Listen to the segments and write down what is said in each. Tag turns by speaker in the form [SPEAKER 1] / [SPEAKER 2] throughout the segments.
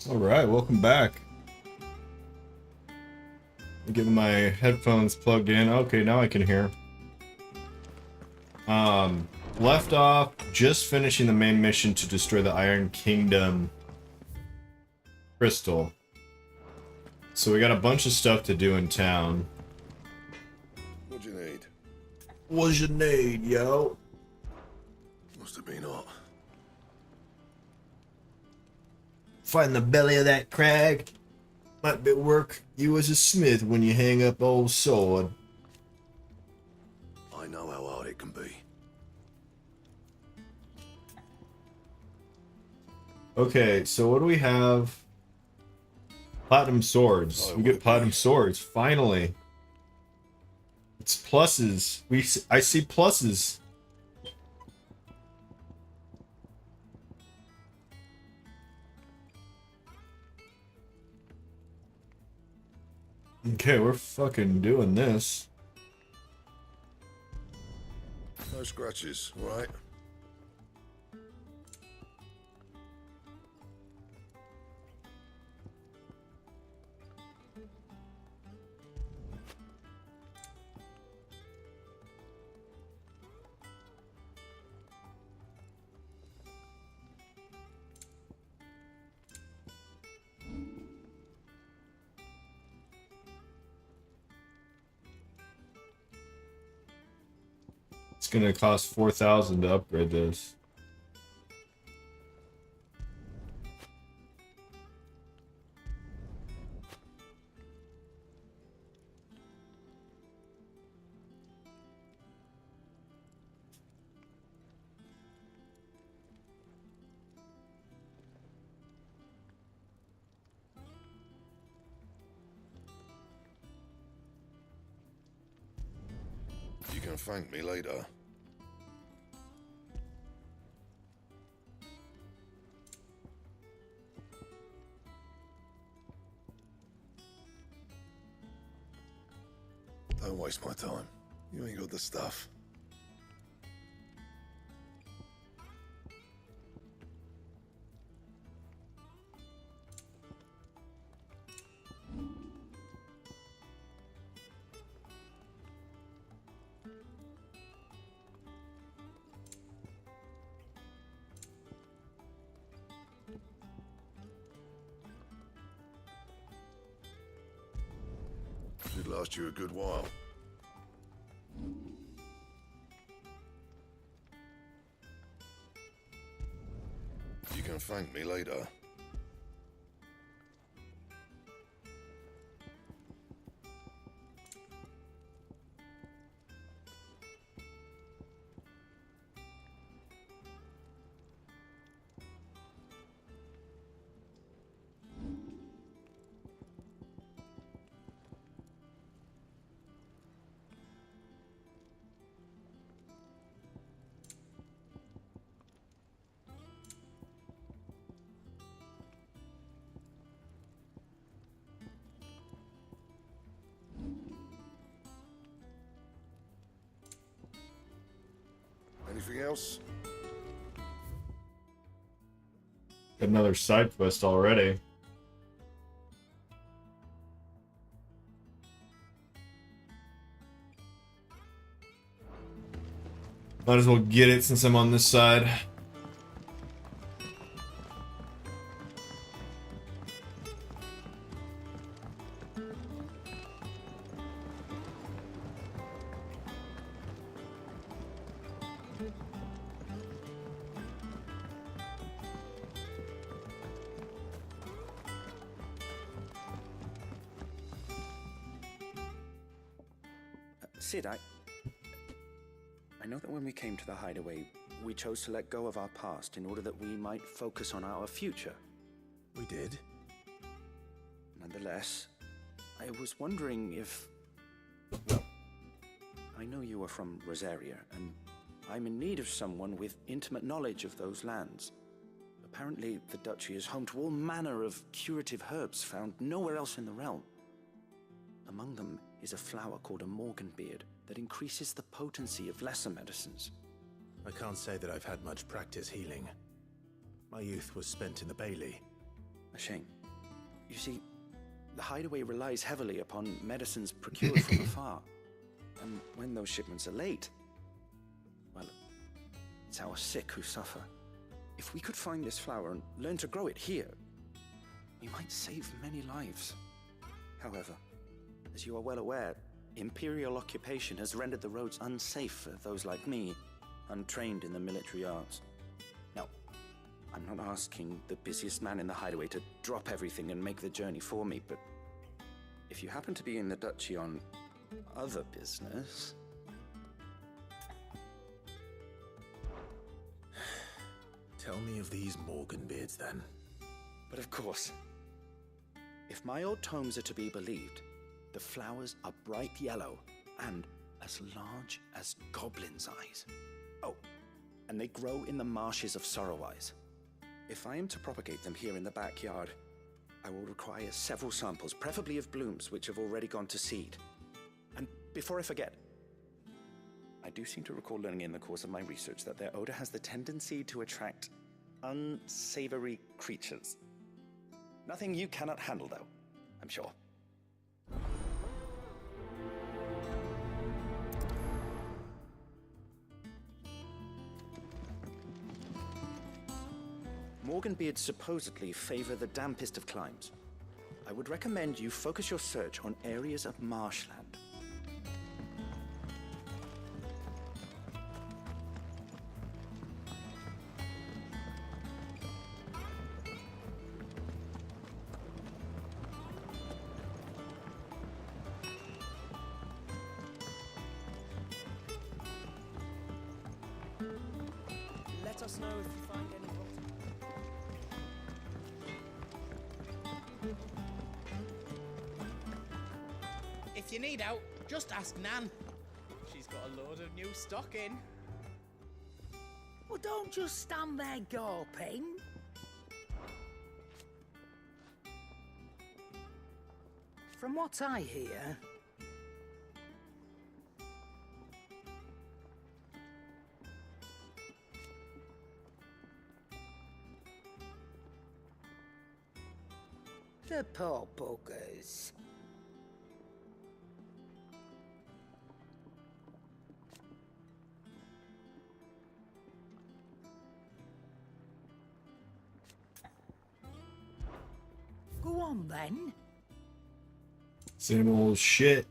[SPEAKER 1] All right, welcome back. I'm getting my headphones plugged in. Okay, now I can hear. Left off just finishing the main mission to destroy the Iron Kingdom crystal. So we got a bunch of stuff to do in town.
[SPEAKER 2] What do you need?
[SPEAKER 1] What's your need, yo?
[SPEAKER 2] Must have been hot.
[SPEAKER 1] Find the belly of that crag. Might be work you as a smith when you hang up old sword.
[SPEAKER 2] I know how hard it can be.
[SPEAKER 1] Okay, so what do we have? Platinum swords.
[SPEAKER 2] Oh,
[SPEAKER 1] We get
[SPEAKER 2] would
[SPEAKER 1] platinum
[SPEAKER 2] be.
[SPEAKER 1] swords, finally. It's pluses. I see pluses. Okay, we're fucking doing this.
[SPEAKER 2] No scratches, right?
[SPEAKER 1] It's gonna cost 4,000 to upgrade this.
[SPEAKER 2] You can thank me later. Don't waste my time. You ain't got the stuff. Should last you a good while. You can thank me later. Anything else?
[SPEAKER 1] Got another side quest already. Might as well get it since I'm on this side.
[SPEAKER 3] Sid, I know that when we came to the hideaway, we chose to let go of our past in order that we might focus on our future.
[SPEAKER 4] We did.
[SPEAKER 3] Nonetheless, I was wondering if... Well, I know you are from Rosaria, and I'm in need of someone with intimate knowledge of those lands. Apparently, the duchy is home to all manner of curative herbs found nowhere else in the realm. Among them is a flower called a morganbeard that increases the potency of lesser medicines.
[SPEAKER 4] I can't say that I've had much practice healing. My youth was spent in the Bailey.
[SPEAKER 3] A shame. You see, the hideaway relies heavily upon medicines procured from afar. And when those shipments are late, well, it's our sick who suffer. If we could find this flower and learn to grow it here, we might save many lives. However, as you are well aware, Imperial occupation has rendered the roads unsafe for those like me, untrained in the military arts. Now, I'm not asking the busiest man in the hideaway to drop everything and make the journey for me, but if you happen to be in the duchy on other business...
[SPEAKER 4] Tell me of these Morganbeards, then.
[SPEAKER 3] But of course, if my old tomes are to be believed, the flowers are bright yellow and as large as goblins' eyes. Oh, and they grow in the marshes of Sorrowise. If I am to propagate them here in the backyard, I will require several samples, preferably of blooms which have already gone to seed. And before I forget, I do seem to recall learning in the course of my research that their odor has the tendency to attract unsavory creatures. Nothing you cannot handle, though, I'm sure. Morganbeards supposedly favor the dampest of climes. I would recommend you focus your search on areas of marshland. Let us know if you find any rot.
[SPEAKER 5] If you need help, just ask Nan. She's got a load of new stock in.
[SPEAKER 6] Well, don't just stand there gawping. From what I hear, the poor buggers. Go on then.
[SPEAKER 1] Same old shit.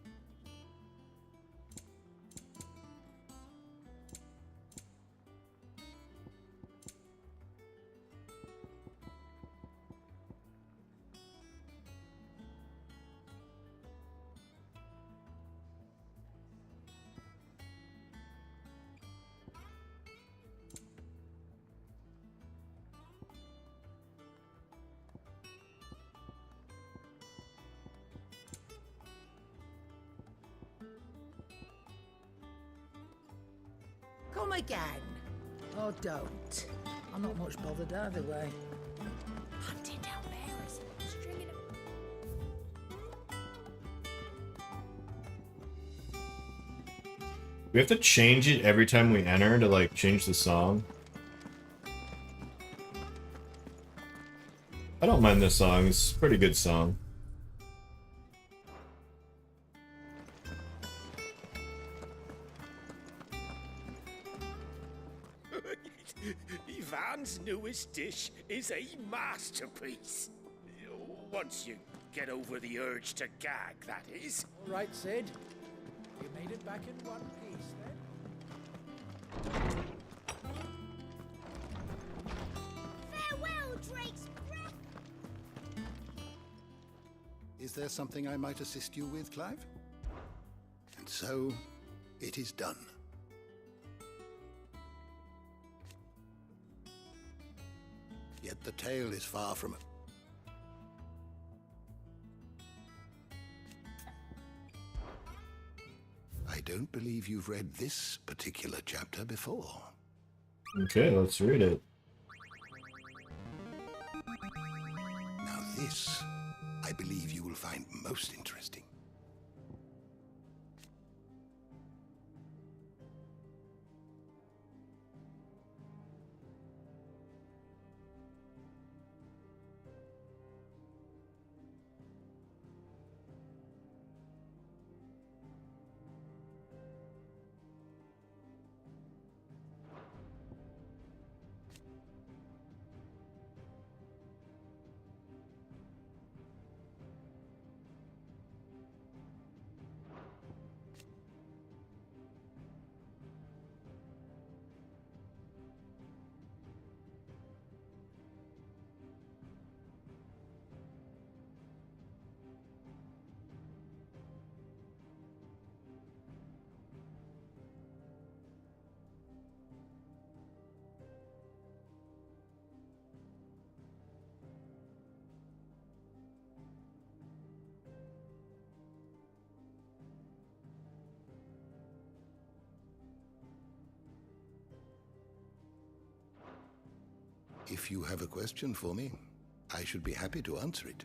[SPEAKER 6] Come again. Or don't. I'm not much bothered either way. Hunting down bears, stringing them.
[SPEAKER 1] We have to change it every time we enter to like change the song. I don't mind this song, it's a pretty good song.
[SPEAKER 7] Ivan's newest dish is a masterpiece. Once you get over the urge to gag, that is.
[SPEAKER 5] All right, Sid. You made it back in one piece, then.
[SPEAKER 8] Farewell, Drake's breath!
[SPEAKER 9] Is there something I might assist you with, Clive? And so, it is done. Yet the tale is far from... I don't believe you've read this particular chapter before.
[SPEAKER 1] Okay, let's read it.
[SPEAKER 9] Now this, I believe you will find most interesting. If you have a question for me, I should be happy to answer it.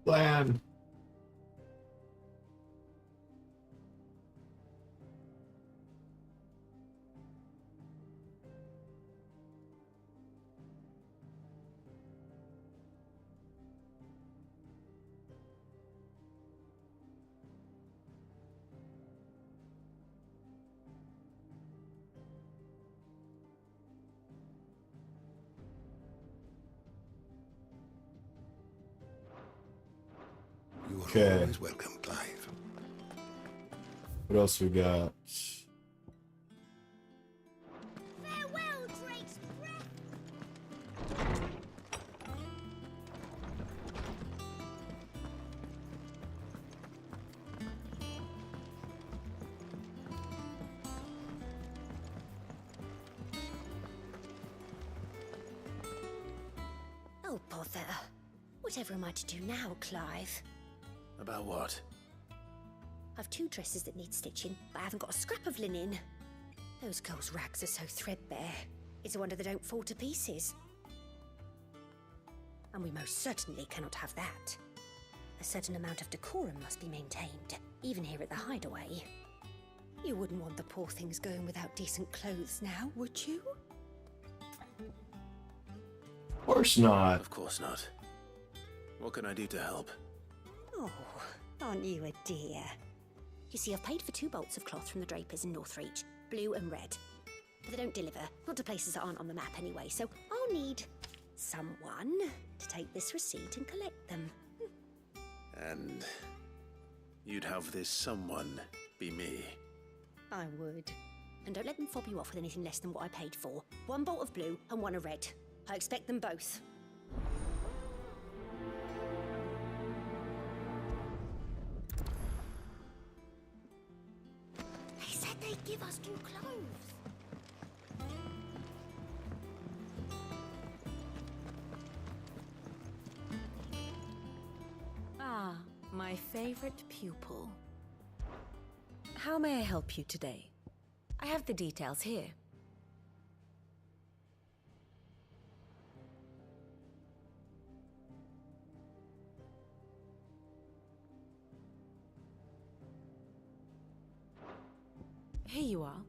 [SPEAKER 1] Plan.
[SPEAKER 9] You are
[SPEAKER 1] Okay.
[SPEAKER 9] always welcome, Clive.
[SPEAKER 1] What else we got?
[SPEAKER 8] Farewell, Drake's breath.
[SPEAKER 10] Oh, bother. Whatever am I to do now, Clive?
[SPEAKER 4] About what?
[SPEAKER 10] I've 2 dresses that need stitching, but I haven't got a scrap of linen. Those girls' rags are so threadbare. It's a wonder they don't fall to pieces. And we most certainly cannot have that. A certain amount of decorum must be maintained, even here at the hideaway. You wouldn't want the poor things going without decent clothes now, would you?
[SPEAKER 1] Of course not.
[SPEAKER 4] Of course not. What can I do to help?
[SPEAKER 10] Oh, aren't you a dear? You see, I've paid for 2 bolts of cloth from the drapers in Northreach, blue and red. But they don't deliver, not to places that aren't on the map anyway, so I'll need someone to take this receipt and collect them.
[SPEAKER 4] And you'd have this someone be me.
[SPEAKER 10] I would. And don't let them fob you off with anything less than what I paid for. 1 bolt of blue and 1 of red. I expect them both.
[SPEAKER 8] They said they'd give us new clothes.
[SPEAKER 11] Ah, my favorite pupil. How may I help you today? I have the details here. Here you are.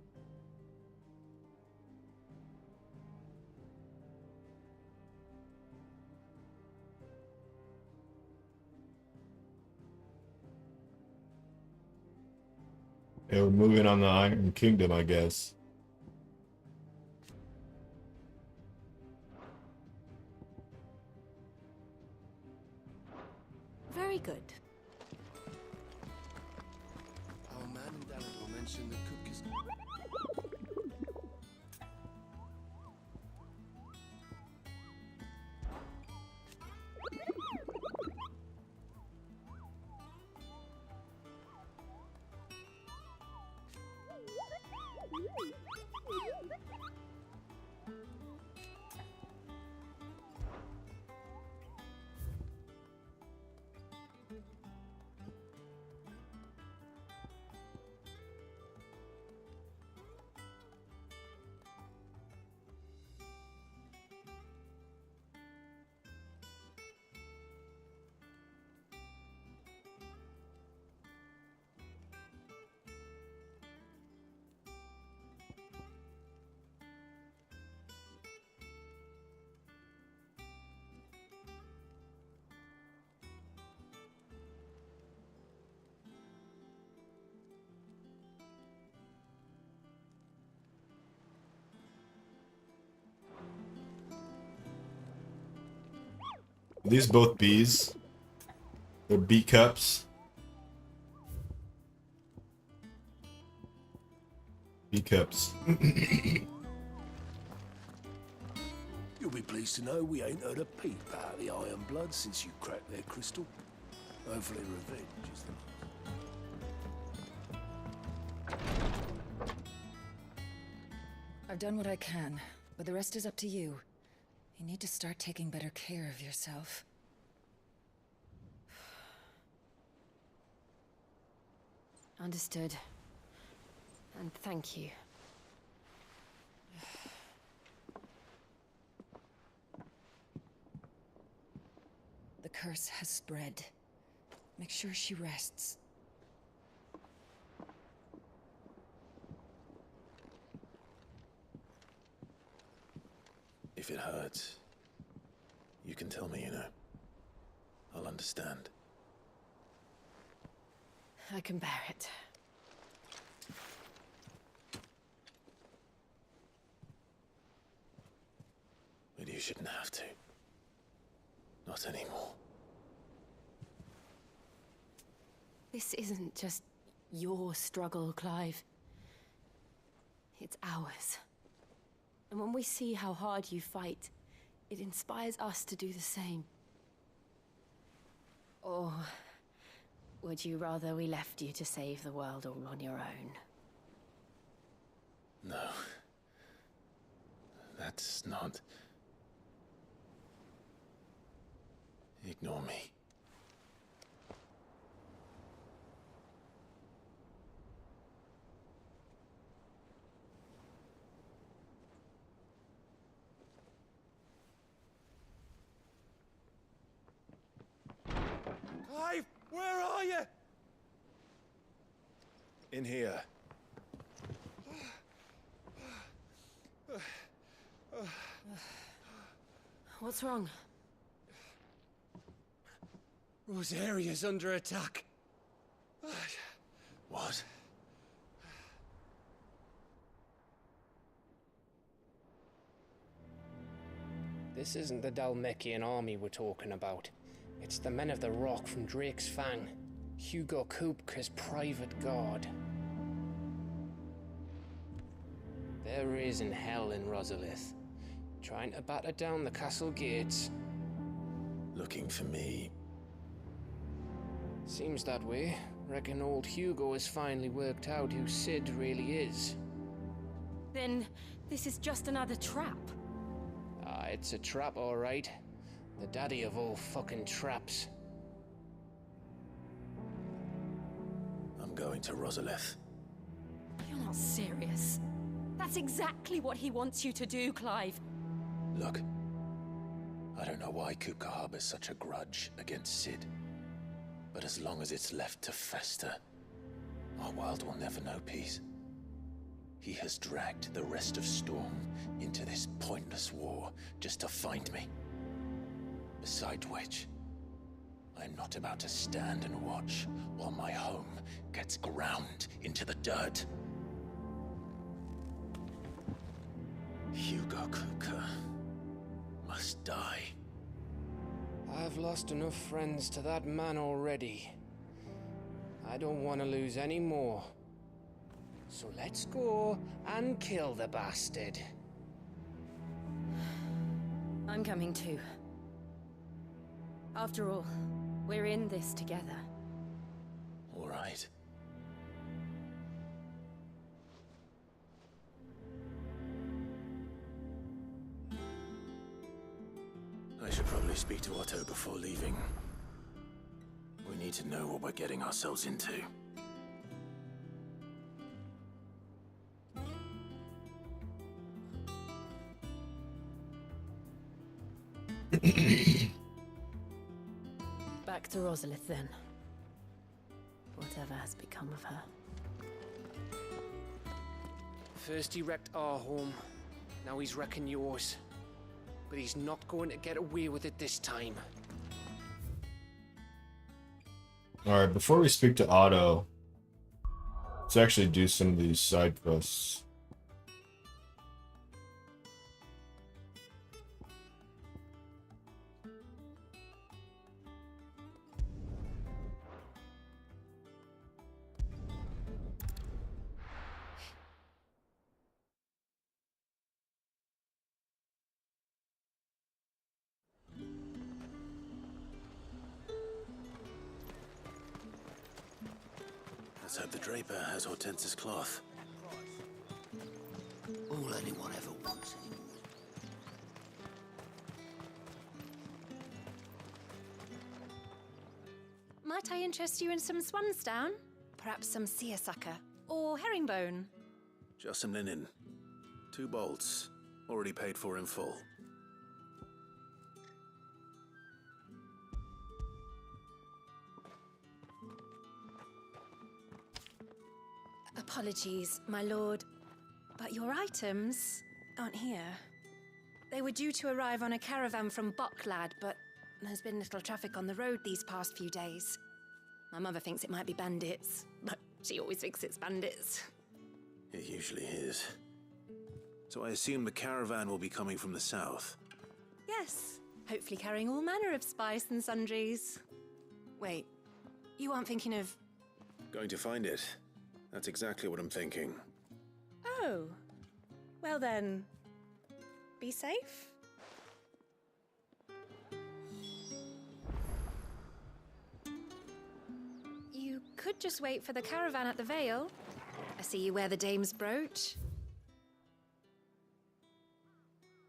[SPEAKER 1] Yeah, we're moving on the Iron Kingdom, I guess.
[SPEAKER 11] Very good.
[SPEAKER 7] Our man in Dallador mentioned the cook is...
[SPEAKER 1] Are these both bees? They're bee cups. Bee cups.
[SPEAKER 7] You'll be pleased to know we ain't heard a peep out of the Iron Blood since you cracked their crystal. Hopefully revenge is the...
[SPEAKER 6] I've done what I can, but the rest is up to you. You need to start taking better care of yourself.
[SPEAKER 11] Understood. And thank you.
[SPEAKER 6] The curse has spread.
[SPEAKER 11] Make sure she rests.
[SPEAKER 4] If it hurts, you can tell me, you know. I'll understand.
[SPEAKER 11] I can bear it.
[SPEAKER 4] But you shouldn't have to. Not anymore.
[SPEAKER 11] This isn't just your struggle, Clive. It's ours. And when we see how hard you fight, it inspires us to do the same. Or would you rather we left you to save the world all on your own?
[SPEAKER 4] No. That's not... Ignore me.
[SPEAKER 7] Clive, where are you?
[SPEAKER 4] In here.
[SPEAKER 11] What's wrong?
[SPEAKER 7] Rosaria's under attack.
[SPEAKER 4] What?
[SPEAKER 12] This isn't the Dalmekian army we're talking about. It's the men of the Rock from Drake's Fang. Hugo Kupka's private guard. They're raising hell in Rosalith, trying to batter down the castle gates.
[SPEAKER 4] Looking for me.
[SPEAKER 12] Seems that way. Reckon old Hugo has finally worked out who Sid really is.
[SPEAKER 11] Then this is just another trap.
[SPEAKER 12] Ah, it's a trap, all right. The daddy of all fucking traps.
[SPEAKER 4] I'm going to Rosalith.
[SPEAKER 11] You're not serious. That's exactly what he wants you to do, Clive.
[SPEAKER 4] Look, I don't know why Kupka harbors such a grudge against Sid. But as long as it's left to fester, our world will never know peace. He has dragged the rest of Storm into this pointless war just to find me. Besides which, I'm not about to stand and watch while my home gets ground into the dirt. Hugo Kupka must die.
[SPEAKER 12] I've lost enough friends to that man already. I don't want to lose any more. So let's go and kill the bastard.
[SPEAKER 11] I'm coming too. After all, we're in this together.
[SPEAKER 4] All right. I should probably speak to Otto before leaving. We need to know what we're getting ourselves into.
[SPEAKER 11] Back to Rosalith then. Whatever has become of her.
[SPEAKER 12] First he wrecked our home, now he's wrecking yours. But he's not going to get away with it this time.
[SPEAKER 1] Alright, before we speak to Otto, let's actually do some of these side quests.
[SPEAKER 4] Let's hope the Draper has Hortense's cloth.
[SPEAKER 7] All anyone ever wants anymore.
[SPEAKER 11] Might I interest you in some swansdown? Perhaps some seersucker or herringbone?
[SPEAKER 4] Just some linen. 2 bolts. Already paid for in full.
[SPEAKER 11] Apologies, my lord, but your items aren't here. They were due to arrive on a caravan from Boklad, but there's been little traffic on the road these past few days. My mother thinks it might be bandits, but she always thinks it's bandits.
[SPEAKER 13] It usually is. So I assume the caravan will be coming from the south.
[SPEAKER 11] Yes, hopefully carrying all manner of spice and sundries. Wait, you aren't thinking of...
[SPEAKER 13] Going to find it. That's exactly what I'm thinking.
[SPEAKER 11] Oh, well then, be safe. You could just wait for the caravan at the Vale. I see you wear the dame's brooch.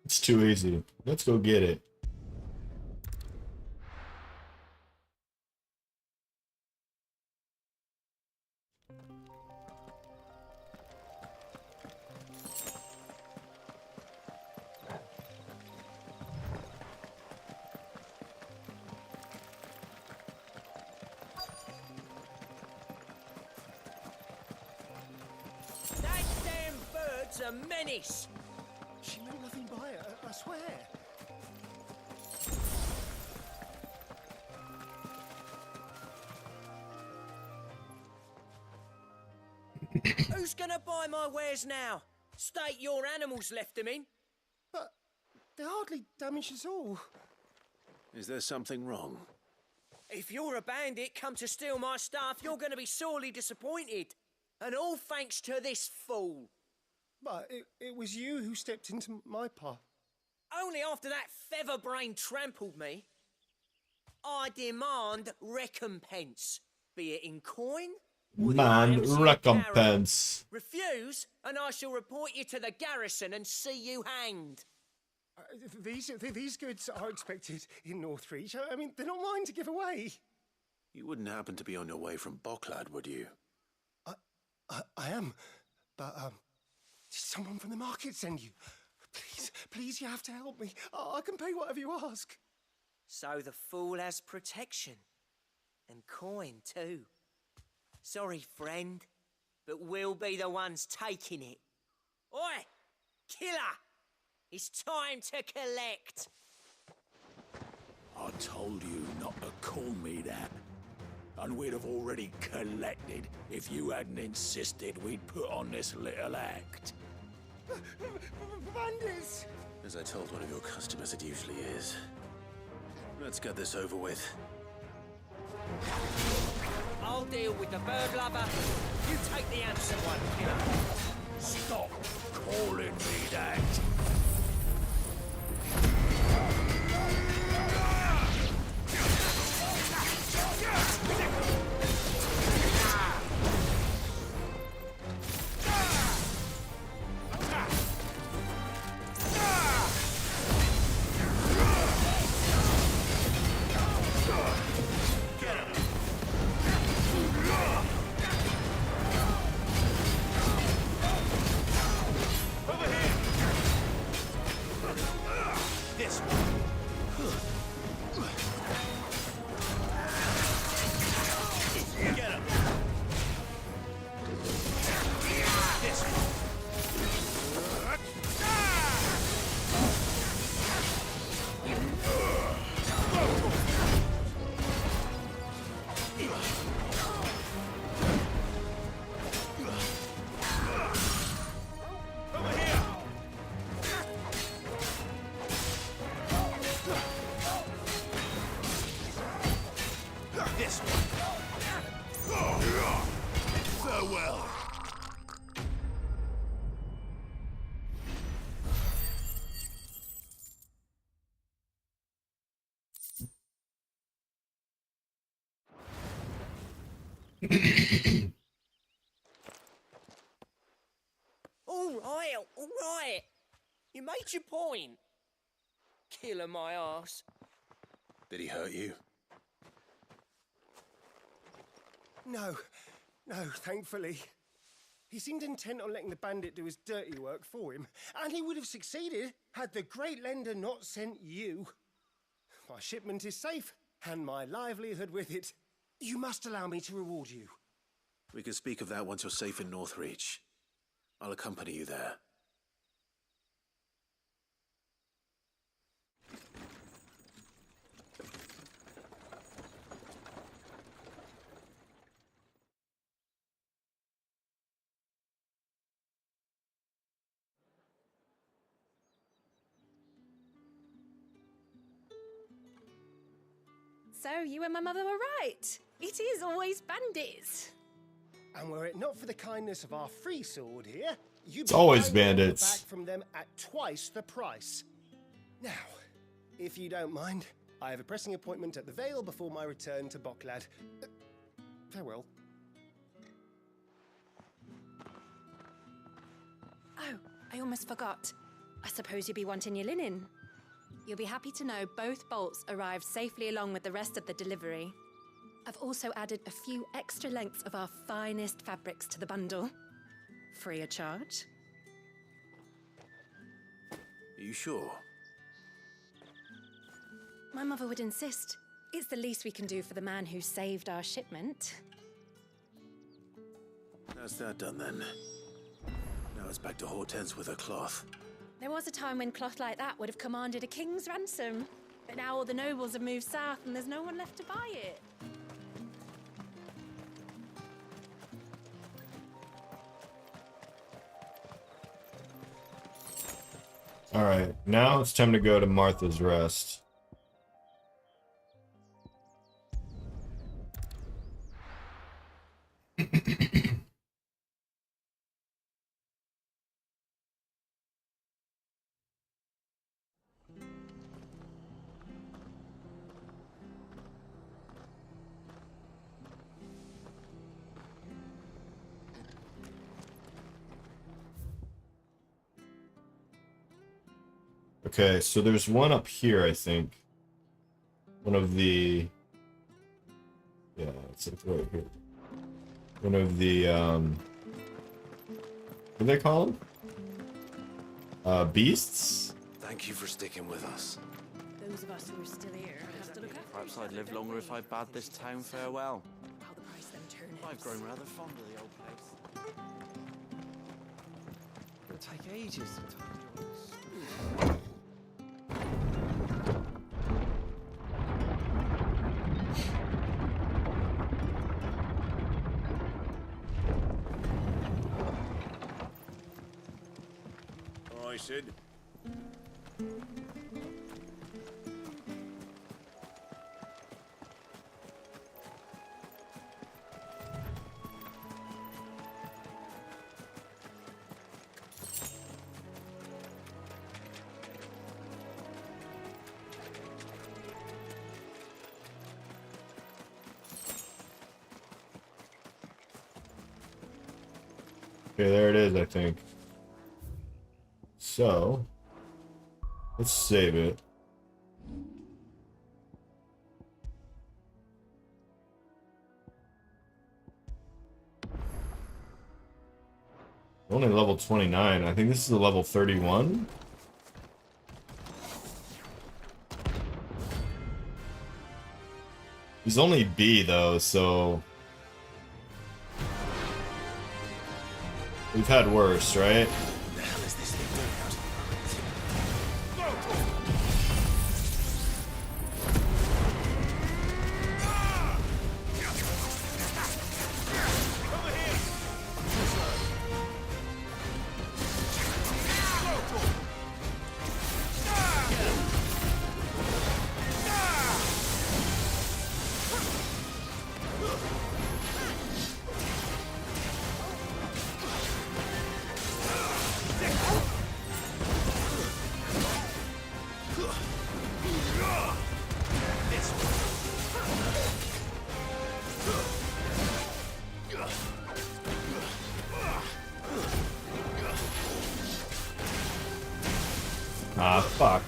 [SPEAKER 1] It's too easy. Let's go get it.
[SPEAKER 14] That damn bird's a menace!
[SPEAKER 7] She meant nothing by it, I swear.
[SPEAKER 14] Who's gonna buy my wares now? State your animals left them in.
[SPEAKER 7] But they're hardly damaged at all.
[SPEAKER 13] Is there something wrong?
[SPEAKER 14] If you're a bandit come to steal my stuff, you're gonna be sorely disappointed. And all thanks to this fool.
[SPEAKER 7] But it was you who stepped into my path.
[SPEAKER 14] Only after that feather-brain trampled me. I demand recompense, be it in coin or the
[SPEAKER 1] Man,
[SPEAKER 14] IMC
[SPEAKER 1] recompense.
[SPEAKER 14] carrot. Refuse, and I shall report you to the garrison and see you hanged.
[SPEAKER 7] These goods are expected in Northreach. I mean, they're not mine to give away.
[SPEAKER 13] You wouldn't happen to be on your way from Boklad, would you?
[SPEAKER 7] I am, but did someone from the market send you? Please, you have to help me. I can pay whatever you ask.
[SPEAKER 14] So the fool has protection. And coin, too. Sorry, friend, but we'll be the ones taking it. Oi! Killer! It's time to collect!
[SPEAKER 7] I told you not to call me that. And we'd have already collected if you hadn't insisted we'd put on this little act. Bandits!
[SPEAKER 13] As I told one of your customers, it usually is. Let's get this over with.
[SPEAKER 14] I'll deal with the bird lover. You take the handsome one, killer.
[SPEAKER 7] Stop calling me that. Farewell.
[SPEAKER 14] All right. You made your point. Killer my ass.
[SPEAKER 13] Did he hurt you?
[SPEAKER 7] No, thankfully. He seemed intent on letting the bandit do his dirty work for him, and he would have succeeded had the great lender not sent you. My shipment is safe, and my livelihood with it. You must allow me to reward you.
[SPEAKER 13] We can speak of that once you're safe in Northreach. I'll accompany you there.
[SPEAKER 11] So, you and my mother were right. It is always bandits.
[SPEAKER 7] And were it not for the kindness of our free sword here, you'd
[SPEAKER 1] It's always
[SPEAKER 7] buying all
[SPEAKER 1] bandits.
[SPEAKER 7] back from them at twice the price. Now, if you don't mind, I have a pressing appointment at the Vale before my return to Bocklad. Farewell.
[SPEAKER 11] Oh, I almost forgot. I suppose you'll be wanting your linen. You'll be happy to know both bolts arrived safely along with the rest of the delivery. I've also added a few extra lengths of our finest fabrics to the bundle. Free of charge.
[SPEAKER 13] Are you sure?
[SPEAKER 11] My mother would insist. It's the least we can do for the man who saved our shipment.
[SPEAKER 13] That's that done then. Now it's back to Hortense with her cloth.
[SPEAKER 11] There was a time when cloth like that would have commanded a king's ransom. But now all the nobles have moved south and there's no one left to buy it.
[SPEAKER 1] Alright, now it's time to go to Martha's Rest. Okay, so there's one up here, I think. One of the... Yeah, it's like right here. One of the, what do they call them? Beasts?
[SPEAKER 15] Thank you for sticking with us.
[SPEAKER 11] Those of us who are still here have to look after
[SPEAKER 15] Perhaps I'd live longer if I bade this town farewell.
[SPEAKER 11] how the price them turnips.
[SPEAKER 15] I've grown rather fond of the old place. It'll take ages to tell you.
[SPEAKER 2] Aye, Sid.
[SPEAKER 1] Okay, there it is, I think. So, let's save it. Only level 29. I think this is a level 31. He's only B though, so we've had worse, right?
[SPEAKER 15] The hell is this thing doing out?
[SPEAKER 1] Ah, fuck.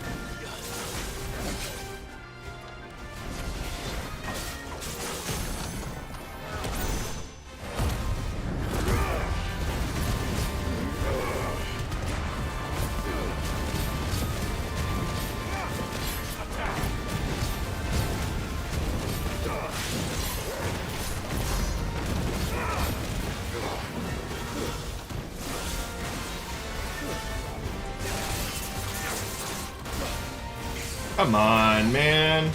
[SPEAKER 1] Come on, man.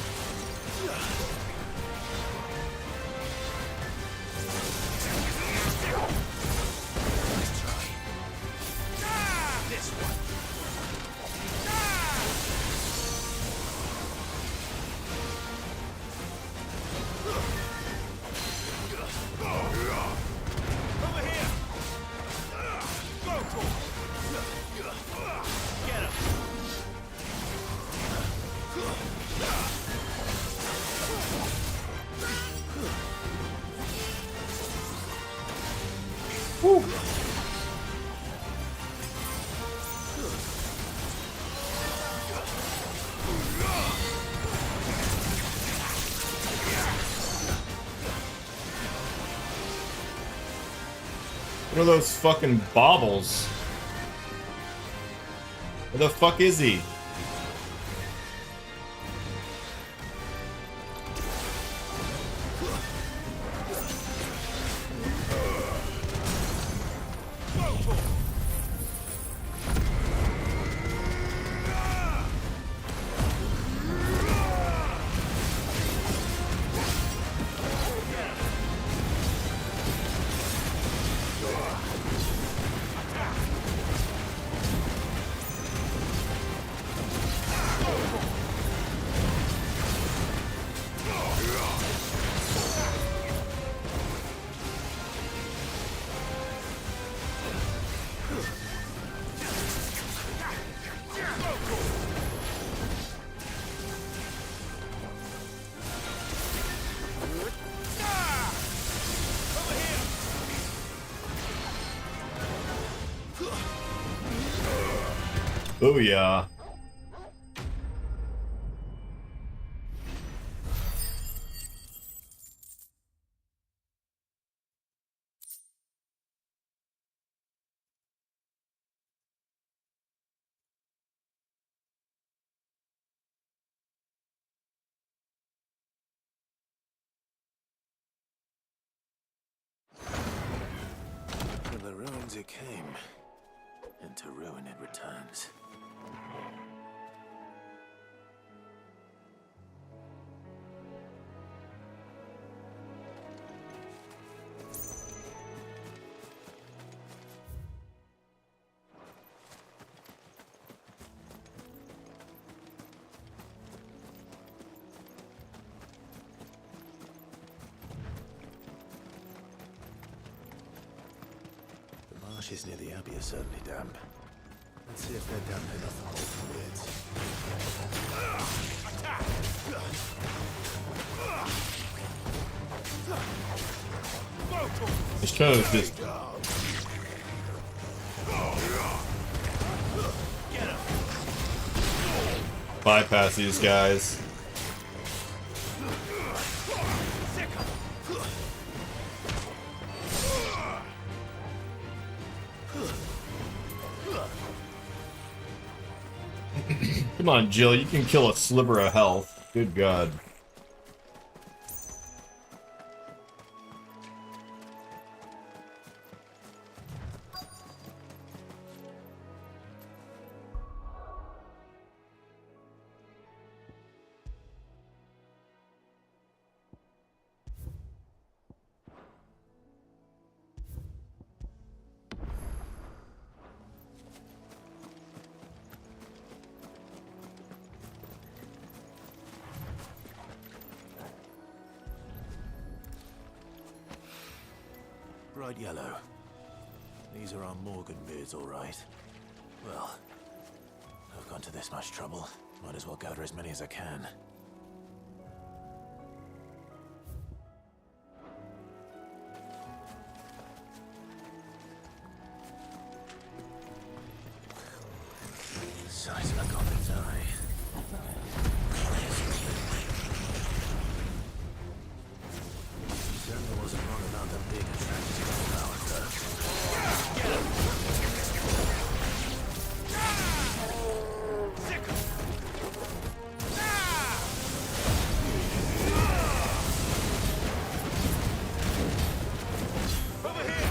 [SPEAKER 1] Woo. What are those fucking baubles? Where the fuck is he? Booyah.
[SPEAKER 13] From the ruins it came, and to ruin it returns. The marshes near the Abbey are certainly damp. Let's see if they're damp enough to hold fluids.
[SPEAKER 1] It's trying to just bypass these guys. Come on, Jill, you can kill a sliver of health. Good God.
[SPEAKER 13] Bright yellow. These are our Morgan beards, all right. Well, I've gone to this much trouble. Might as well gather as many as I can. Size of a goblin's eye. Certainly wasn't wrong about them being attracted to the flowers, though. Get him! Over here!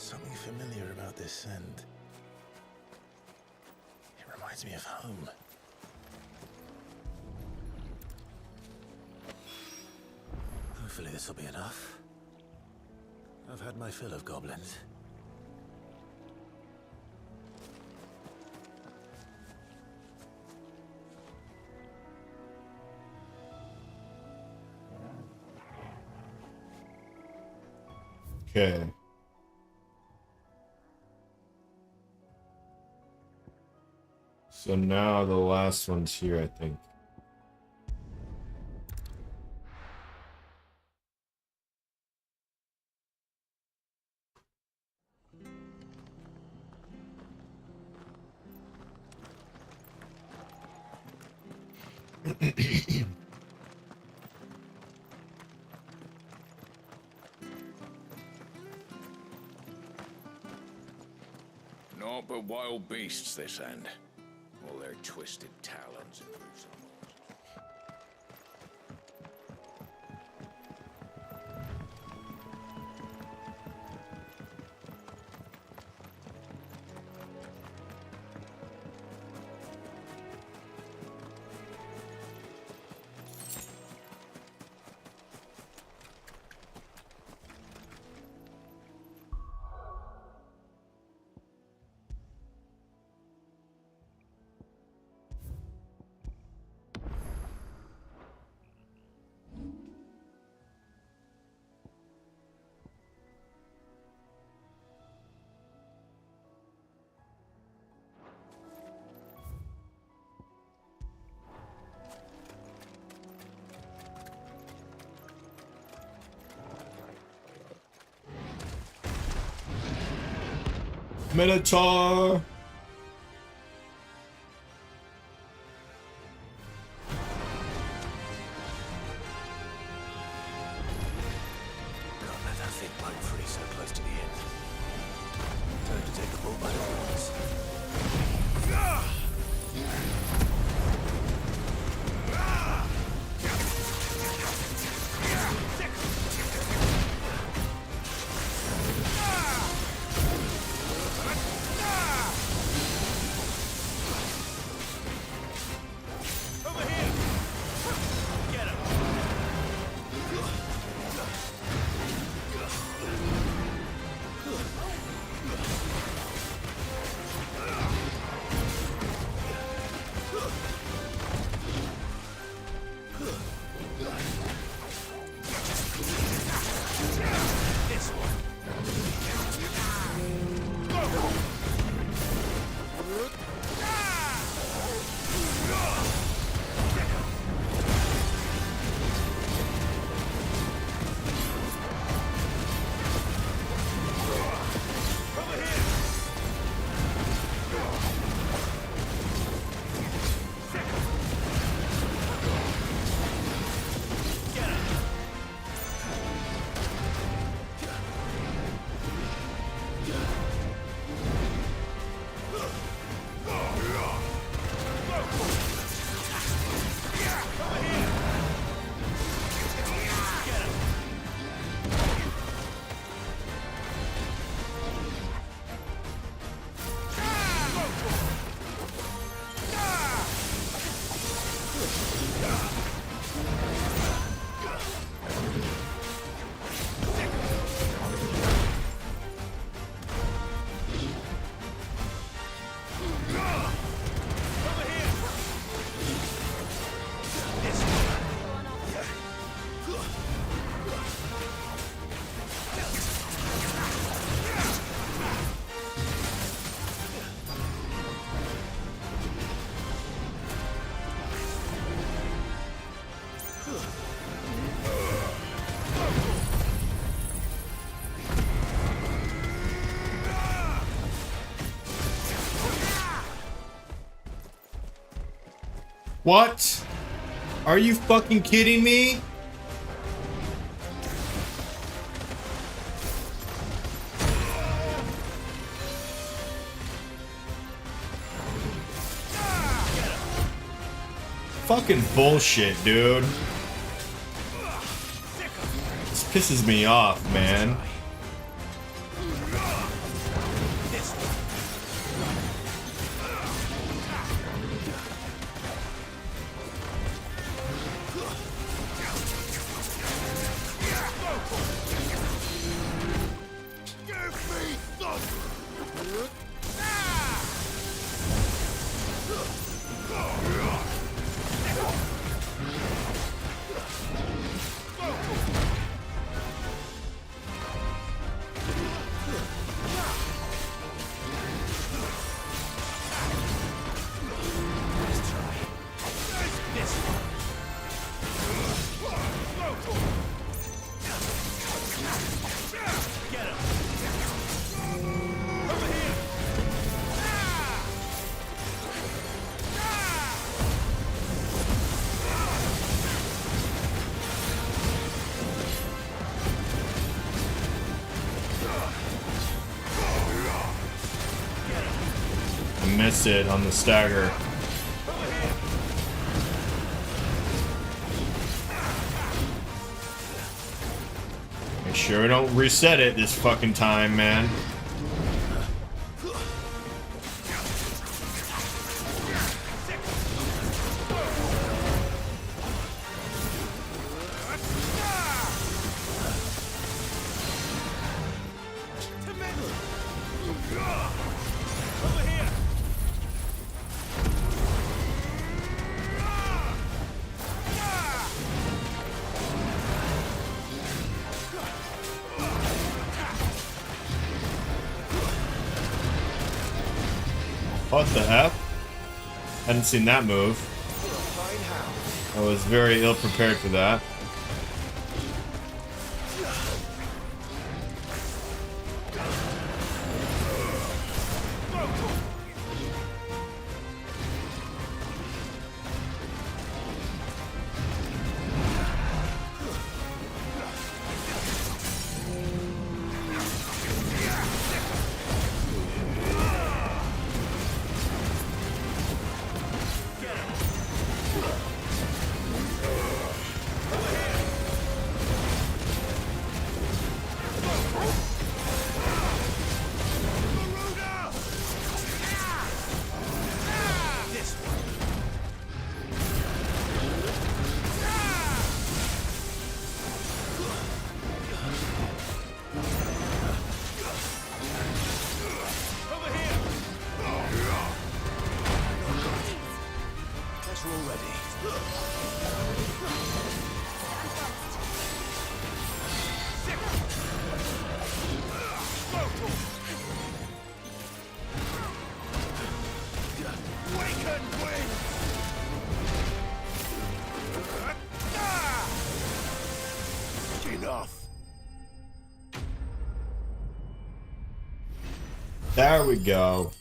[SPEAKER 13] Something familiar about this scent. It reminds me of home. Hopefully this will be enough. I've had my fill of goblins.
[SPEAKER 1] Okay. So now the last one's here, I think.
[SPEAKER 2] Naught but wild beasts this end. All their twisted talons and gruesome claws.
[SPEAKER 1] Minotaur!
[SPEAKER 13] Can't let that thing bite free so close to the end. Time to take the bull by the horns.
[SPEAKER 1] What? Are you fucking kidding me? Fucking bullshit, dude. This pisses me off, man. miss it on the stagger. Make sure we don't reset it this fucking time, man. What the F? Hadn't seen that move. I was very ill prepared for that. There we go.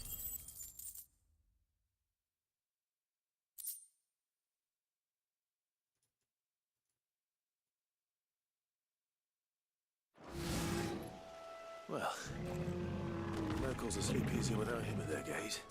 [SPEAKER 13] Well, locals are sleep easier without him at their gate.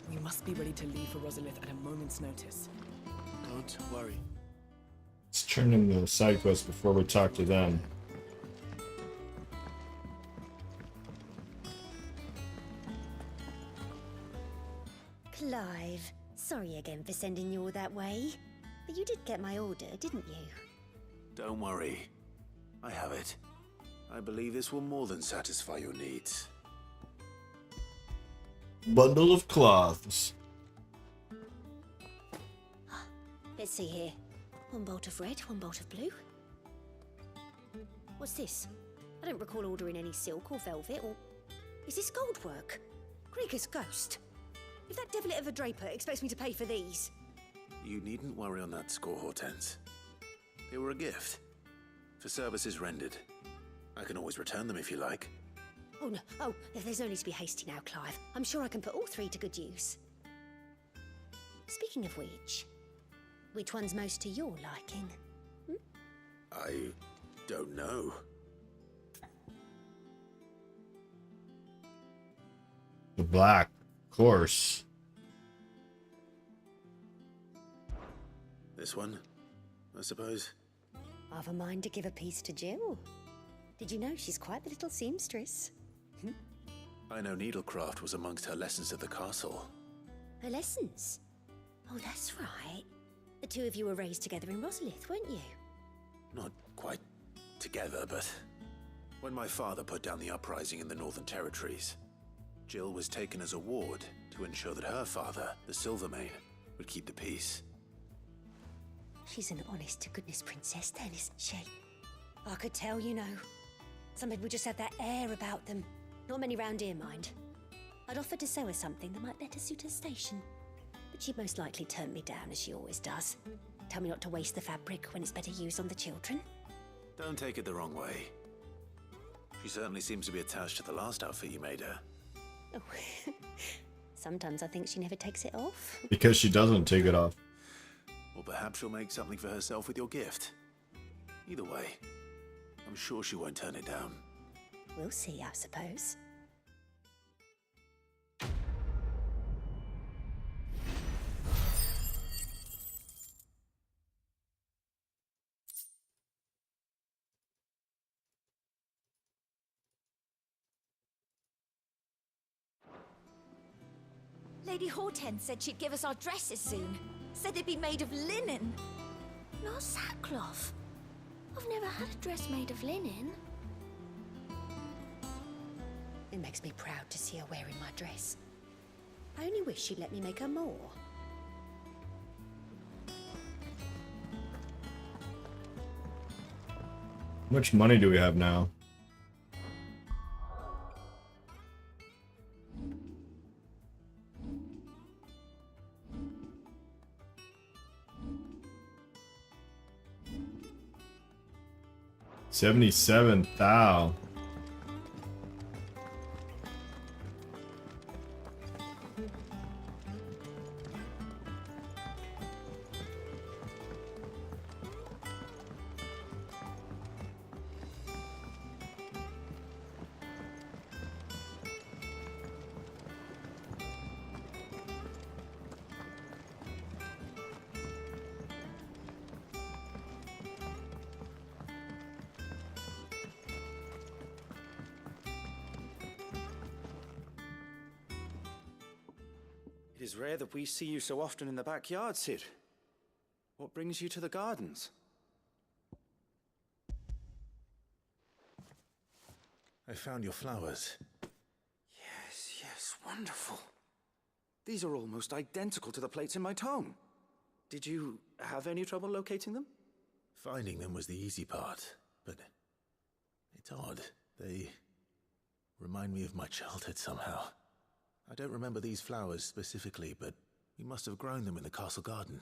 [SPEAKER 16] We must be ready to leave for Rosalith at a moment's notice.
[SPEAKER 13] Don't worry.
[SPEAKER 1] Let's turn in the side quest before we talk to them.
[SPEAKER 10] Clive, sorry again for sending you all that way. But you did get my order, didn't you?
[SPEAKER 13] Don't worry. I have it. I believe this will more than satisfy your needs.
[SPEAKER 1] Bundle of cloths.
[SPEAKER 10] Let's see here. One bolt of red, one bolt of blue. What's this? I don't recall ordering any silk or velvet or... Is this gold work? Krieger's ghost. If that devilet of a draper expects me to pay for these...
[SPEAKER 13] You needn't worry on that score, Hortense. They were a gift. For services rendered. I can always return them if you like.
[SPEAKER 10] Oh, no. Oh, there's no need to be hasty now, Clive. I'm sure I can put all three to good use. Speaking of which one's most to your liking?
[SPEAKER 13] I don't know.
[SPEAKER 1] The black. course.
[SPEAKER 13] This one, I suppose.
[SPEAKER 10] I've a mind to give a piece to Jill. Did you know she's quite the little seamstress?
[SPEAKER 13] I know needlecraft was amongst her lessons at the castle.
[SPEAKER 10] Her lessons? Oh, that's right. The two of you were raised together in Rosalith, weren't you?
[SPEAKER 13] Not quite together, but when my father put down the uprising in the Northern Territories, Jill was taken as a ward to ensure that her father, the Silvermane, would keep the peace.
[SPEAKER 10] She's an honest-to-goodness princess then, isn't she? I could tell, you know. Some people just have that air about them. Not many round here, mind. I'd offered to sew her something that might better suit her station. But she'd most likely turn me down, as she always does. Tell me not to waste the fabric when it's better used on the children.
[SPEAKER 13] Don't take it the wrong way. She certainly seems to be attached to the last outfit you made her.
[SPEAKER 10] Oh. Sometimes I think she never takes it off.
[SPEAKER 1] Because she doesn't take it off.
[SPEAKER 13] Or perhaps she'll make something for herself with your gift. Either way, I'm sure she won't turn it down.
[SPEAKER 10] We'll see, I suppose.
[SPEAKER 8] Lady Hortense said she'd give us our dresses soon. Said they'd be made of linen. Not sackcloth. I've never had a dress made of linen.
[SPEAKER 10] It makes me proud to see her wearing my dress. I only wish she'd let me make her more.
[SPEAKER 1] How much money do we have now? $77,000.
[SPEAKER 3] It is rare that we see you so often in the backyard, Cid. What brings you to the gardens?
[SPEAKER 13] I found your flowers.
[SPEAKER 3] Yes, wonderful. These are almost identical to the plates in my tome. Did you have any trouble locating them?
[SPEAKER 13] Finding them was the easy part, but it's odd. They remind me of my childhood somehow. I don't remember these flowers specifically, but we must have grown them in the castle garden.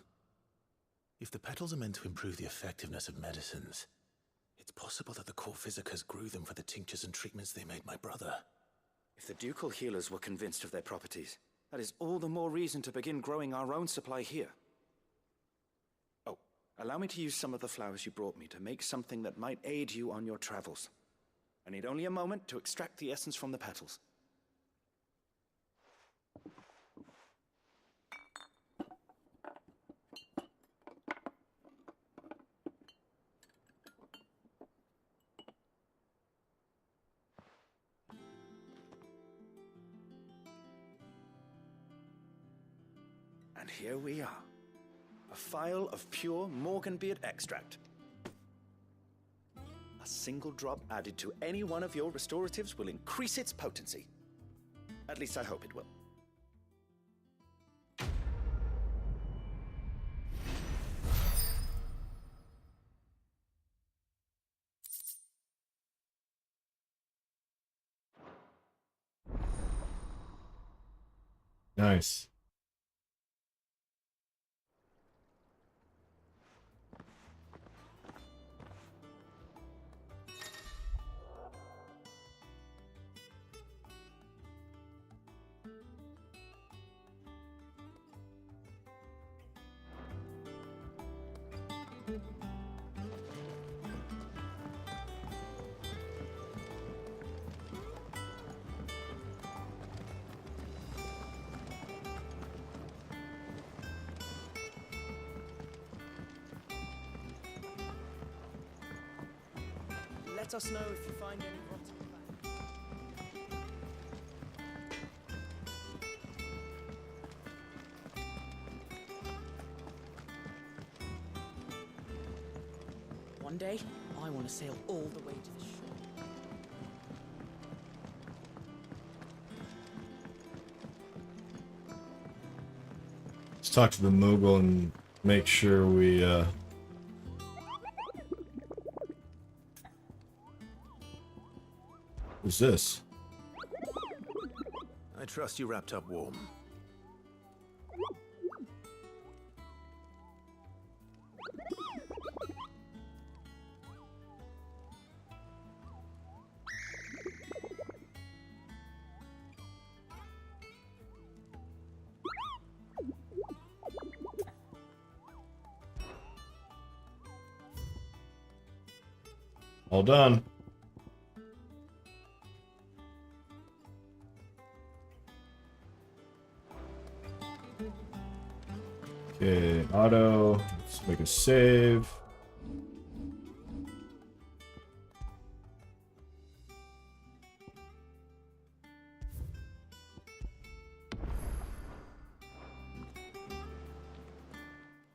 [SPEAKER 13] If the petals are meant to improve the effectiveness of medicines, it's possible that the court physicers grew them for the tinctures and treatments they made my brother.
[SPEAKER 3] If the ducal healers were convinced of their properties, that is all the more reason to begin growing our own supply here. Oh, allow me to use some of the flowers you brought me to make something that might aid you on your travels. I need only a moment to extract the essence from the petals. And here we are. A phial of pure Morganbeard extract. A single drop added to any one of your restoratives will increase its potency. At least I hope it will.
[SPEAKER 1] Nice.
[SPEAKER 5] let us know if you find any rotten plants. One day, I want to sail all the way to the shore.
[SPEAKER 1] Let's talk to the Mogul and make sure we, Who's this?
[SPEAKER 13] I trust you wrapped up warm.
[SPEAKER 1] All done. Okay, auto. Let's make a save.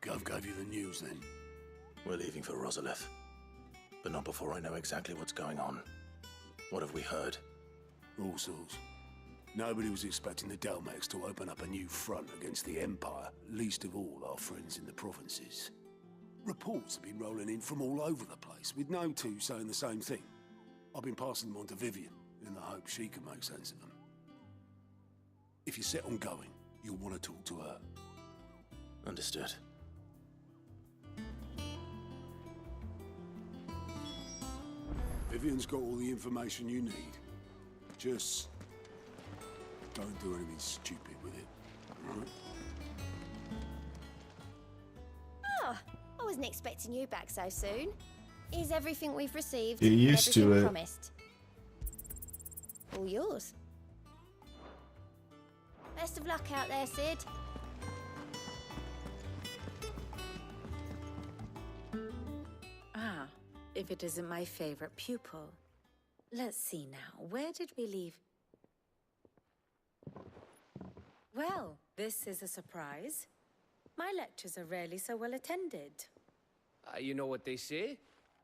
[SPEAKER 17] Gov gave you the news then?
[SPEAKER 13] We're leaving for Rosalith. But not before I know exactly what's going on. What have we heard?
[SPEAKER 17] All sorts. Nobody was expecting the Delmex to open up a new front against the Empire, least of all our friends in the provinces. Reports have been rolling in from all over the place, with no two saying the same thing. I've been passing them on to Vivian, in the hope she can make sense of them. If you're set on going, you'll want to talk to her.
[SPEAKER 13] Understood.
[SPEAKER 17] Vivian's got all the information you need. Just don't do anything stupid with it, alright?
[SPEAKER 10] Ah, I wasn't expecting you back so soon. Is everything we've received
[SPEAKER 1] Get used to
[SPEAKER 10] everything
[SPEAKER 1] it.
[SPEAKER 10] promised? All yours. Best of luck out there, Sid.
[SPEAKER 6] Ah, if it isn't my favorite pupil. Let's see now, where did we leave? Well, this is a surprise. My lectures are rarely so well attended.
[SPEAKER 12] You know what they say?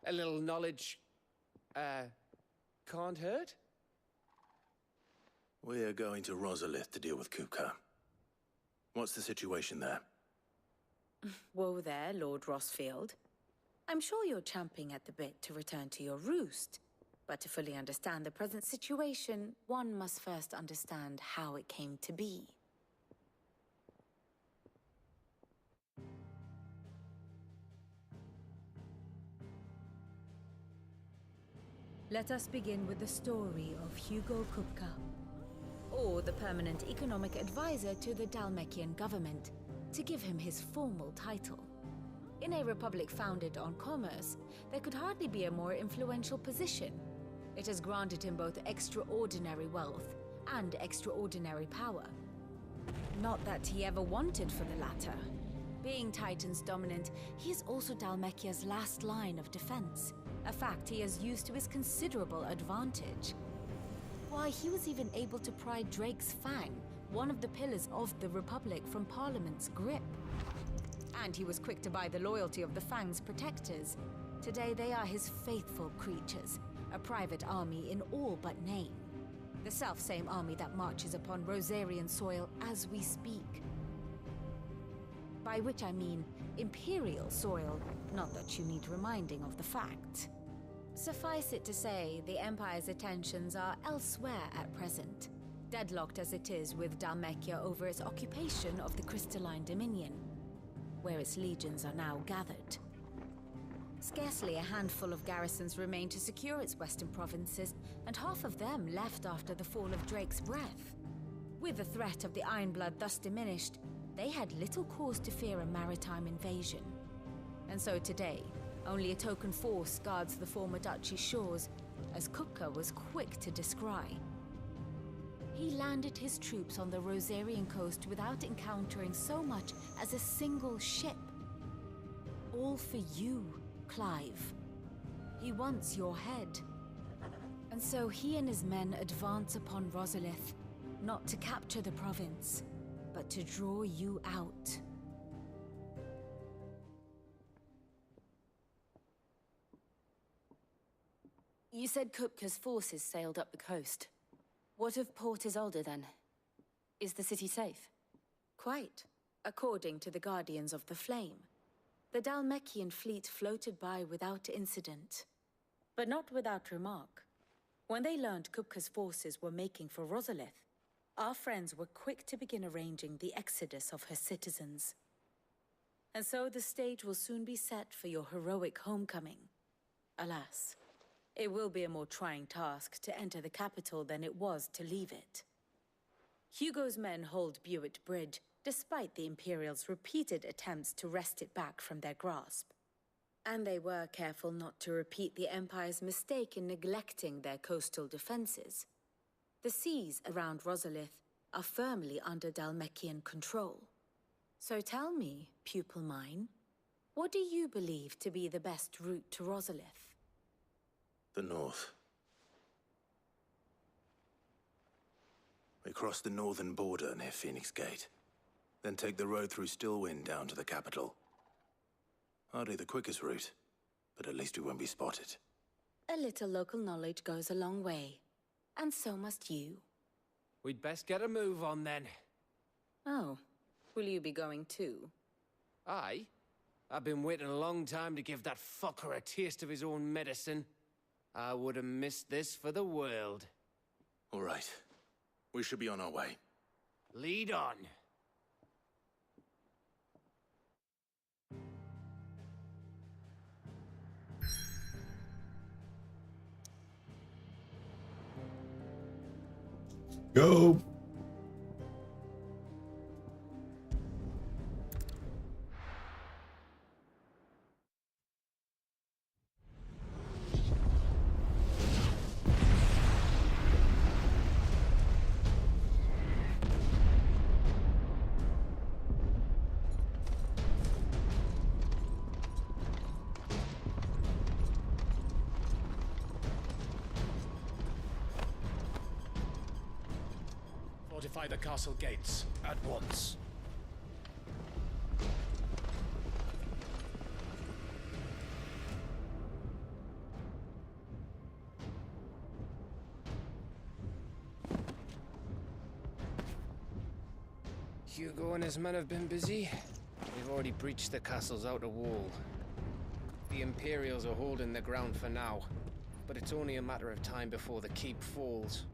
[SPEAKER 12] A little knowledge, can't hurt?
[SPEAKER 13] We're going to Rosalith to deal with Kupka. What's the situation there?
[SPEAKER 6] Whoa there, Lord Rossfield. I'm sure you're champing at the bit to return to your roost. But to fully understand the present situation, one must first understand how it came to be. Let us begin with the story of Hugo Kupka, or the permanent economic advisor to the Dalmekian government, to give him his formal title. In a republic founded on commerce, there could hardly be a more influential position. It has granted him both extraordinary wealth and extraordinary power. Not that he ever wanted for the latter. Being Titan's dominant, he is also Dalmekia's last line of defense, a fact he has used to his considerable advantage. Why, he was even able to pry Drake's Fang, one of the pillars of the Republic, from Parliament's grip. And he was quick to buy the loyalty of the Fang's protectors. Today they are his faithful creatures, a private army in all but name. The self-same army that marches upon Rosarian soil as we speak. By which I mean Imperial soil, not that you need reminding of the fact. Suffice it to say, the Empire's attentions are elsewhere at present, deadlocked as it is with Dalmekia over its occupation of the Crystaline Dominion, where its legions are now gathered. Scarcely a handful of garrisons remain to secure its western provinces, and half of them left after the fall of Drake's Breath. With the threat of the Ironblood thus diminished, they had little cause to fear a maritime invasion. And so today, only a token force guards the former duchy's shores, as Kupka was quick to descry. He landed his troops on the Rosarian coast without encountering so much as a single ship. All for you, Clive. He wants your head. And so he and his men advance upon Rosalith, not to capture the province, but to draw you out.
[SPEAKER 11] You said Kupka's forces sailed up the coast. What of Port Isolde, then? Is the city safe?
[SPEAKER 6] Quite, according to the Guardians of the Flame. The Dhalmekian fleet floated by without incident. But not without remark. When they learned Kupka's forces were making for Rosalith, our friends were quick to begin arranging the exodus of her citizens. And so the stage will soon be set for your heroic homecoming. Alas, it will be a more trying task to enter the capital than it was to leave it. Hugo's men hold Buet Bridge, despite the Imperials' repeated attempts to wrest it back from their grasp. And they were careful not to repeat the Empire's mistake in neglecting their coastal defenses. The seas around Rosalith are firmly under Dhalmekian control. So tell me, pupil mine, what do you believe to be the best route to Rosalith?
[SPEAKER 13] The north. We cross the northern border near Phoenix Gate, then take the road through Stillwind down to the capital. Hardly the quickest route, but at least we won't be spotted.
[SPEAKER 6] A little local knowledge goes a long way, and so must you.
[SPEAKER 12] We'd best get a move on then.
[SPEAKER 6] Oh, will you be going too?
[SPEAKER 12] Aye. I've been waiting a long time to give that fucker a taste of his own medicine. I would have missed this for the world.
[SPEAKER 13] All right. We should be on our way.
[SPEAKER 12] Lead on.
[SPEAKER 1] Go!
[SPEAKER 18] Fortify the castle gates at once.
[SPEAKER 12] Hugo and his men have been busy. They've already breached the castle's outer wall. The Imperials are holding the ground for now, but it's only a matter of time before the keep falls.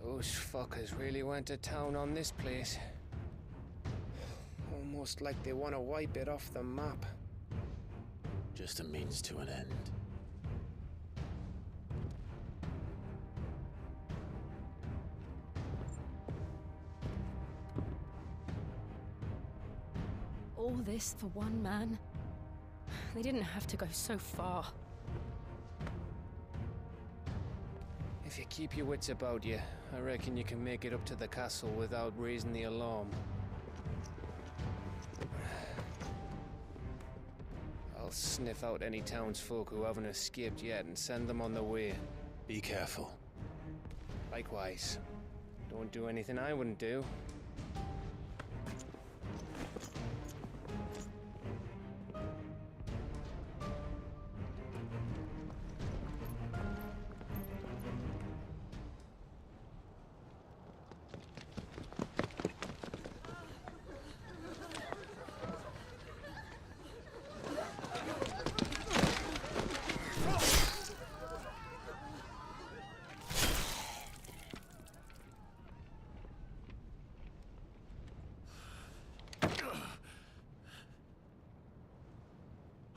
[SPEAKER 12] Those fuckers really went to town on this place. Almost like they want to wipe it off the map.
[SPEAKER 13] Just a means to an end.
[SPEAKER 11] All this for one man? They didn't have to go so far.
[SPEAKER 12] If you keep your wits about you, I reckon you can make it up to the castle without raising the alarm. I'll sniff out any townsfolk who haven't escaped yet and send them on their way.
[SPEAKER 13] Be careful.
[SPEAKER 12] Likewise. Don't do anything I wouldn't do.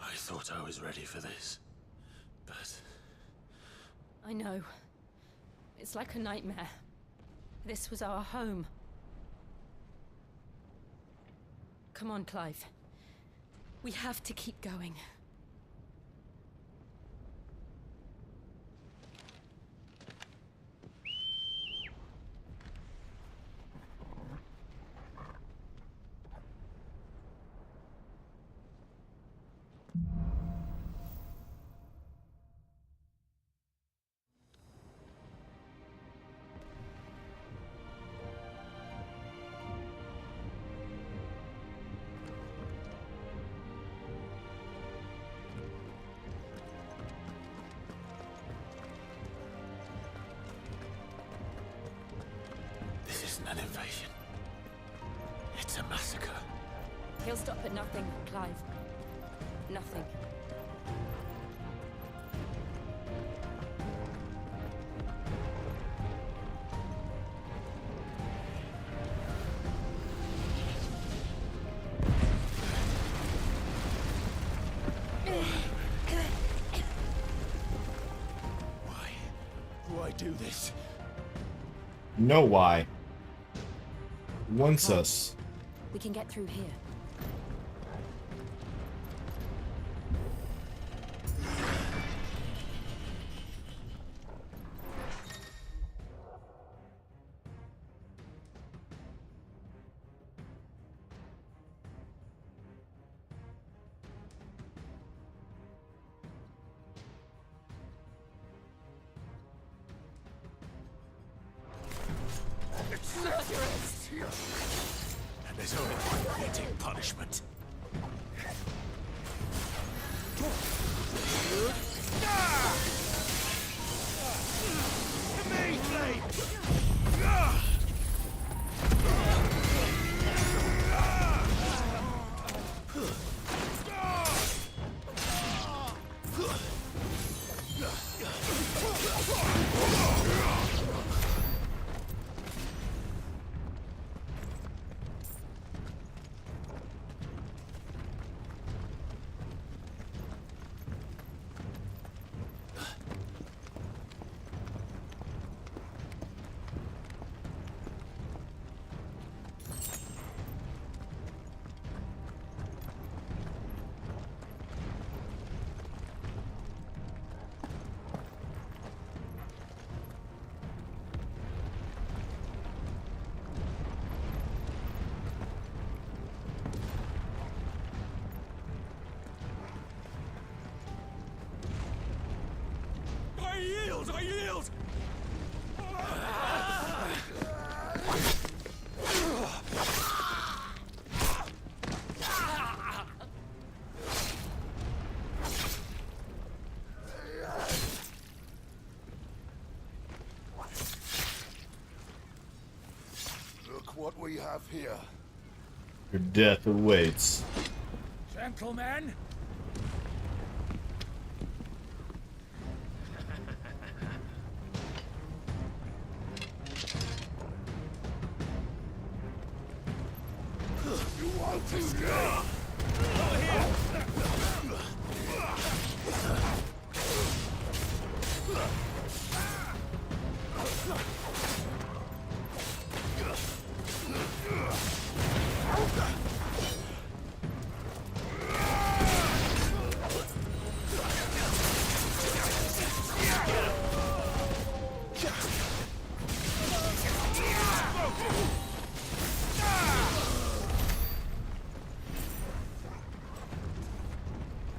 [SPEAKER 13] I thought I was ready for this, but...
[SPEAKER 11] I know. It's like a nightmare. This was our home. Come on, Clive. We have to keep going.
[SPEAKER 13] an invasion. It's a massacre.
[SPEAKER 11] He'll stop at nothing, Clive. Nothing.
[SPEAKER 13] Do I do this?
[SPEAKER 1] Know why. Wants us.
[SPEAKER 11] We can get through here.
[SPEAKER 13] And there's only one fitting punishment.
[SPEAKER 2] I yield!
[SPEAKER 17] Look what we have here.
[SPEAKER 1] Your death awaits.
[SPEAKER 2] Gentlemen!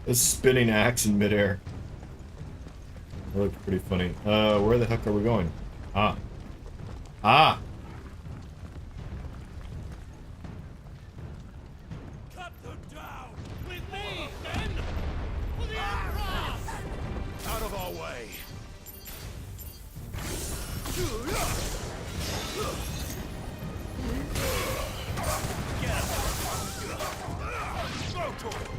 [SPEAKER 1] A spinning axe in midair. That looked pretty funny. Where the heck are we going? Ah. Ah!
[SPEAKER 2] Cut them down! With me, men! For the Emperor!
[SPEAKER 17] Out of our way! Go to him!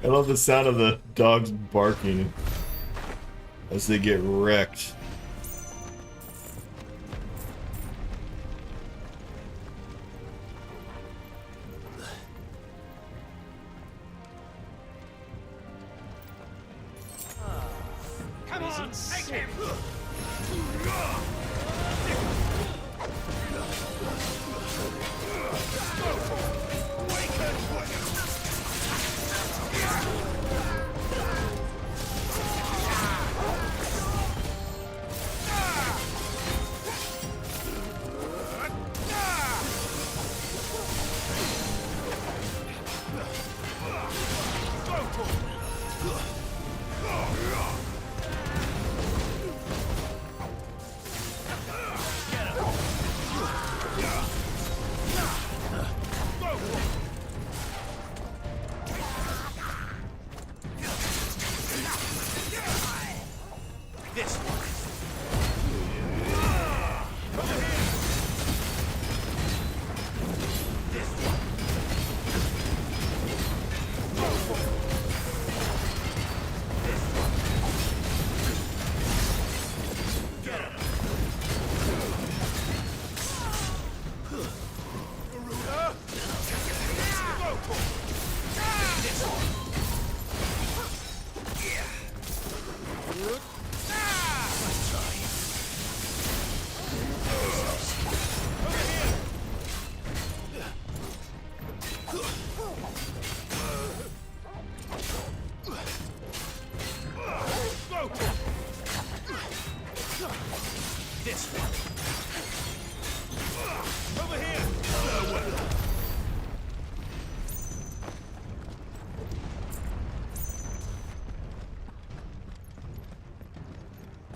[SPEAKER 1] I love the sound of the dogs barking as they get wrecked.
[SPEAKER 2] Come on, take him!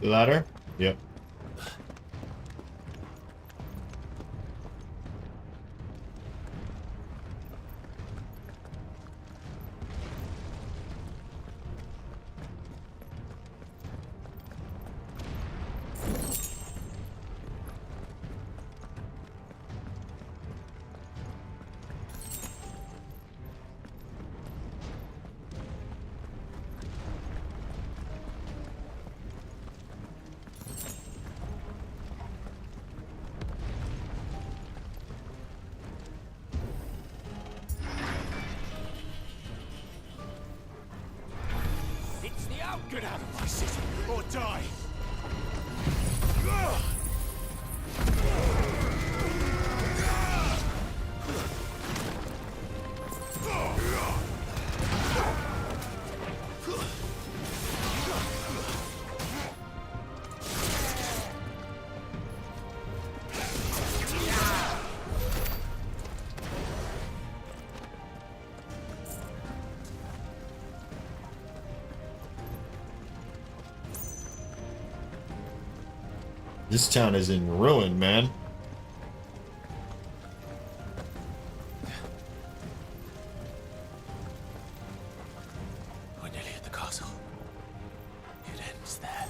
[SPEAKER 1] Ladder? Yep.
[SPEAKER 18] It's the out. Get out of my city or die.
[SPEAKER 1] This town is in ruin, man.
[SPEAKER 4] We're nearly at the castle. It ends there.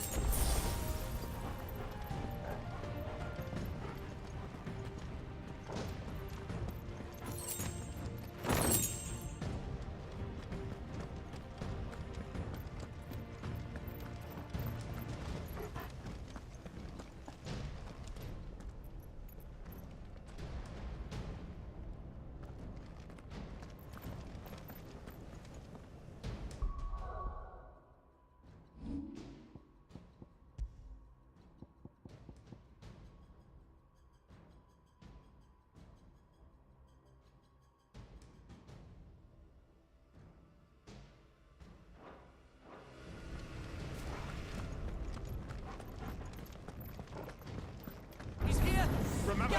[SPEAKER 18] Remember,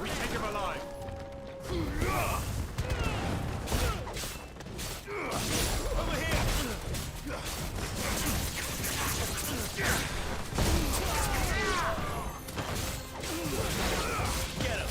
[SPEAKER 18] we take him alive. Over here. Get him.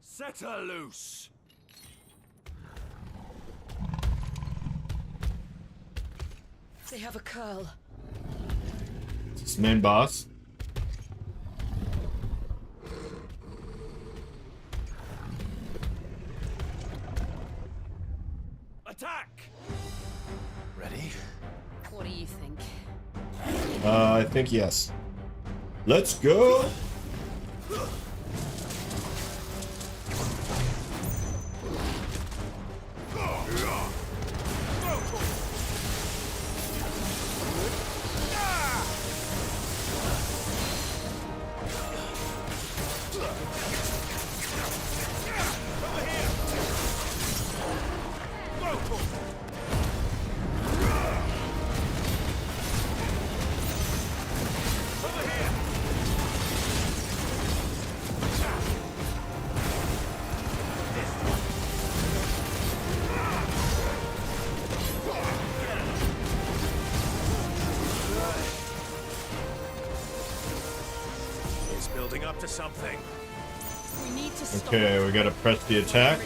[SPEAKER 18] Set her loose!
[SPEAKER 11] They have a curl.
[SPEAKER 1] It's the main boss.
[SPEAKER 18] Attack!
[SPEAKER 4] Ready?
[SPEAKER 11] What do you think?
[SPEAKER 1] I think yes. Let's go!
[SPEAKER 18] Building up to something.
[SPEAKER 11] We need to stop.
[SPEAKER 1] Okay, we gotta press the attack.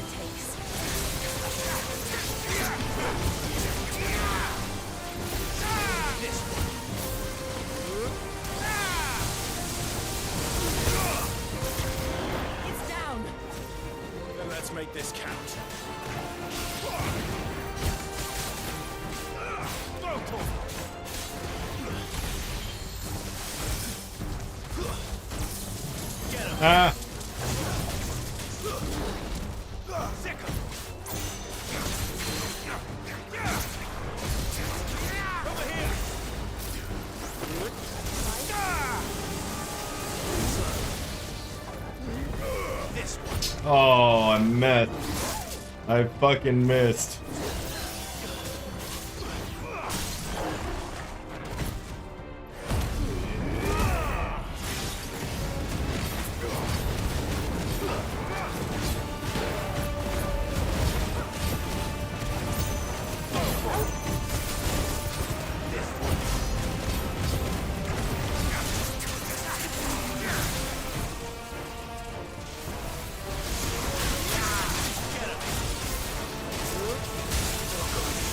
[SPEAKER 1] Ah! Oh, I missed. I fucking missed.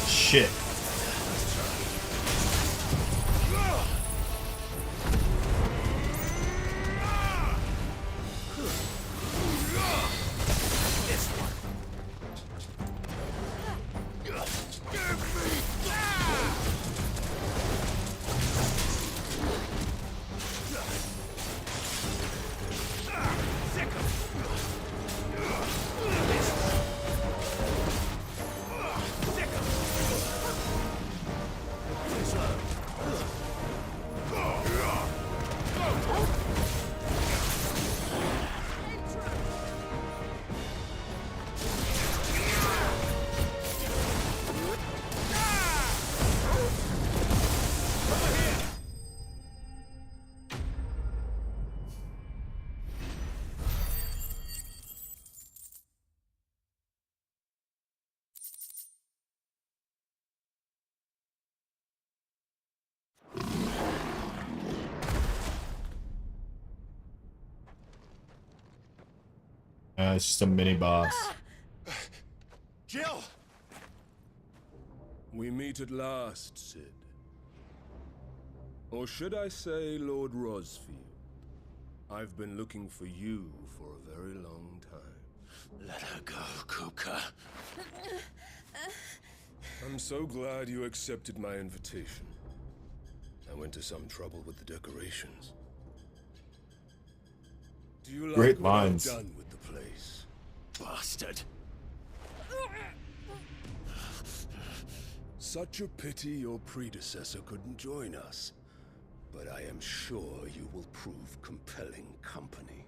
[SPEAKER 1] Shit. It's just a mini boss.
[SPEAKER 17] Jill!
[SPEAKER 19] We meet at last, Sid. Or should I say, Lord Rosfield? I've been looking for you for a very long time.
[SPEAKER 17] Let her go, Kupka.
[SPEAKER 19] I'm so glad you accepted my invitation. I went to some trouble with the decorations. Do you like
[SPEAKER 1] Great
[SPEAKER 19] what
[SPEAKER 1] lines.
[SPEAKER 19] I've done with the place?
[SPEAKER 17] Bastard.
[SPEAKER 19] Such a pity your predecessor couldn't join us. But I am sure you will prove compelling company.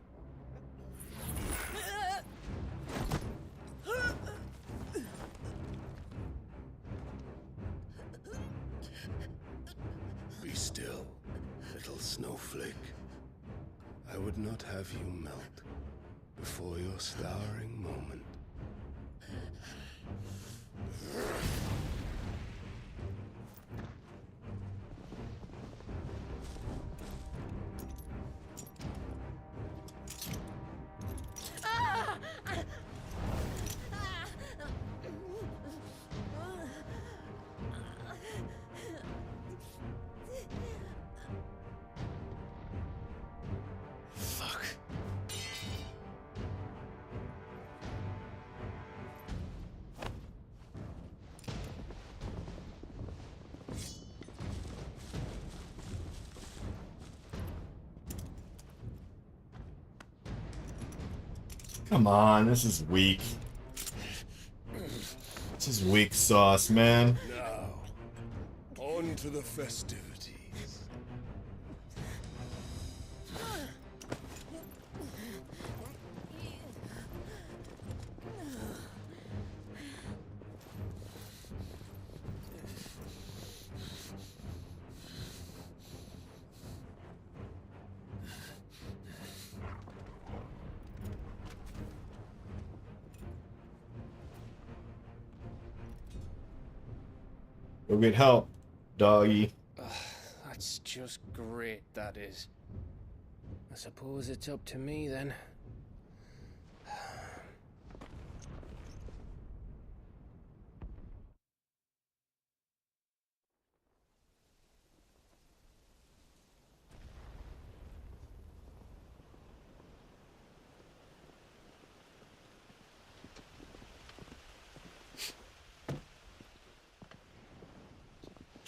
[SPEAKER 19] Be still, little snowflake. I would not have you melt before your starring moment.
[SPEAKER 17] Fuck.
[SPEAKER 1] Come on, this is weak. This is weak sauce, man.
[SPEAKER 19] Now, on to the festivities.
[SPEAKER 1] Go get help, doggy.
[SPEAKER 12] That's just great, that is. I suppose it's up to me then.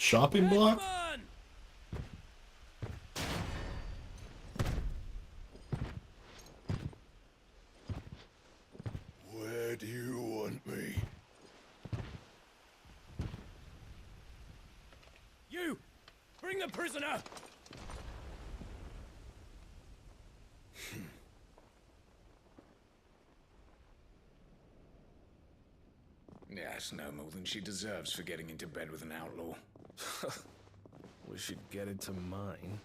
[SPEAKER 1] shopping block?
[SPEAKER 19] Where do you want me?
[SPEAKER 18] You! Bring the prisoner!
[SPEAKER 2] Yes, no more than she deserves for getting into bed with an outlaw.
[SPEAKER 15] We should get into mine.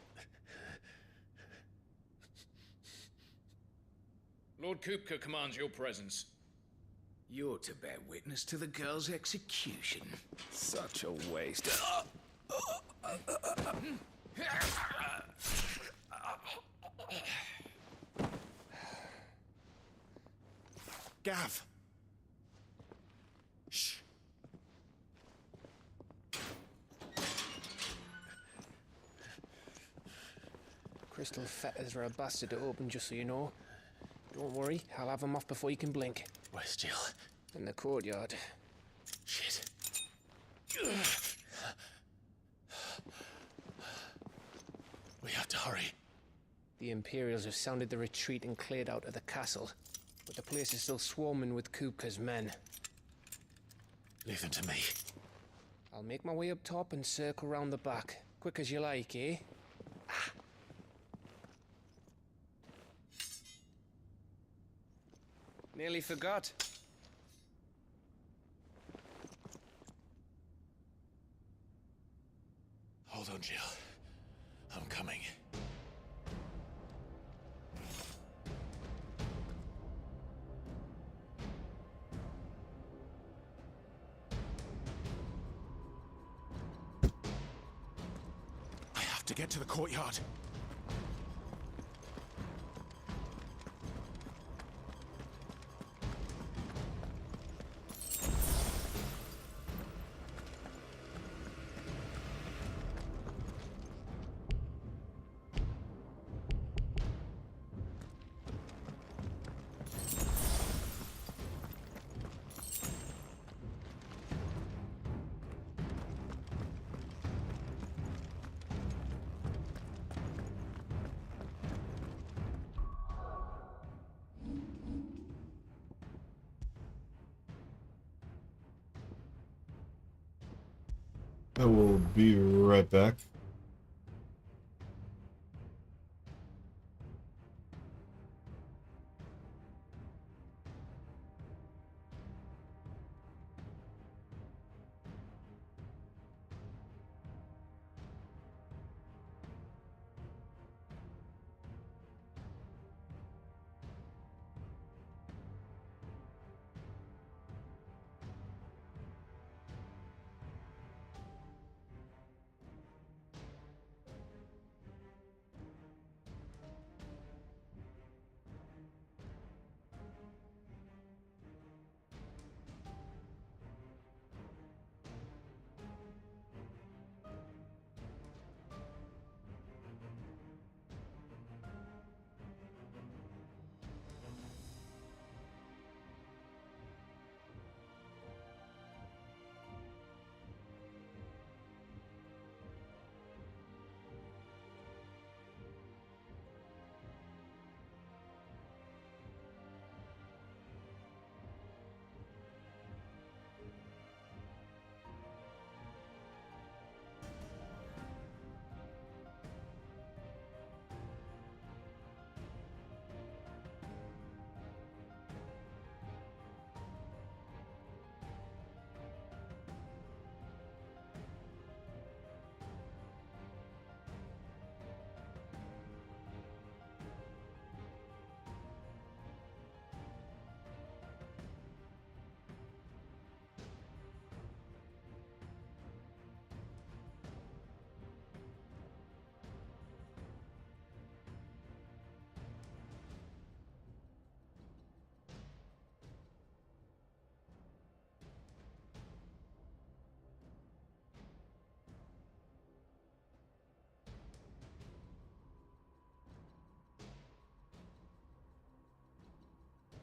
[SPEAKER 2] Lord Kupka commands your presence. You're to bear witness to the girl's execution.
[SPEAKER 15] Such a waste.
[SPEAKER 7] Gav! Shh.
[SPEAKER 12] Crystal fetters are a bastard to open, just so you know. Don't worry, I'll have them off before you can blink.
[SPEAKER 13] Where's Jill?
[SPEAKER 12] In the courtyard.
[SPEAKER 13] Shit. We have to hurry.
[SPEAKER 12] The Imperials have sounded the retreat and cleared out of the castle, but the place is still swarming with Kupka's men.
[SPEAKER 13] Leave them to me.
[SPEAKER 12] I'll make my way up top and circle round the back. Quick as you like, eh? Nearly forgot.
[SPEAKER 13] Hold on, Jill. I'm coming. I have to get to the courtyard.
[SPEAKER 1] I will be right back.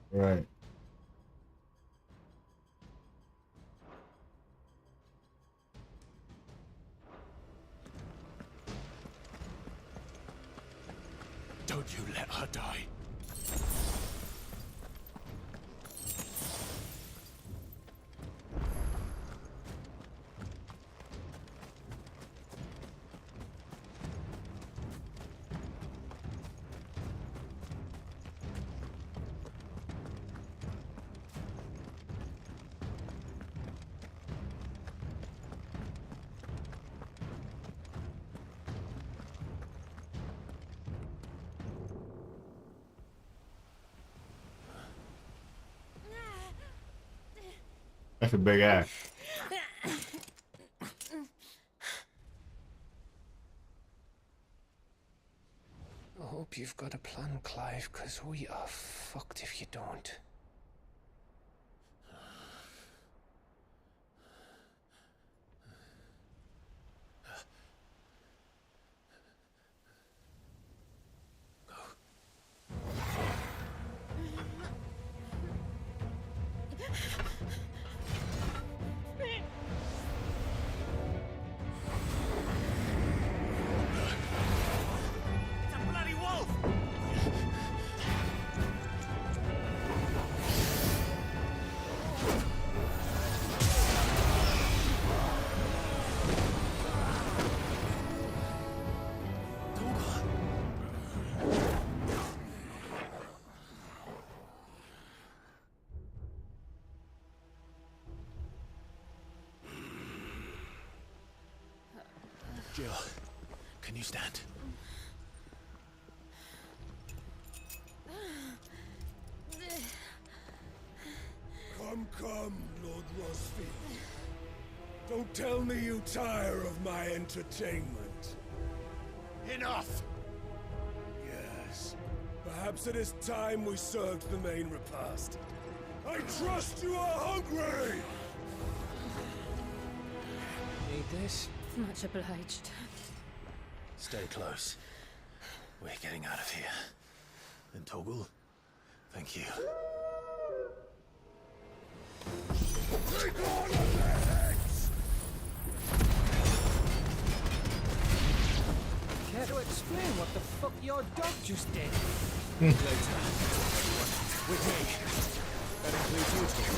[SPEAKER 1] Right.
[SPEAKER 18] Don't you let her die.
[SPEAKER 1] That's a big axe.
[SPEAKER 12] I hope you've got a plan, Clive, because we are fucked if you don't.
[SPEAKER 13] Jill, can you stand?
[SPEAKER 17] Come, Lord Rosfield. Don't tell me you tire of my entertainment.
[SPEAKER 18] Enough!
[SPEAKER 17] Yes. Perhaps it is time we served the main repast. I trust you are hungry!
[SPEAKER 12] Need this?
[SPEAKER 11] Much obliged.
[SPEAKER 13] Stay close. We're getting out of here. And Toggle, thank you.
[SPEAKER 17] Take all of their heads!
[SPEAKER 5] Care to explain what the fuck your dog just did?
[SPEAKER 18] Later. With me. That includes you two.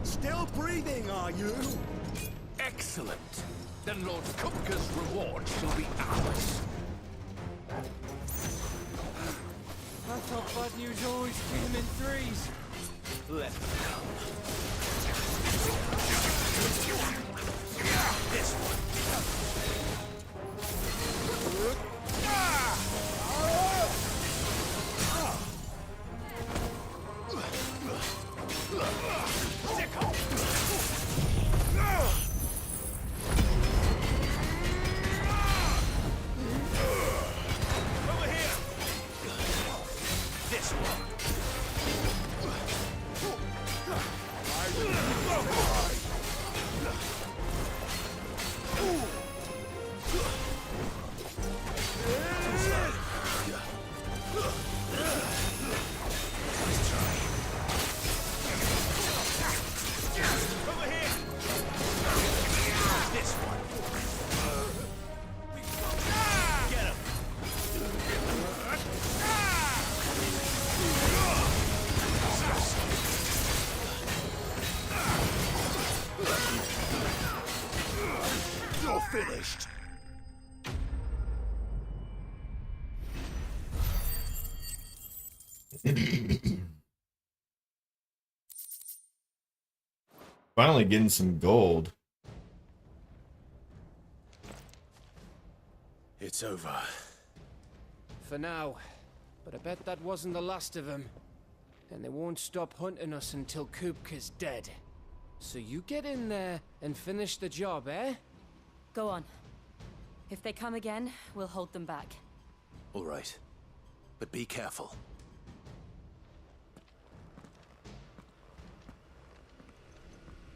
[SPEAKER 18] Still breathing, are you? Excellent. Then Lord Kupka's reward shall be ours.
[SPEAKER 5] I thought bad news always came in threes.
[SPEAKER 18] Let them come. This one. Over here. This one.
[SPEAKER 1] Finally getting some gold.
[SPEAKER 13] It's over.
[SPEAKER 12] For now. But I bet that wasn't the last of them. And they won't stop hunting us until Kupka's dead. So you get in there and finish the job, eh?
[SPEAKER 20] Go on. If they come again, we'll hold them back.
[SPEAKER 13] All right. But be careful.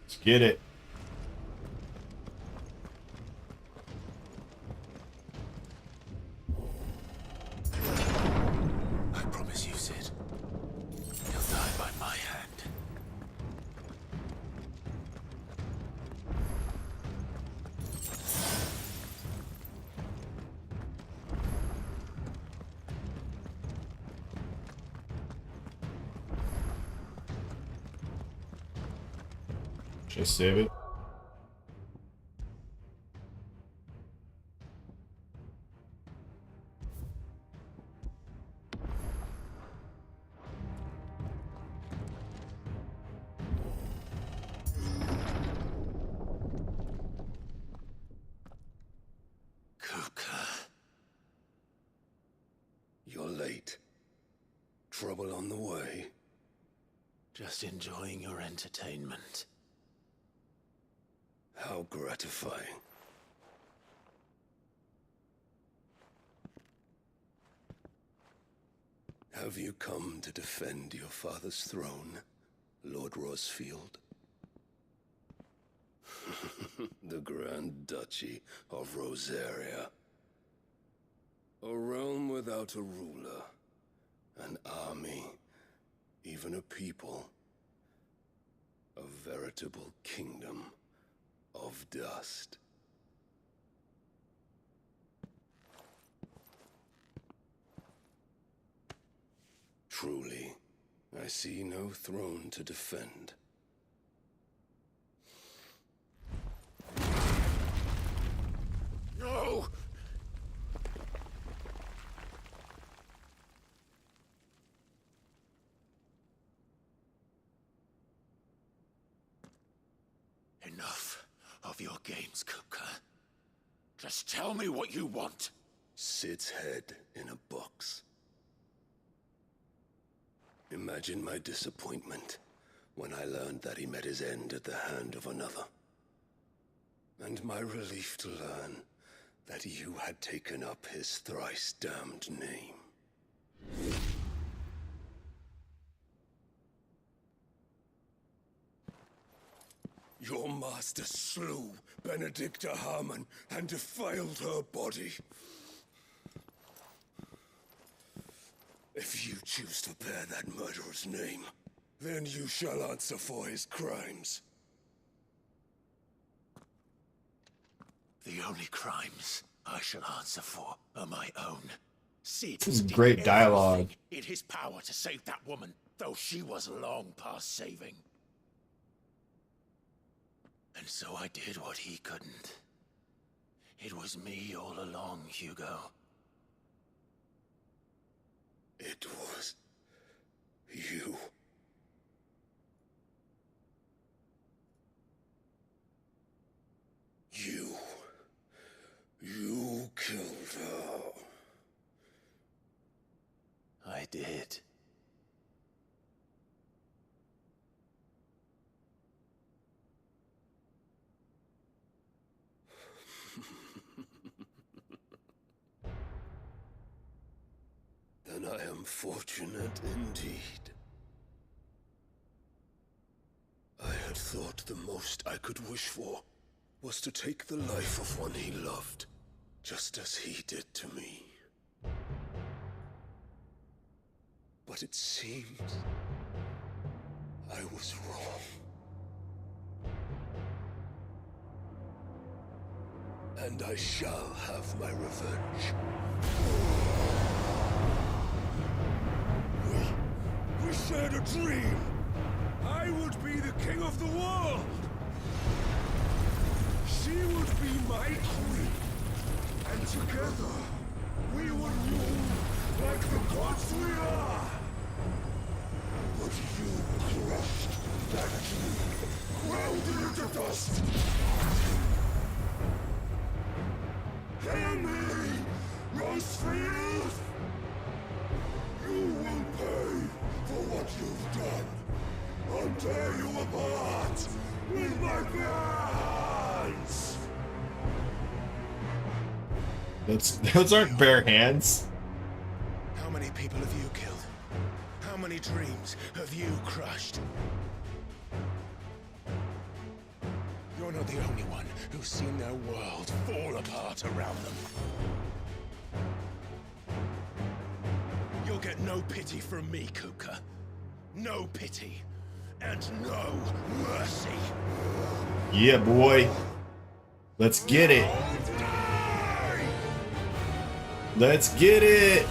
[SPEAKER 1] Let's get it.
[SPEAKER 13] I promise you, Sid. He'll die by my hand.
[SPEAKER 1] Should I save it?
[SPEAKER 19] You're late. Trouble on the way.
[SPEAKER 13] Just enjoying your entertainment.
[SPEAKER 19] How gratifying. Have you come to defend your father's throne, Lord Rosfield? The Grand Duchy of Rosaria. A realm without a ruler, an army, even a people. A veritable kingdom of dust. Truly, I see no throne to defend.
[SPEAKER 18] No! Enough of your games, Kupka. Just tell me what you want.
[SPEAKER 19] Sid's head in a box. Imagine my disappointment when I learned that he met his end at the hand of another. And my relief to learn that you had taken up his thrice damned name. Your master slew Benedicta Harmon and defiled her body. If you choose to bear that murderer's name, then you shall answer for his crimes.
[SPEAKER 13] The only crimes I shall answer for are my own. Sid
[SPEAKER 1] This is
[SPEAKER 13] did
[SPEAKER 1] great dialogue.
[SPEAKER 13] everything in his power to save that woman, though she was long past saving. And so I did what he couldn't. It was me all along, Hugo.
[SPEAKER 19] It was you. You killed her.
[SPEAKER 13] I did.
[SPEAKER 19] Then I am fortunate indeed. I had thought the most I could wish for was to take the life of one he loved, just as he did to me. But it seems I was wrong. And I shall have my revenge. We shared a dream. I would be the king of the world. She would be my queen. And together, we would rule like the gods we are.
[SPEAKER 17] lost! Hear me, Rosefield! You will pay for what you've done. I'll tear you apart with my bare hands!
[SPEAKER 1] Those aren't bare hands.
[SPEAKER 4] How many people have you killed? How many dreams have you crushed? You're not the only one who's seen their world fall apart around them. You'll get no pity from me, Kupka. No pity. And no mercy.
[SPEAKER 1] Yeah, boy. Let's get it. Let's get it.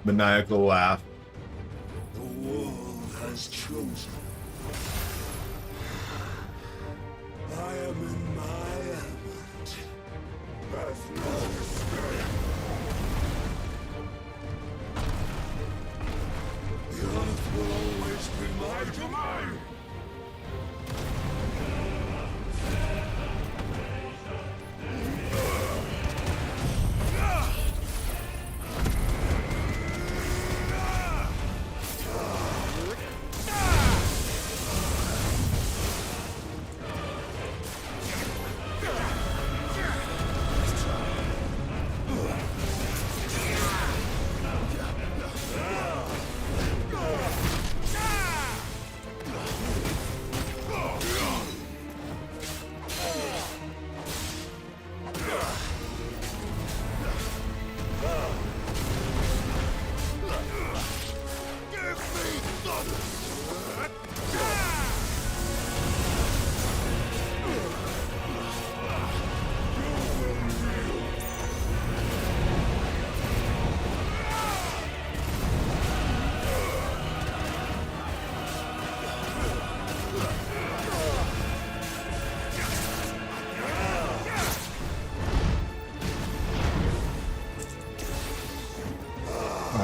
[SPEAKER 1] Maniacal laugh.
[SPEAKER 17] The world has chosen. I am in my element. There's no escape. The earth will always be my domain.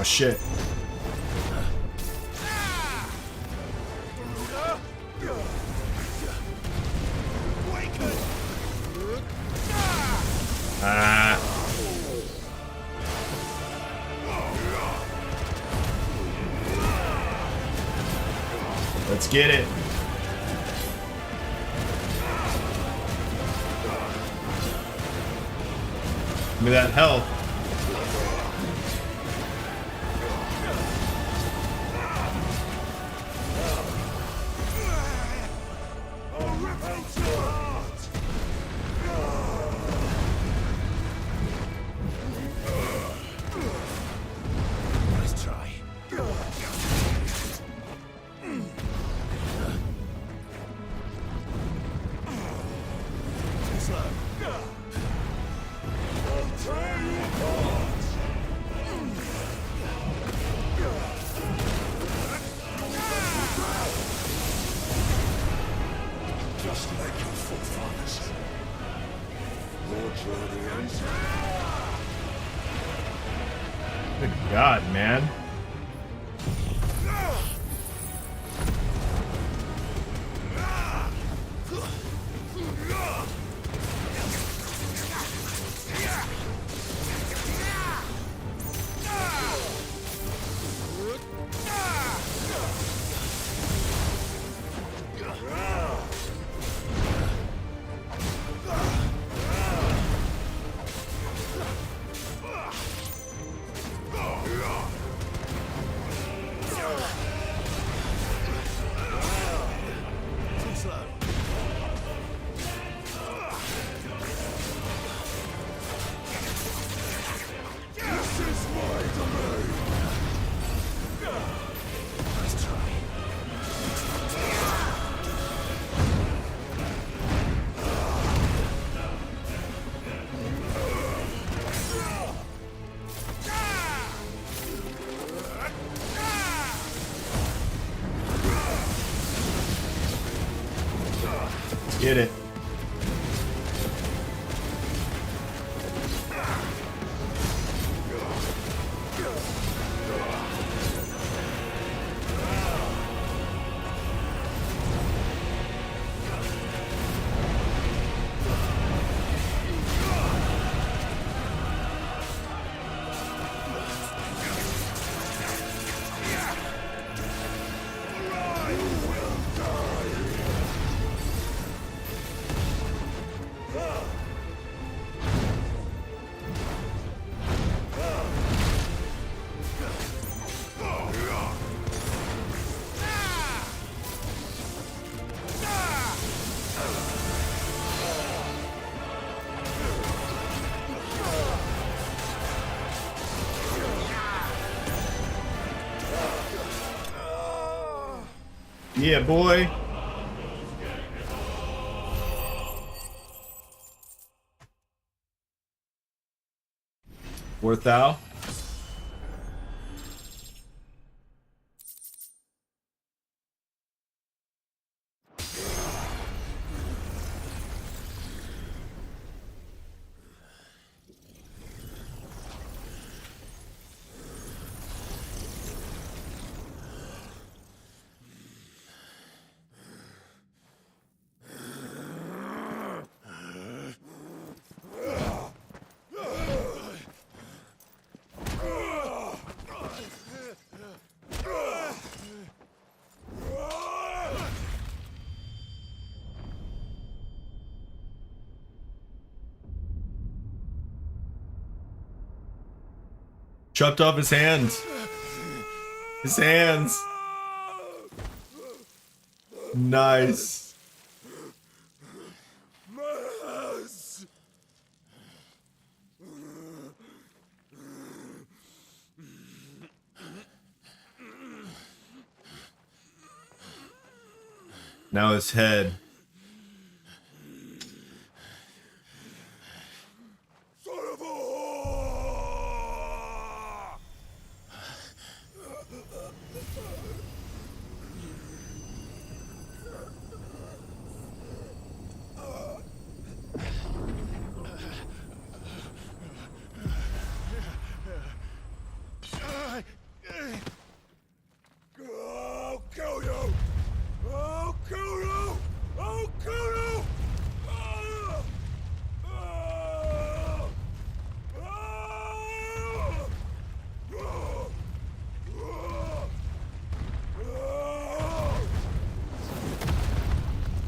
[SPEAKER 1] shit. Ah. Let's get it. Give me that health.
[SPEAKER 17] Let's try. Too slow. I'll tear you apart. Just like your forefathers. Lord Jordan's.
[SPEAKER 1] Good God, man.
[SPEAKER 17] Too slow. This is my domain. Let's try.
[SPEAKER 1] Let's get it. Yeah, boy. Worth thou? Chopped off his hands. His hands. Nice. Now his head.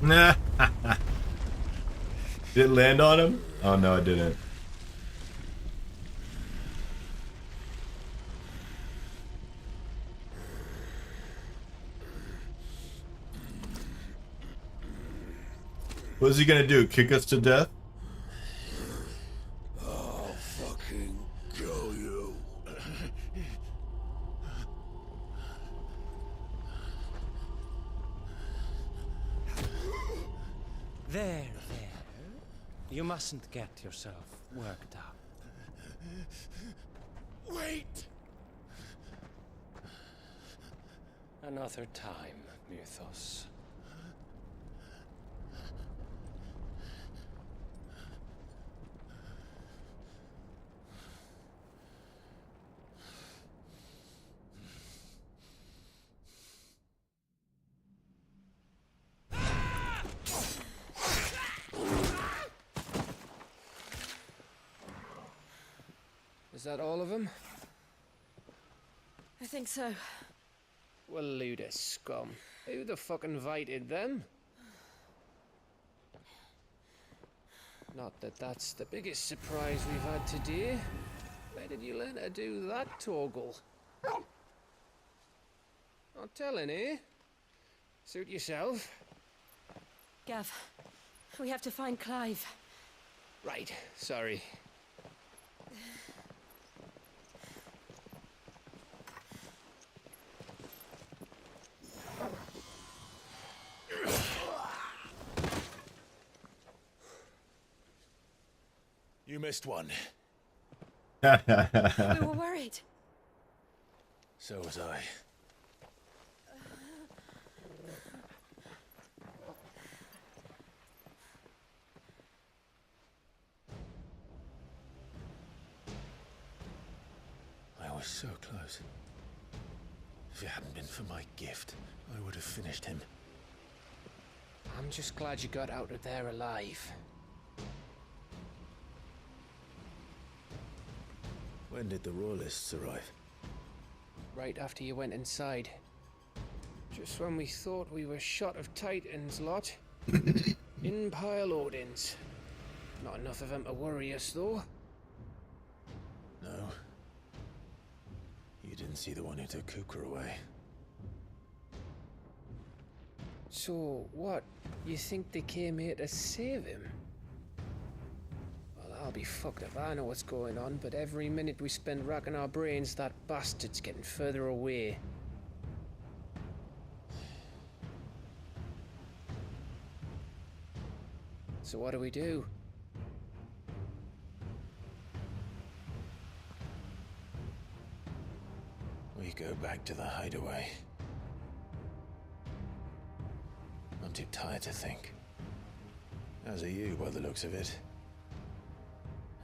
[SPEAKER 1] Nah. Did it land on him? Oh no, it didn't. What's he gonna do? Kick us to death?
[SPEAKER 17] I'll fucking kill you.
[SPEAKER 14] There. You mustn't get yourself worked up.
[SPEAKER 17] Wait!
[SPEAKER 14] Another time, Mythos.
[SPEAKER 12] Is that all of them?
[SPEAKER 11] I think so.
[SPEAKER 12] Well, load of scum. Who the fuck invited them? Not that that's the biggest surprise we've had today. Where did you learn to do that, Torgal? Not telling, eh? Suit yourself.
[SPEAKER 11] Gav, we have to find Clive.
[SPEAKER 12] Right, sorry.
[SPEAKER 13] You missed one.
[SPEAKER 11] We were worried.
[SPEAKER 13] So was I. I was so close. If it hadn't been for my gift, I would have finished him.
[SPEAKER 12] I'm just glad you got out of there alive.
[SPEAKER 13] When did the Royalists arrive?
[SPEAKER 12] Right after you went inside. Just when we thought we were shot of Titans, lot. In pile Odins. Not enough of them to worry us, though.
[SPEAKER 13] No. You didn't see the one who took Kuka away.
[SPEAKER 12] So, what? You think they came here to save him? Well, I'll be fucked if I know what's going on, but every minute we spend racking our brains, that bastard's getting further away. So what do we do?
[SPEAKER 13] We go back to the hideaway. I'm too tired to think. As are you, by the looks of it.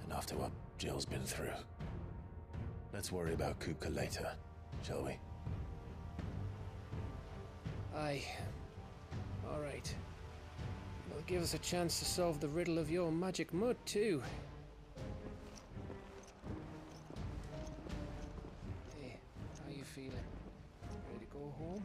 [SPEAKER 13] And after what Jill's been through. Let's worry about Kuka later, shall we?
[SPEAKER 12] Aye. Alright. It'll give us a chance to solve the riddle of your magic mud, too. Hey, how you feeling? Ready to go home?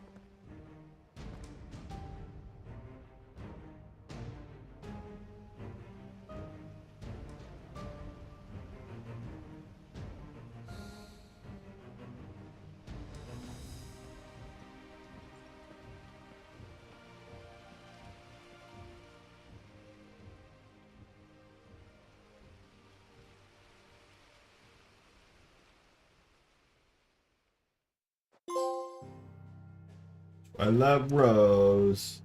[SPEAKER 1] I love Rose.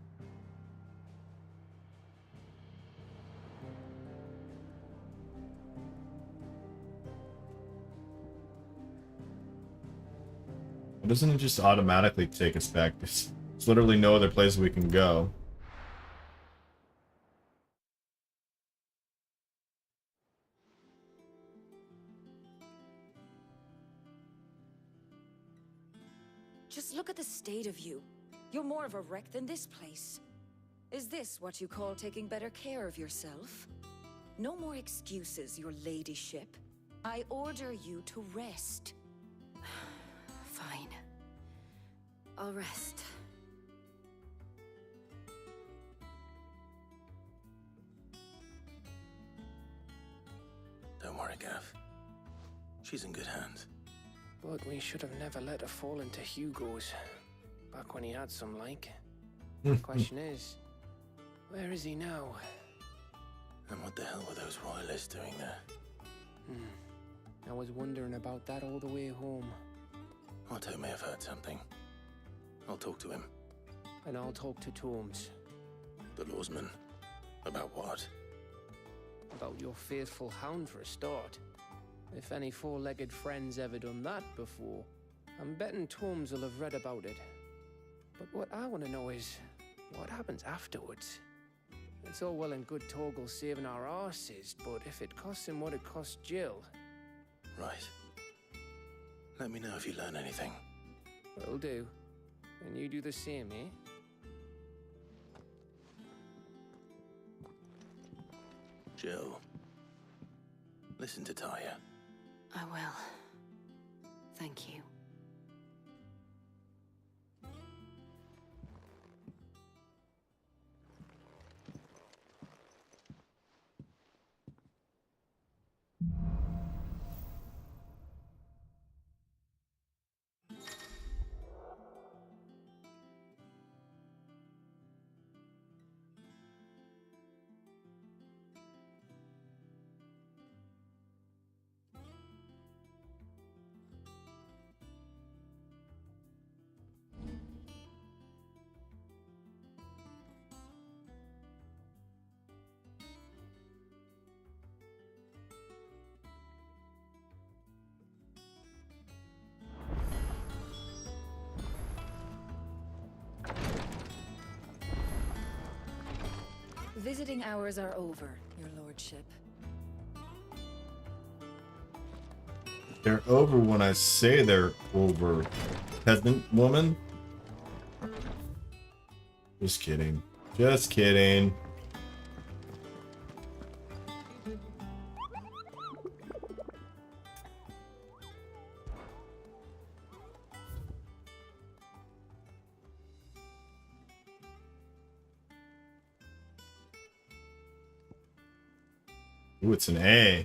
[SPEAKER 1] Why doesn't it just automatically take us back? There's literally no other place we can go.
[SPEAKER 6] Just look at the state of you. You're more of a wreck than this place. Is this what you call taking better care of yourself? No more excuses, your ladyship. I order you to rest.
[SPEAKER 11] Fine. I'll rest.
[SPEAKER 13] worry, Gav. She's in good hands.
[SPEAKER 12] But we should have never let her fall into Hugo's. Back when he had some like. Question is, where is he now?
[SPEAKER 13] And what the hell were those royalists doing there?
[SPEAKER 12] I was wondering about that all the way home.
[SPEAKER 13] Otto may have heard something. I'll talk to him.
[SPEAKER 12] And I'll talk to Torms.
[SPEAKER 13] The lawsman? About what?
[SPEAKER 12] About your faithful hound for a start. If any four-legged friend's ever done that before, I'm betting Torms will have read about it. But what I want to know is, what happens afterwards? It's all well and good Torgal saving our arses, but if it costs him what it cost Jill...
[SPEAKER 13] Right. Let me know if you learn anything.
[SPEAKER 12] Will do. And you do the same, eh?
[SPEAKER 13] Jill. Listen to Taya.
[SPEAKER 11] I will. Thank you. Visiting hours are over, your lordship.
[SPEAKER 1] They're over when I say they're over, peasant woman. Just kidding. Just kidding. Ooh, it's an A.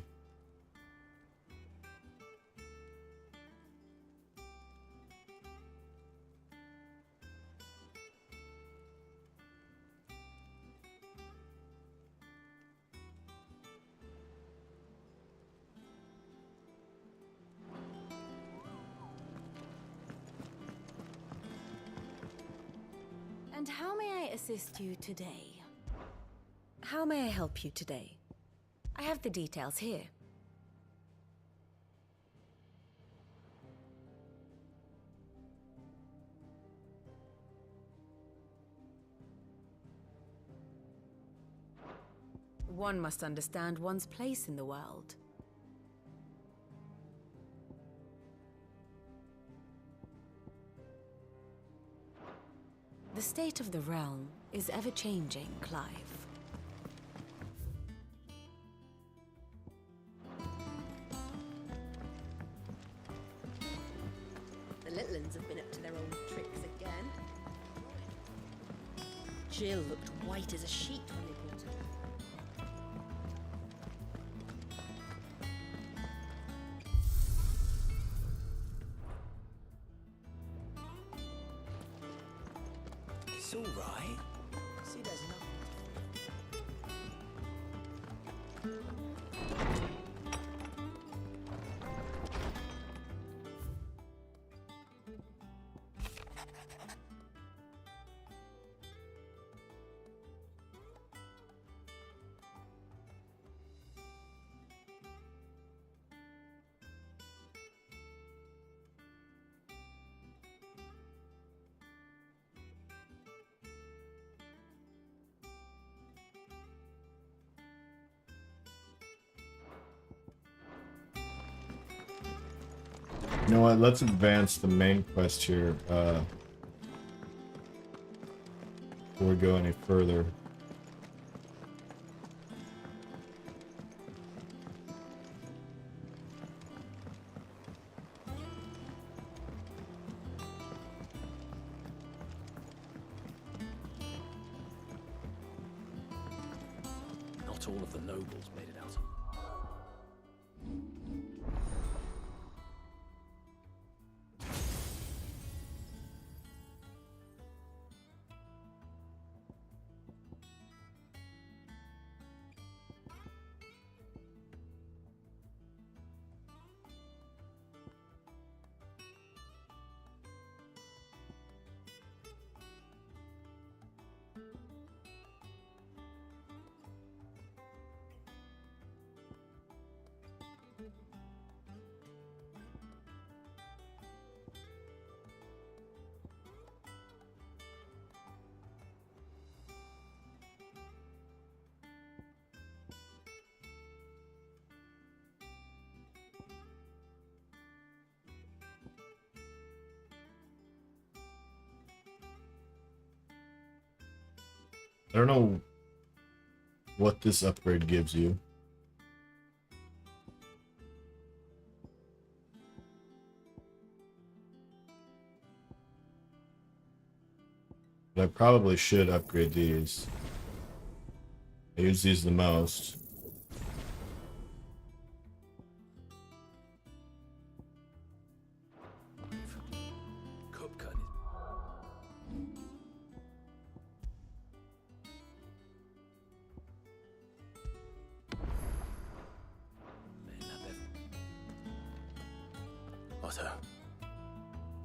[SPEAKER 6] And how may I assist you today? How may I help you today? I have the details here. One must understand one's place in the world. The state of the realm is ever-changing, Clive.
[SPEAKER 10] The little uns have been up to their old tricks again. Jill looked white as a sheet when they brought her.
[SPEAKER 14] It's all right. See, there's nothing.
[SPEAKER 1] You know what? Let's advance the main quest here before we go any further.
[SPEAKER 13] Not all of the nobles made it out.
[SPEAKER 1] I don't know what this upgrade gives you. But I probably should upgrade these. I use these the most.
[SPEAKER 13] Otto,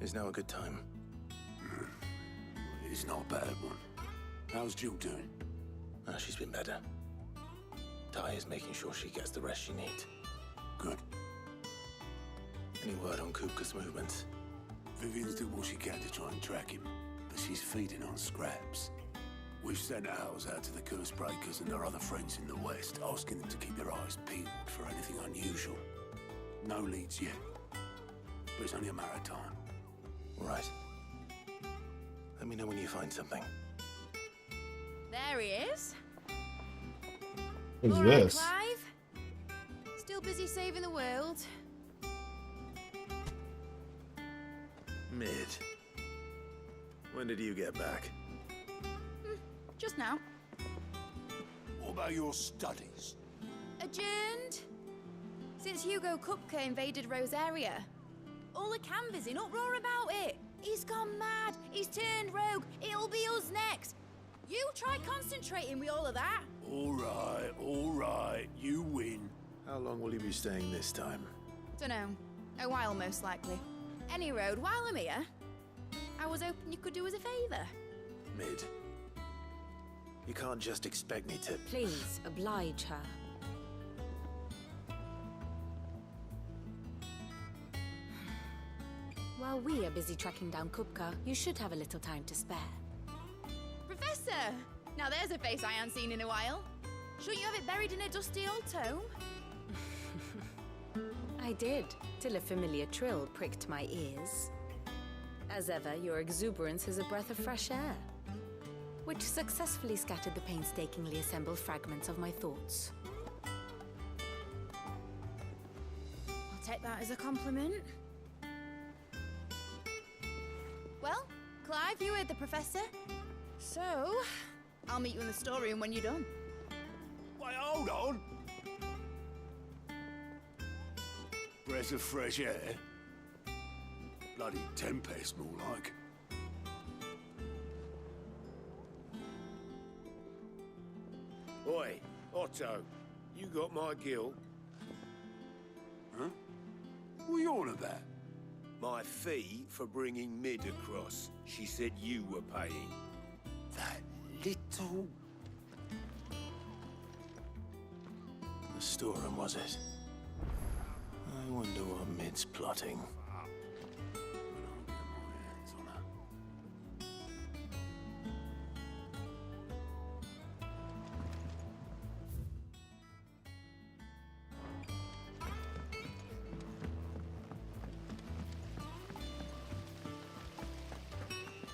[SPEAKER 13] is now a good time?
[SPEAKER 17] It's not a bad one. How's Jill doing?
[SPEAKER 13] Oh, she's been better. Ty is making sure she gets the rest she needs.
[SPEAKER 17] Good.
[SPEAKER 13] Any word on Kupka's movements?
[SPEAKER 17] Vivian's did what she can to try and track him, but she's feeding on scraps. We've sent ours out to the curse breakers and their other friends in the west, asking them to keep their eyes peeled for anything unusual. No leads yet, but it's only a matter of time.
[SPEAKER 13] Right. Let me know when you find something.
[SPEAKER 6] There he is.
[SPEAKER 1] Who's
[SPEAKER 6] All right,
[SPEAKER 1] this?
[SPEAKER 6] Clive. Still busy saving the world.
[SPEAKER 13] Mid. When did you get back?
[SPEAKER 6] Just now.
[SPEAKER 17] What about your studies?
[SPEAKER 6] Adjourned. Since Hugo Kupka invaded Rosaria. All the canvas in uproar about it. He's gone mad. He's turned rogue. It'll be us next. You try concentrating with all of that.
[SPEAKER 17] All right. You win.
[SPEAKER 13] How long will you be staying this time?
[SPEAKER 6] Dunno. A while, most likely. Any road, while I'm here, I was hoping you could do us a favour.
[SPEAKER 13] Mid. You can't just expect me to...
[SPEAKER 6] Please, oblige her. While we are busy tracking down Kupka, you should have a little time to spare. Professor! Now there's a face I haven't seen in a while. Shouldn't you have it buried in a dusty old tome? I did, till a familiar trill pricked my ears. As ever, your exuberance is a breath of fresh air, which successfully scattered the painstakingly assembled fragments of my thoughts. I'll take that as a compliment. Well, Clive, you heard the professor. So, I'll meet you in the storeroom when you're done.
[SPEAKER 17] Wait, hold on. Breath of fresh air. Bloody tempest, more like. Oi, Otto, you got my gill? Huh? What are you on about?
[SPEAKER 21] My fee for bringing Mid across. She said you were paying.
[SPEAKER 17] That little...
[SPEAKER 13] The storeroom, was it? I wonder what Mid's plotting.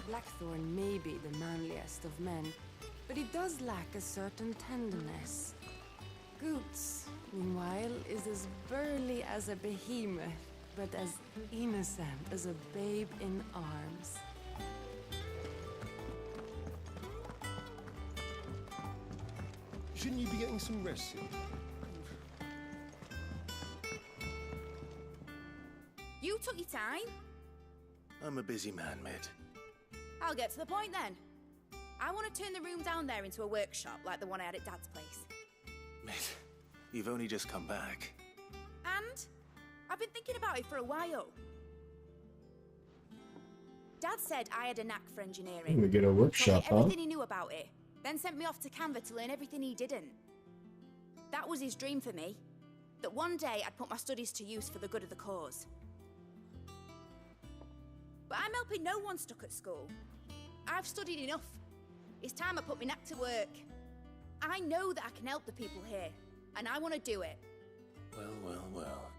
[SPEAKER 11] Blackthorn may be the manliest of men, but he does lack a certain tenderness. Goots, meanwhile, is as burly as a behemoth, but as innocent as a babe in arms.
[SPEAKER 7] Shouldn't you be getting some rest soon?
[SPEAKER 6] You took your time.
[SPEAKER 13] I'm a busy man, Mid.
[SPEAKER 6] I'll get to the point then. I want to turn the room down there into a workshop like the one I had at Dad's place.
[SPEAKER 13] Mid, you've only just come back.
[SPEAKER 6] And I've been thinking about it for a while. Dad said I had a knack for engineering.
[SPEAKER 1] We get a workshop,
[SPEAKER 6] Told me
[SPEAKER 1] huh?
[SPEAKER 6] everything he knew about it, then sent me off to Canva to learn everything he didn't. That was his dream for me. That one day I'd put my studies to use for the good of the cause. But I'm helping no one stuck at school. I've studied enough. It's time I put my knack to work. I know that I can help the people here, and I want to do it.
[SPEAKER 13] Well.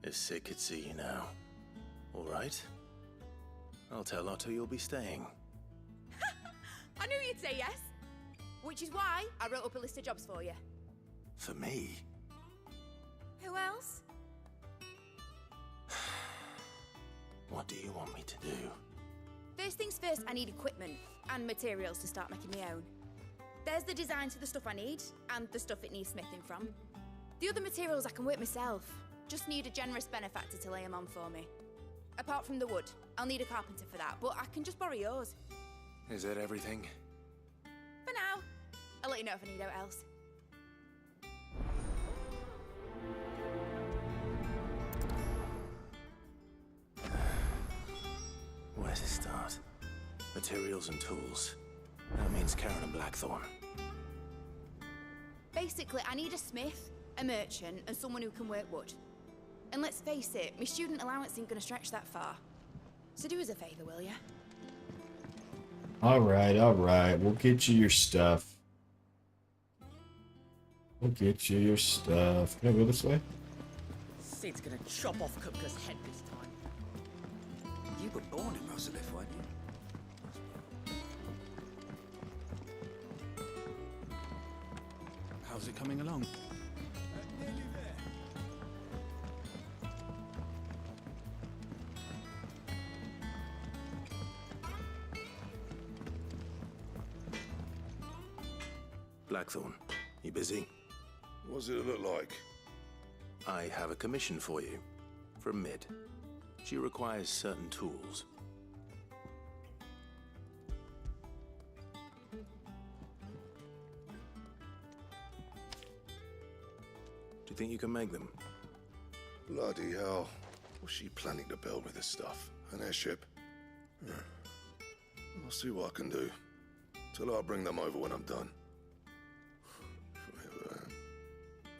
[SPEAKER 13] If Sid could see you now. All right? I'll tell Otto you'll be staying.
[SPEAKER 6] I knew you'd say yes.
[SPEAKER 9] Which is why I wrote up a list of jobs for you.
[SPEAKER 13] For me?
[SPEAKER 9] Who else?
[SPEAKER 13] What do you want me to do?
[SPEAKER 9] First things first, I need equipment and materials to start making my own. There's the designs for the stuff I need, and the stuff it needs smithing from. The other materials I can work myself. Just need a generous benefactor to lay them on for me. Apart from the wood, I'll need a carpenter for that, but I can just borrow yours.
[SPEAKER 4] Is that everything?
[SPEAKER 9] For now. I'll let you know if I need out else.
[SPEAKER 13] Where to start? Materials and tools. That means Karen and Blackthorn.
[SPEAKER 9] Basically, I need a smith, a merchant, and someone who can work wood. And let's face it, my student allowance isn't going to stretch that far. So do us a favour, will ya?
[SPEAKER 1] Alright, alright. We'll get you your stuff. We'll get you your stuff. Can I go this way?
[SPEAKER 5] Sid's gonna chop off Kupka's head this time.
[SPEAKER 3] You were born in Rosalith, weren't you?
[SPEAKER 22] How's it coming along?
[SPEAKER 13] Blackthorn, you busy?
[SPEAKER 19] What's it look like?
[SPEAKER 13] I have a commission for you. From Mid. She requires certain tools. Do you think you can make them?
[SPEAKER 19] Bloody hell. What's she planning to build with this stuff? An airship? Yeah. I'll see what I can do. Tell her I'll bring them over when I'm done.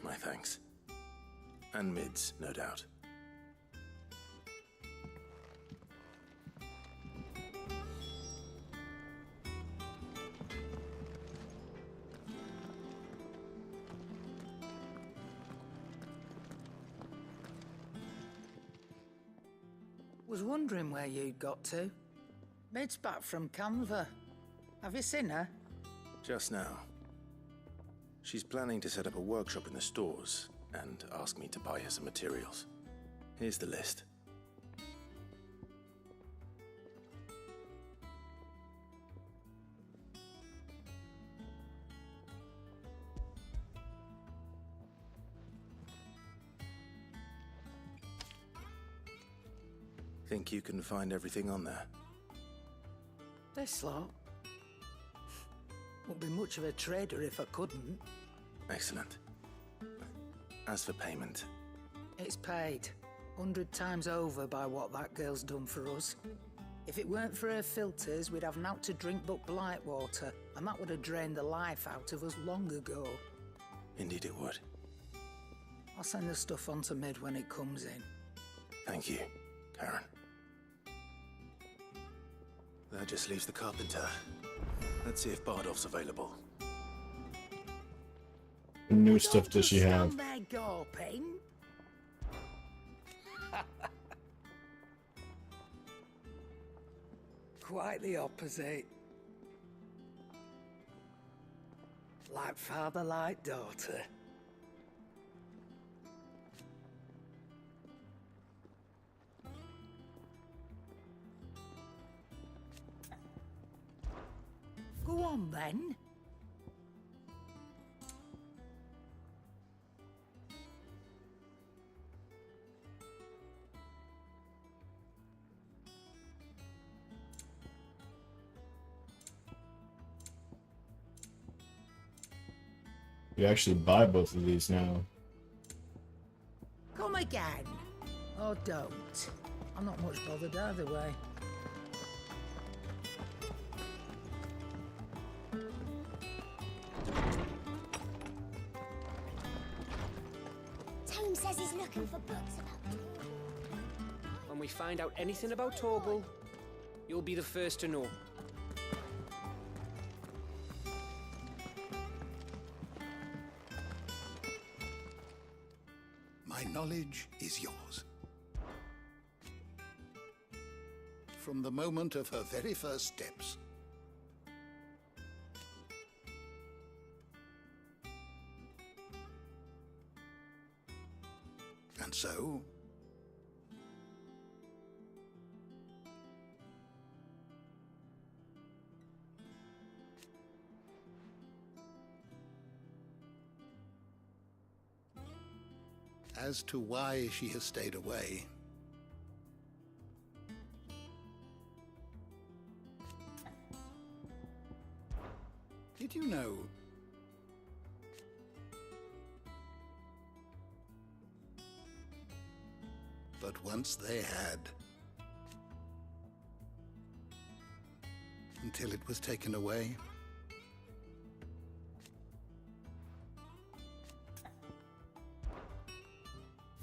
[SPEAKER 13] My thanks. And Mid's, no doubt.
[SPEAKER 23] Was wondering where you'd got to. Mid's back from Canva. Have you seen her?
[SPEAKER 13] Just now. She's planning to set up a workshop in the stores and ask me to buy her some materials. Here's the list. Think you can find everything on there?
[SPEAKER 23] This lot. Wouldn't be much of a trader if I couldn't.
[SPEAKER 13] Excellent. As for payment...
[SPEAKER 23] It's paid. 100 times over by what that girl's done for us. If it weren't for her filters, we'd have naught to drink but blight water, and that would have drained the life out of us long ago.
[SPEAKER 13] Indeed it would.
[SPEAKER 23] I'll send the stuff on to Mid when it comes in.
[SPEAKER 13] Thank you, Karen. That just leaves the carpenter. Let's see if Bardolph's available.
[SPEAKER 1] What new stuff does she have?
[SPEAKER 23] Stand there gawping. Quite the opposite. Like father, like daughter. Go on then.
[SPEAKER 1] You actually buy both of these now.
[SPEAKER 23] Come again. Or don't. I'm not much bothered either way.
[SPEAKER 10] Tome says he's looking for books about
[SPEAKER 5] When we find out anything about Torgal, you'll be the first to know.
[SPEAKER 17] My knowledge is yours. From the moment of her very first steps.
[SPEAKER 8] And so? As to why she has stayed away, did you know but once they had, until it was taken away?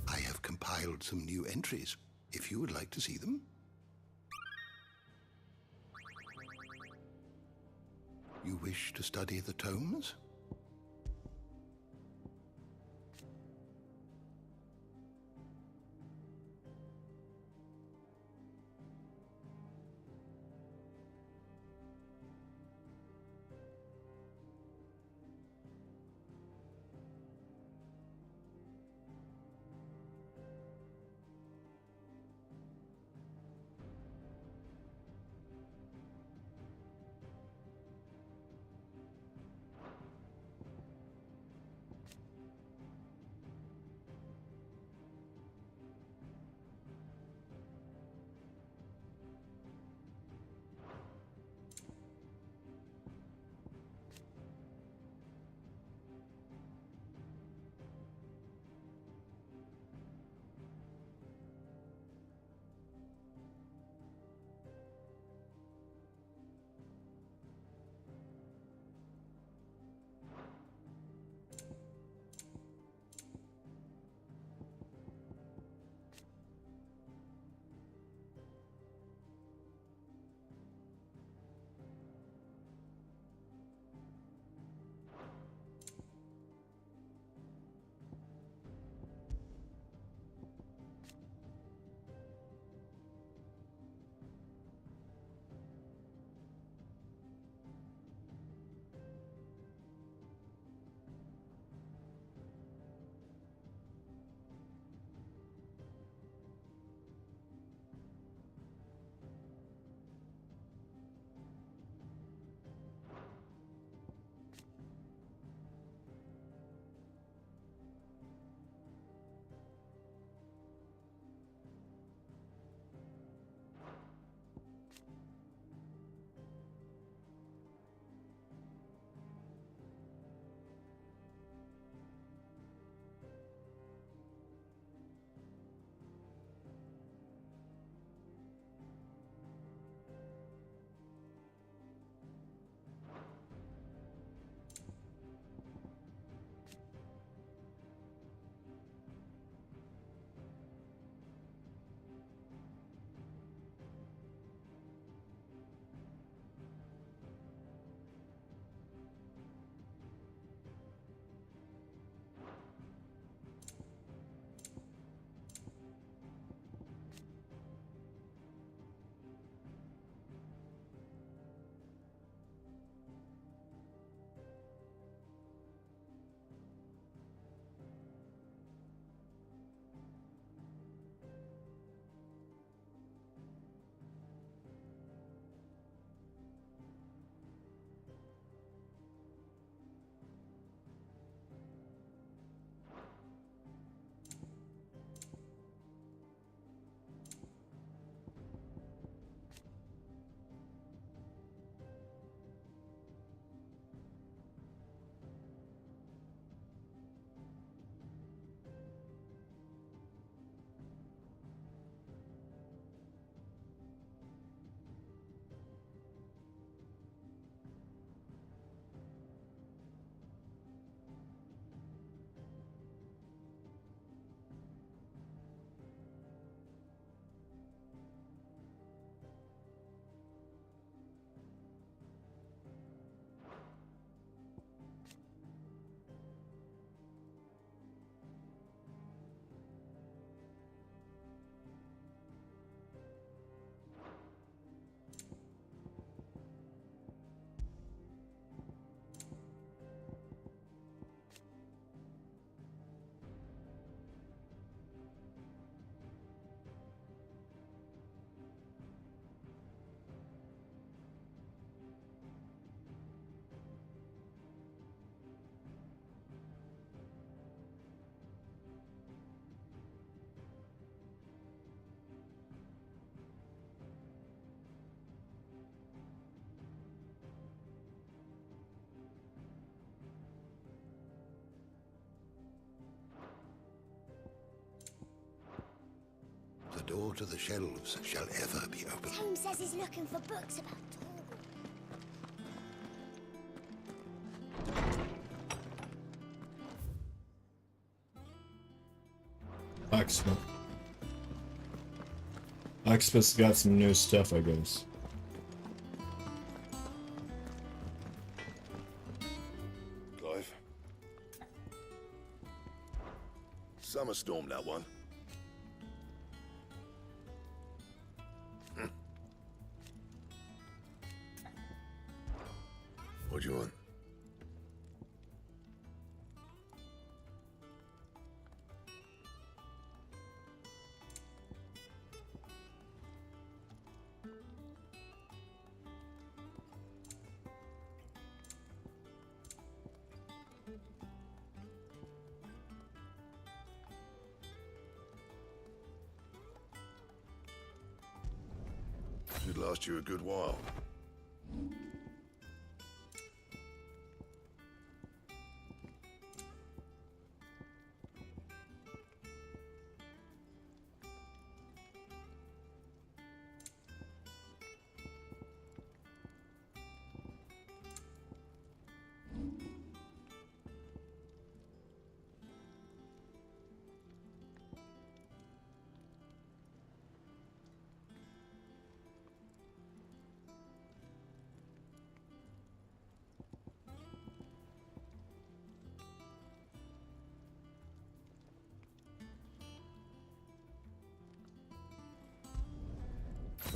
[SPEAKER 8] I have compiled some new entries, if you would like to see them. You wish to study the tomes? door to the shelves shall ever be open.
[SPEAKER 10] Tone says he's looking for books about
[SPEAKER 1] Blacksmith. Blacksmith's got some new stuff, I guess.
[SPEAKER 2] Clive. Summer storm, that one. What do you want? Should last you a good while.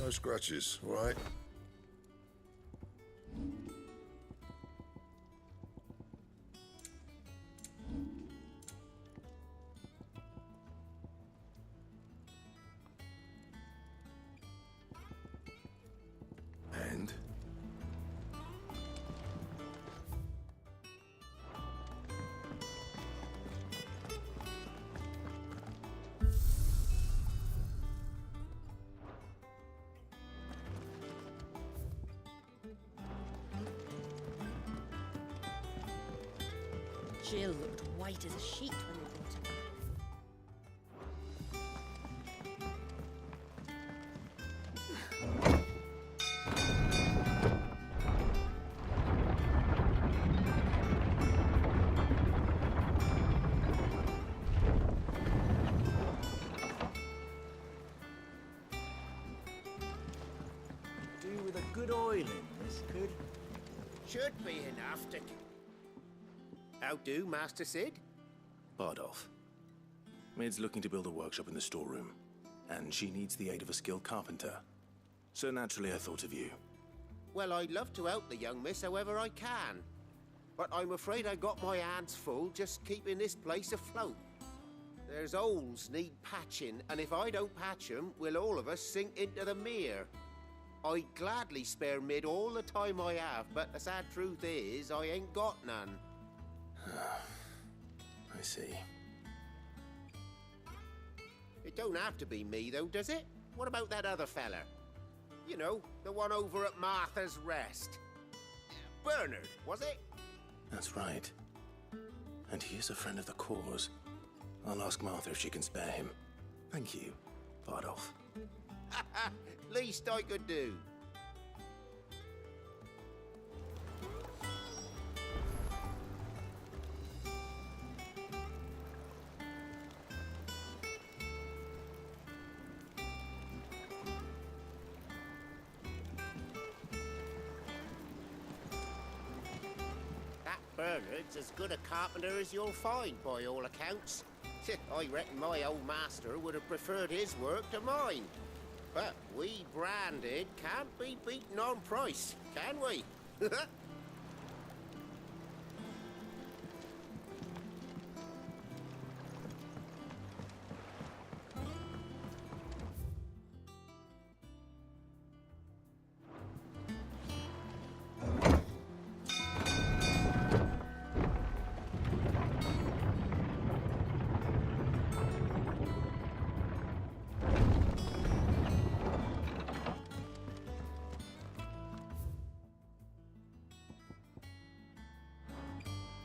[SPEAKER 2] No scratches, all right? And?
[SPEAKER 10] Jill looked white as a sheet when they brought her back.
[SPEAKER 21] Do with a good oil in this, could? Should be enough to... How do, Master Sid?
[SPEAKER 13] Bardolph. Mid's looking to build a workshop in the storeroom, and she needs the aid of a skilled carpenter. So naturally I thought of you.
[SPEAKER 21] Well, I'd love to help the young miss however I can. But I'm afraid I got my hands full just keeping this place afloat. There's holes need patching, and if I don't patch 'em, we'll all of us sink into the mere. I'd gladly spare Mid all the time I have, but the sad truth is, I ain't got none.
[SPEAKER 13] I see.
[SPEAKER 21] It don't have to be me, though, does it? What about that other fella? You know, the one over at Martha's Rest. Bernard, was it?
[SPEAKER 13] That's right. And he is a friend of the cause. I'll ask Martha if she can spare him. Thank you, Bardolph.
[SPEAKER 21] Least I could do. Bernard's as good a carpenter as you'll find, by all accounts. I reckon my old master would have preferred his work to mine. But we branded can't be beaten on price, can we?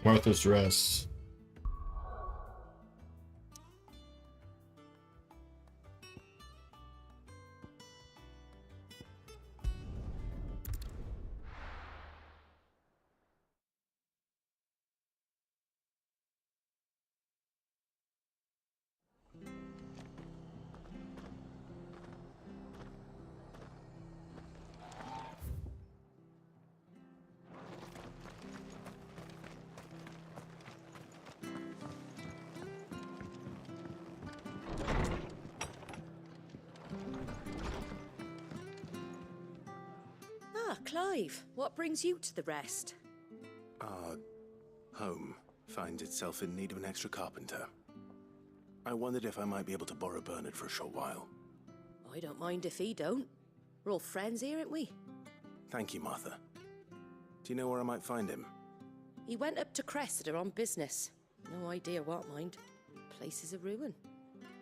[SPEAKER 1] Martha's Rest.
[SPEAKER 15] Ah, Clive, what brings you to the rest?
[SPEAKER 13] Our home finds itself in need of an extra carpenter. I wondered if I might be able to borrow Bernard for a short while.
[SPEAKER 15] I don't mind if he don't. We're all friends here, aren't we?
[SPEAKER 13] Thank you, Martha. Do you know where I might find him?
[SPEAKER 15] He went up to Cressida on business. No idea what, mind. Place is a ruin.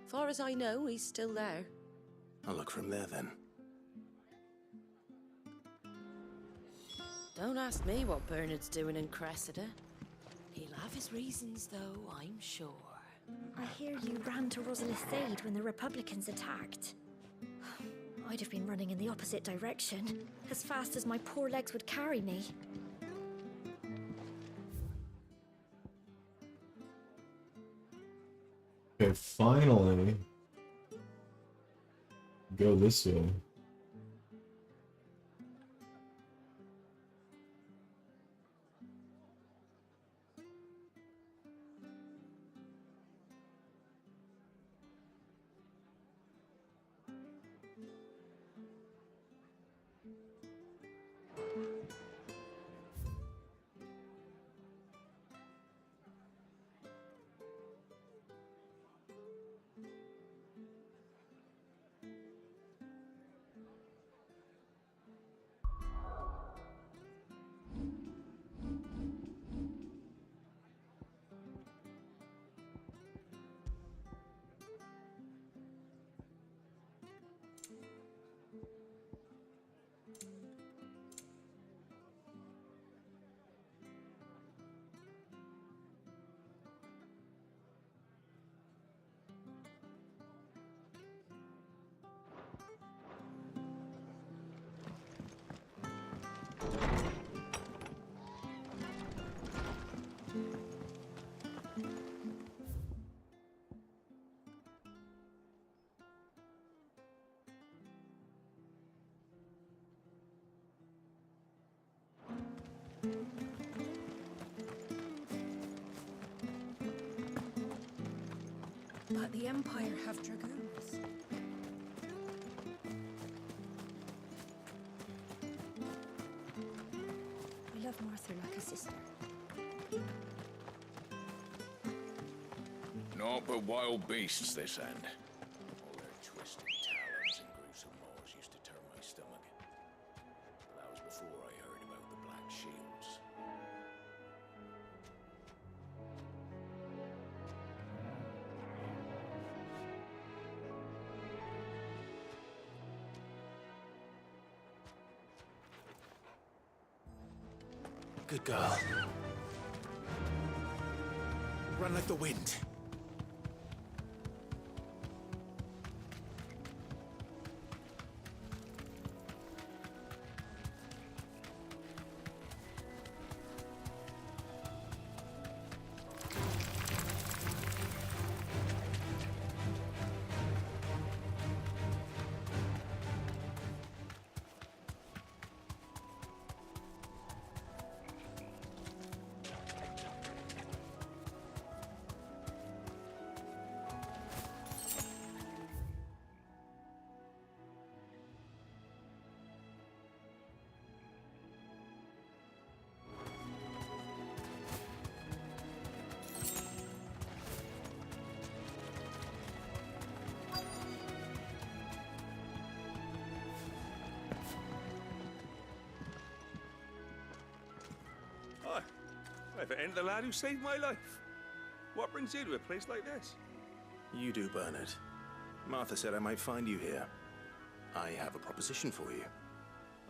[SPEAKER 15] Far as I know, he's still there.
[SPEAKER 13] I'll look for him there then.
[SPEAKER 15] Don't ask me what Bernard's doing in Cressida. He'll have his reasons, though, I'm sure.
[SPEAKER 16] I hear you ran to Rosalithade when the Republicans attacked. I'd have been running in the opposite direction, as fast as my poor legs would carry me.
[SPEAKER 1] Okay, finally. Go this way.
[SPEAKER 16] But the Empire have dragoons. I love Martha like a sister.
[SPEAKER 18] Naught but wild beasts this end. All their twisted talons and gruesome maws used to turn my stomach. But that was before I heard about the Black Shields.
[SPEAKER 13] Good girl. Run like the wind.
[SPEAKER 22] Hi. If it ain't the lad who saved my life. What brings you to a place like this?
[SPEAKER 13] You do, Bernard. Martha said I might find you here. I have a proposition for you.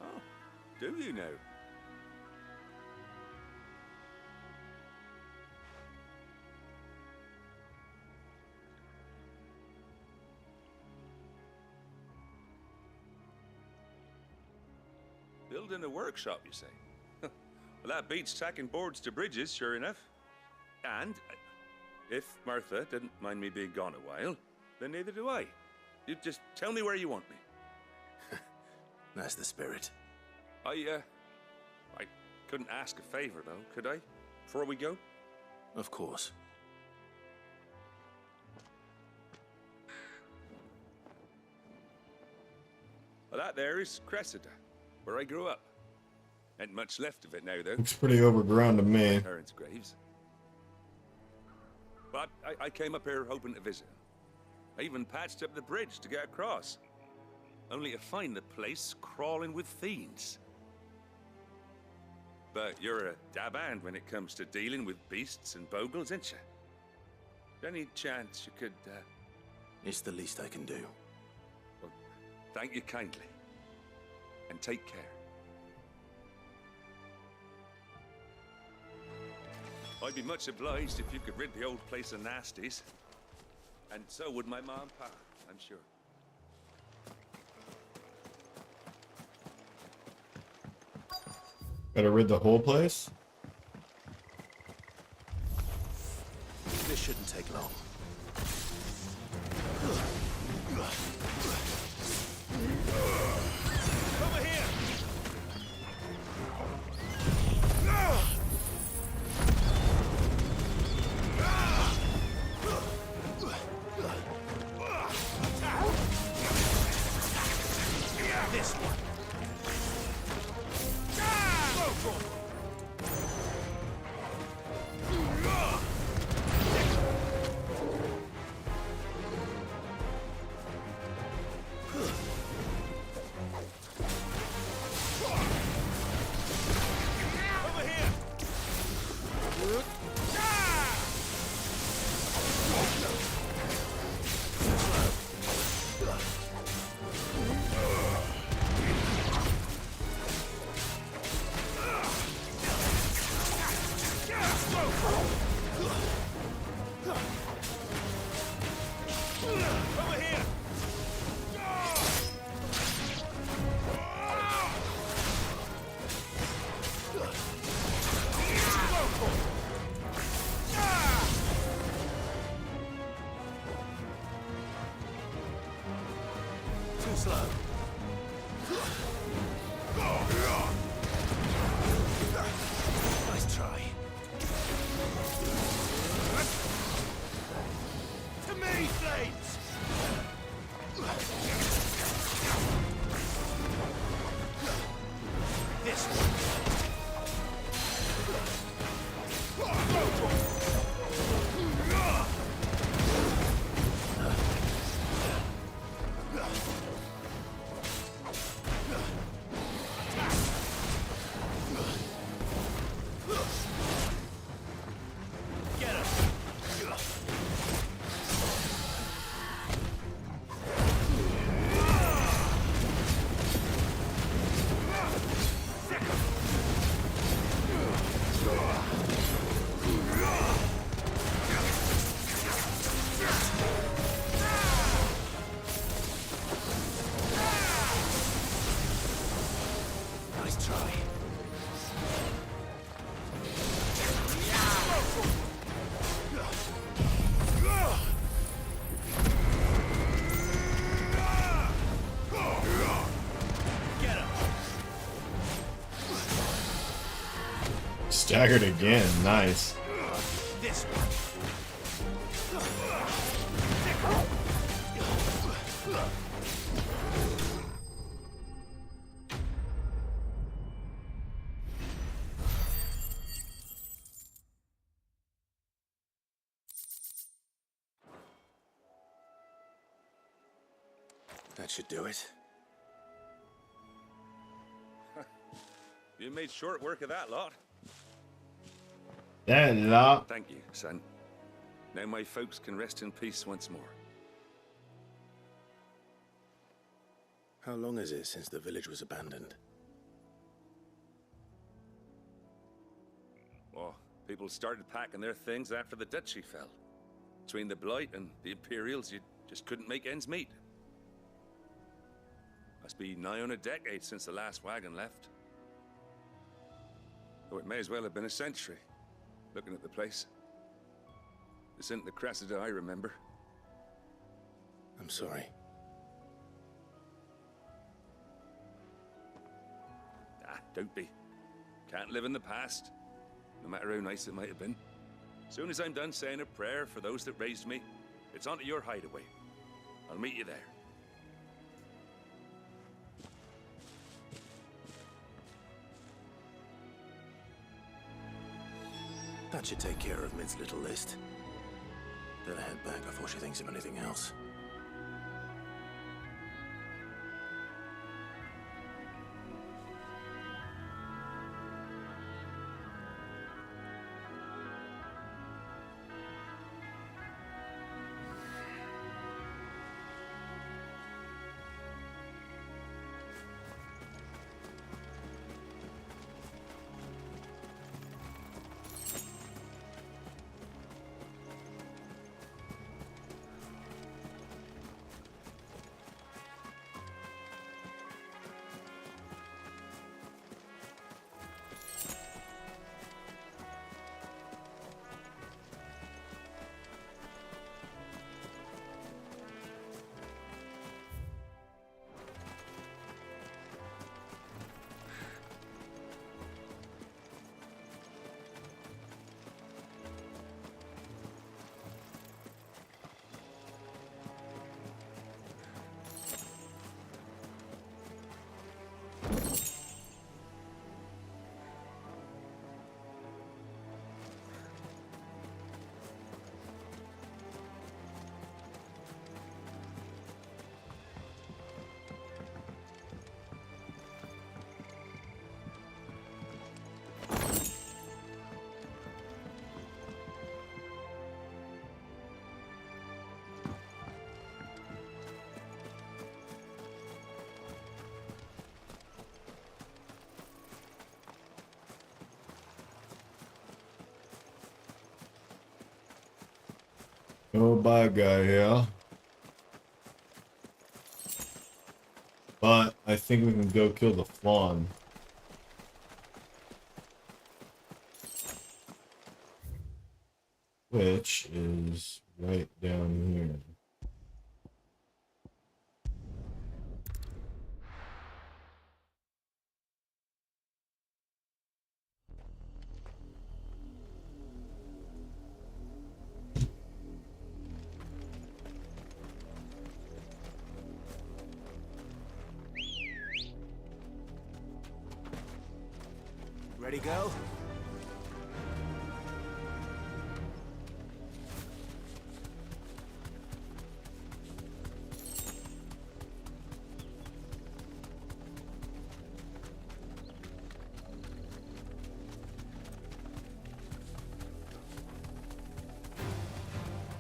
[SPEAKER 22] Oh, do you now? Building a workshop, you say? Well, that beats tacking boards to bridges, sure enough. And if Martha didn't mind me being gone a while, then neither do I. You just tell me where you want me.
[SPEAKER 13] That's the spirit.
[SPEAKER 22] I couldn't ask a favor, though, could I? Before we go?
[SPEAKER 13] Of course.
[SPEAKER 22] Well, that there is Cressida, where I grew up. Ain't much left of it now, though.
[SPEAKER 1] Looks pretty overgrown to me.
[SPEAKER 22] My parents' graves. But I came up here hoping to visit. I even patched up the bridge to get across. Only to find the place crawling with fiends. But you're a dab hand when it comes to dealing with beasts and bogles, ain't you? Any chance you could,
[SPEAKER 13] It's the least I can do.
[SPEAKER 22] Well, thank you kindly. And take care. I'd be much obliged if you could rid the old place of nasties. And so would my ma and pa, I'm sure.
[SPEAKER 1] Gotta rid the whole place?
[SPEAKER 13] This shouldn't take long.
[SPEAKER 22] Over here!
[SPEAKER 13] This one.
[SPEAKER 17] Too slow.
[SPEAKER 13] Nice try.
[SPEAKER 17] To me, Flames!
[SPEAKER 13] This one.
[SPEAKER 17] Get him!
[SPEAKER 13] Nice try.
[SPEAKER 1] Staggered again, nice.
[SPEAKER 17] This one.
[SPEAKER 13] That should do it.
[SPEAKER 22] You made short work of that lot.
[SPEAKER 1] That lot.
[SPEAKER 22] Thank you, son. Now my folks can rest in peace once more.
[SPEAKER 13] How long is it since the village was abandoned?
[SPEAKER 22] Oh, people started packing their things after the duchy fell. Between the Blight and the Imperials, you just couldn't make ends meet. Must be nigh on a decade since the last wagon left. Though it may as well have been a century, looking at the place. This isn't the Cressida I remember.
[SPEAKER 13] I'm sorry.
[SPEAKER 22] Ah, don't be. Can't live in the past, no matter how nice it might have been. Soon as I'm done saying a prayer for those that raised me, it's on to your hideaway. I'll meet you there.
[SPEAKER 13] That should take care of Mid's little list. Better head back before she thinks of anything else.
[SPEAKER 1] No bad guy here. But I think we can go kill the fawn. Which is right down here.
[SPEAKER 13] Ready, go?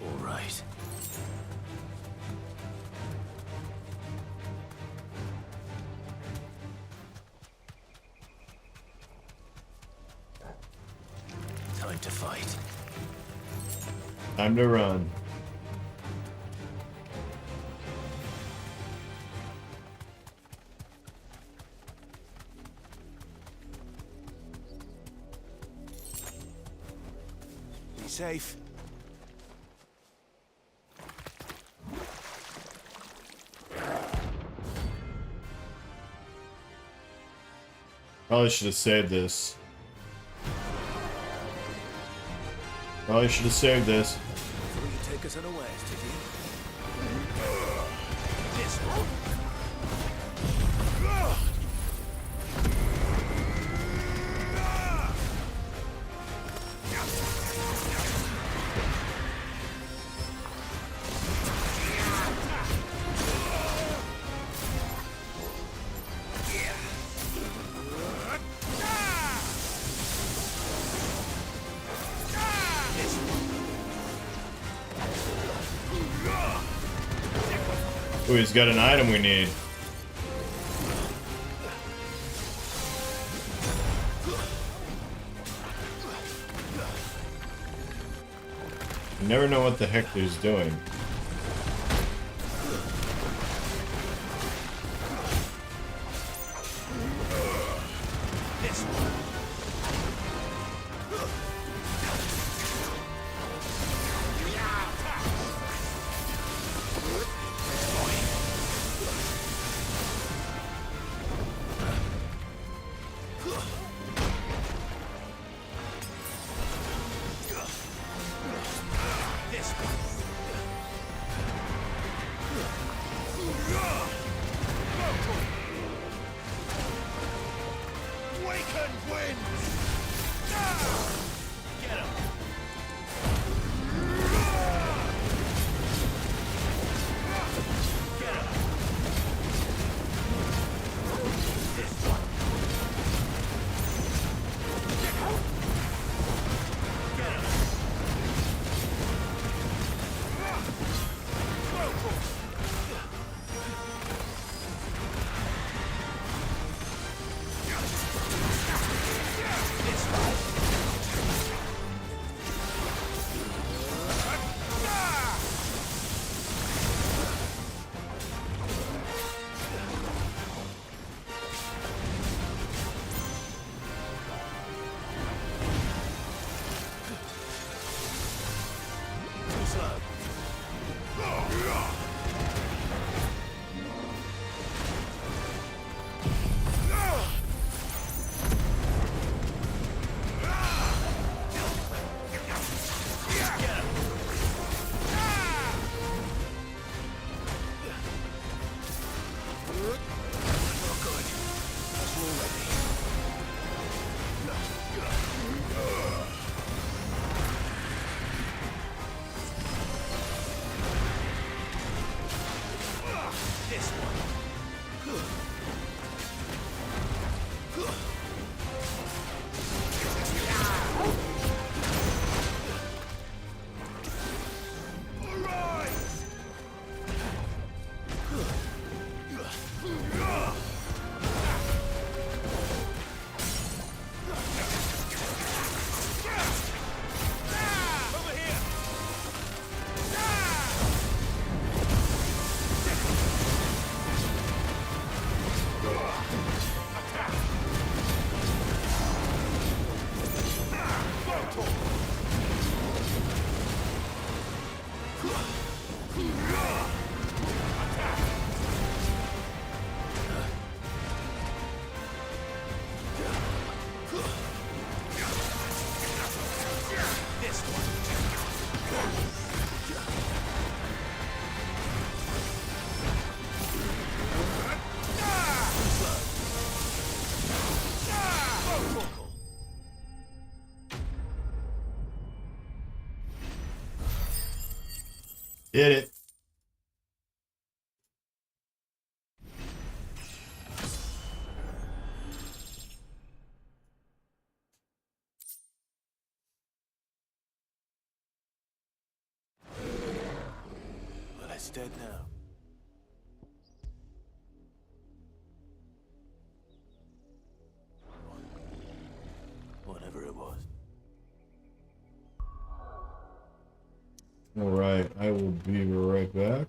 [SPEAKER 13] All right. Time to fight.
[SPEAKER 1] Time to run.
[SPEAKER 13] Be safe.
[SPEAKER 1] Probably should have saved this. Probably should have saved this.
[SPEAKER 13] So you take us unawares, did you? This one.
[SPEAKER 1] Oh, he's got an item we need. You never know what the heck he's doing. Did it.
[SPEAKER 13] Well, it's dead now. Whatever it was.
[SPEAKER 1] All right, I will be right back.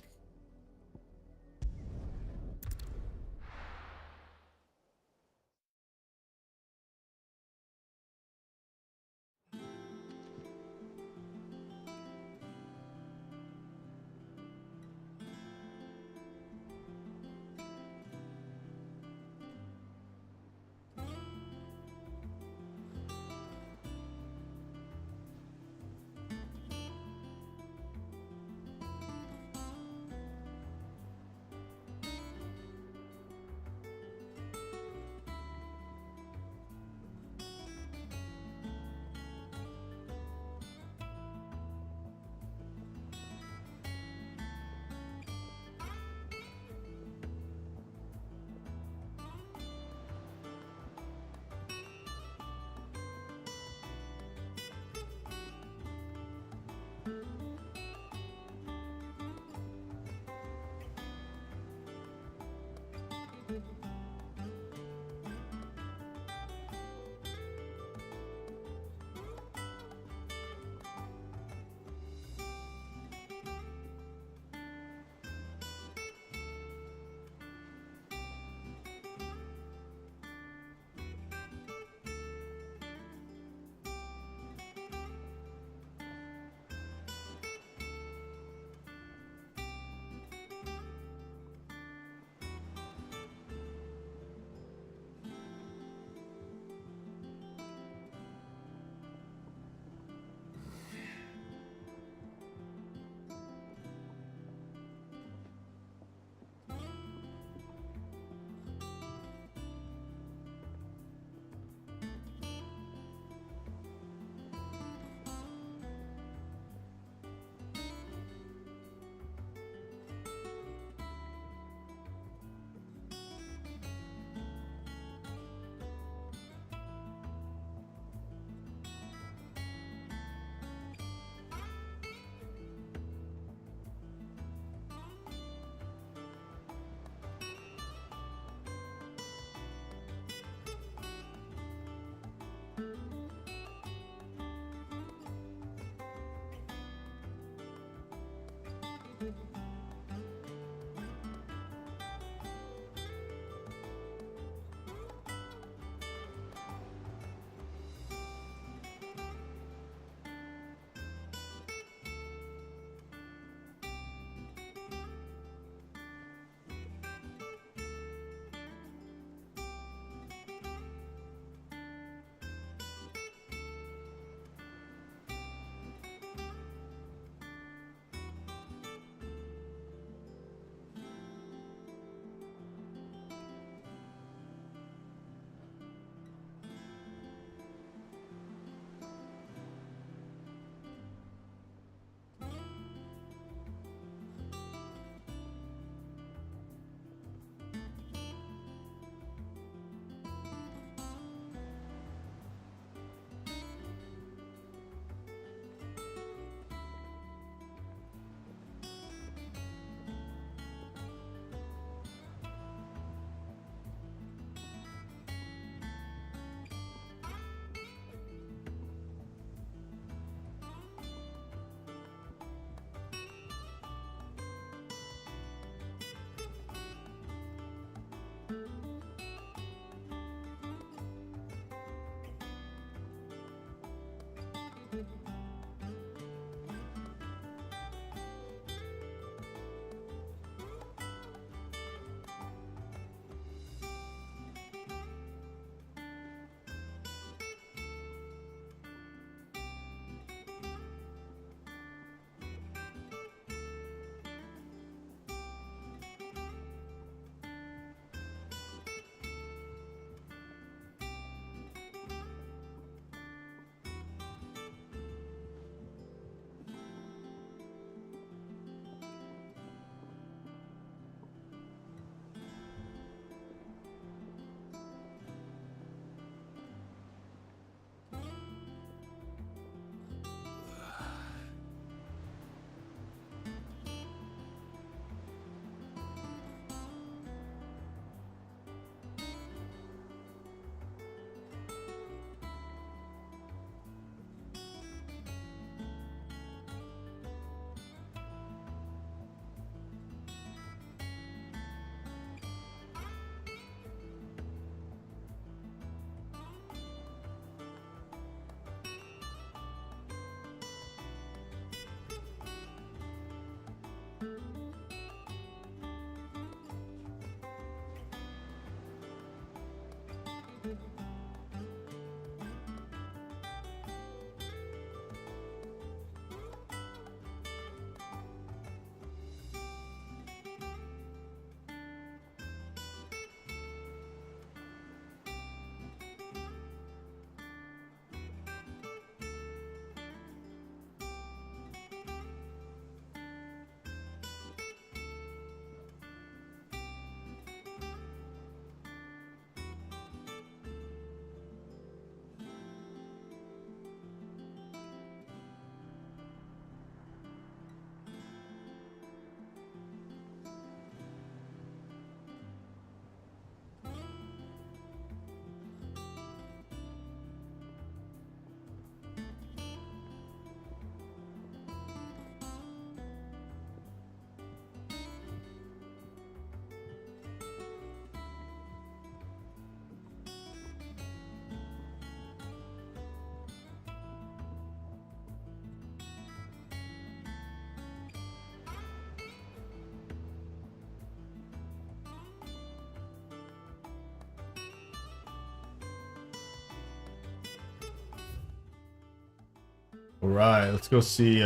[SPEAKER 1] Alright, let's go see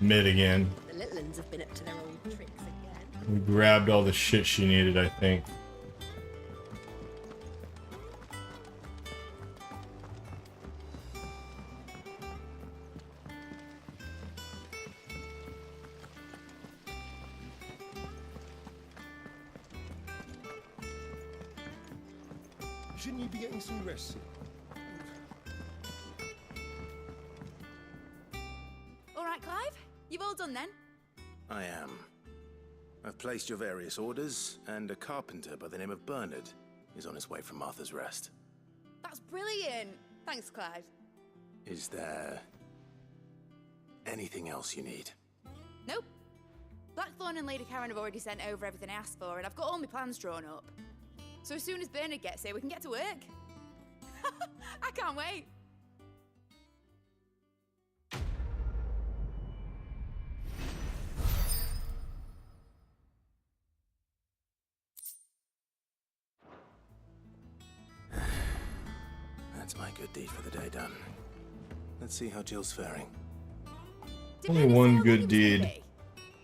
[SPEAKER 1] Mid again.
[SPEAKER 10] The little ones have been up to their old tricks again.
[SPEAKER 1] We grabbed all the shit she needed, I think.
[SPEAKER 7] Shouldn't you be getting some rest?
[SPEAKER 9] All right, Clive? You've all done then?
[SPEAKER 13] I am. I've placed your various orders, and a carpenter by the name of Bernard is on his way from Martha's Rest.
[SPEAKER 9] That's brilliant. Thanks, Clive.
[SPEAKER 13] Is there anything else you need?
[SPEAKER 9] Nope. Blackthorn and Lady Karen have already sent over everything I asked for, and I've got all my plans drawn up. So as soon as Bernard gets here, we can get to work. I can't wait.
[SPEAKER 13] That's my good deed for the day done. Let's see how Jill's faring.
[SPEAKER 1] Only one good deed
[SPEAKER 9] I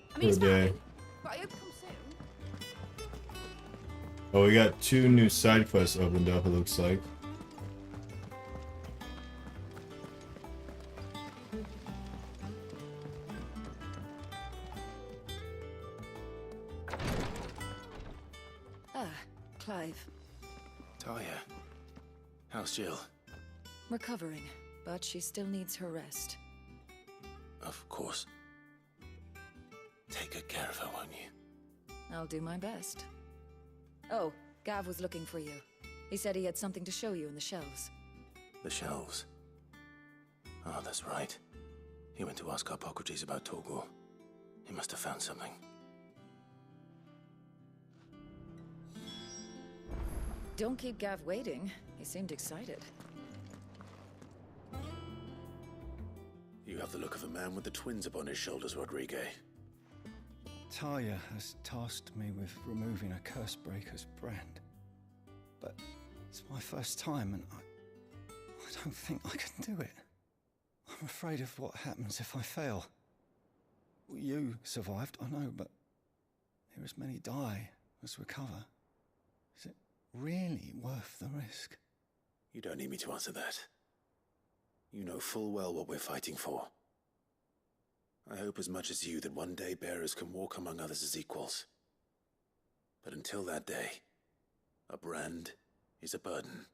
[SPEAKER 1] for
[SPEAKER 9] mean,
[SPEAKER 1] the
[SPEAKER 9] it's
[SPEAKER 1] day.
[SPEAKER 9] fine, but I hope it comes soon.
[SPEAKER 1] Oh, we got 2 new side quests opened up, it looks like.
[SPEAKER 11] Ah, Clive.
[SPEAKER 13] Talia, how's Jill?
[SPEAKER 11] Recovering, but she still needs her rest.
[SPEAKER 13] Of course. Take good care of her, won't you?
[SPEAKER 11] I'll do my best. Oh, Gav was looking for you. He said he had something to show you in the shelves.
[SPEAKER 13] The shelves. Oh, that's right. He went to ask Harpocrates about Torgor. He must have found something.
[SPEAKER 11] Don't keep Gav waiting. He seemed excited.
[SPEAKER 13] You have the look of a man with the twins upon his shoulders, Rodrigue.
[SPEAKER 7] Talia has tasked me with removing a Cursebreaker's brand. But it's my first time and I don't think I can do it. I'm afraid of what happens if I fail. You survived, I know, but here as many die as recover. Is it really worth the risk?
[SPEAKER 13] You don't need me to answer that. You know full well what we're fighting for. I hope as much as you that one day bearers can walk among others as equals. But until that day, a brand is a burden,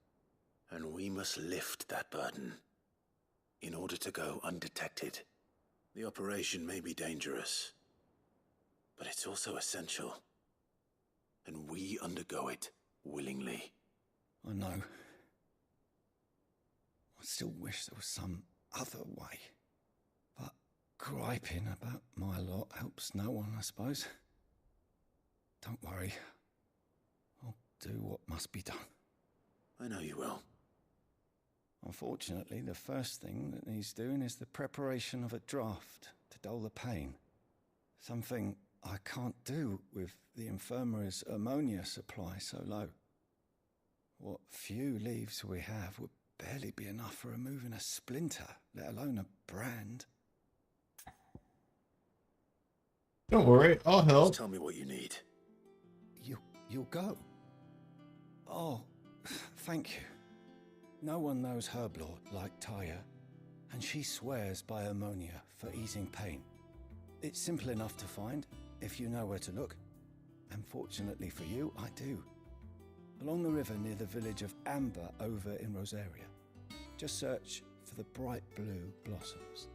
[SPEAKER 13] and we must lift that burden in order to go undetected. The operation may be dangerous, but it's also essential, and we undergo it willingly.
[SPEAKER 7] I know. I still wish there was some other way. But griping about my lot helps no one, I suppose. Don't worry. I'll do what must be done.
[SPEAKER 13] I know you will.
[SPEAKER 12] Unfortunately, the first thing that needs doing is the preparation of a draft to dull the pain. Something I can't do with the infirmary's ammonia supply so low. What few leaves we have would barely be enough for removing a splinter, let alone a brand.
[SPEAKER 1] Don't worry, I'll help.
[SPEAKER 13] Just tell me what you need.
[SPEAKER 12] You'll go? Oh, thank you. No one knows Herblord like Taya, and she swears by ammonia for easing pain. It's simple enough to find, if you know where to look. And fortunately for you, I do. Along the river near the village of Amber over in Rosaria. Just search for the bright blue blossoms.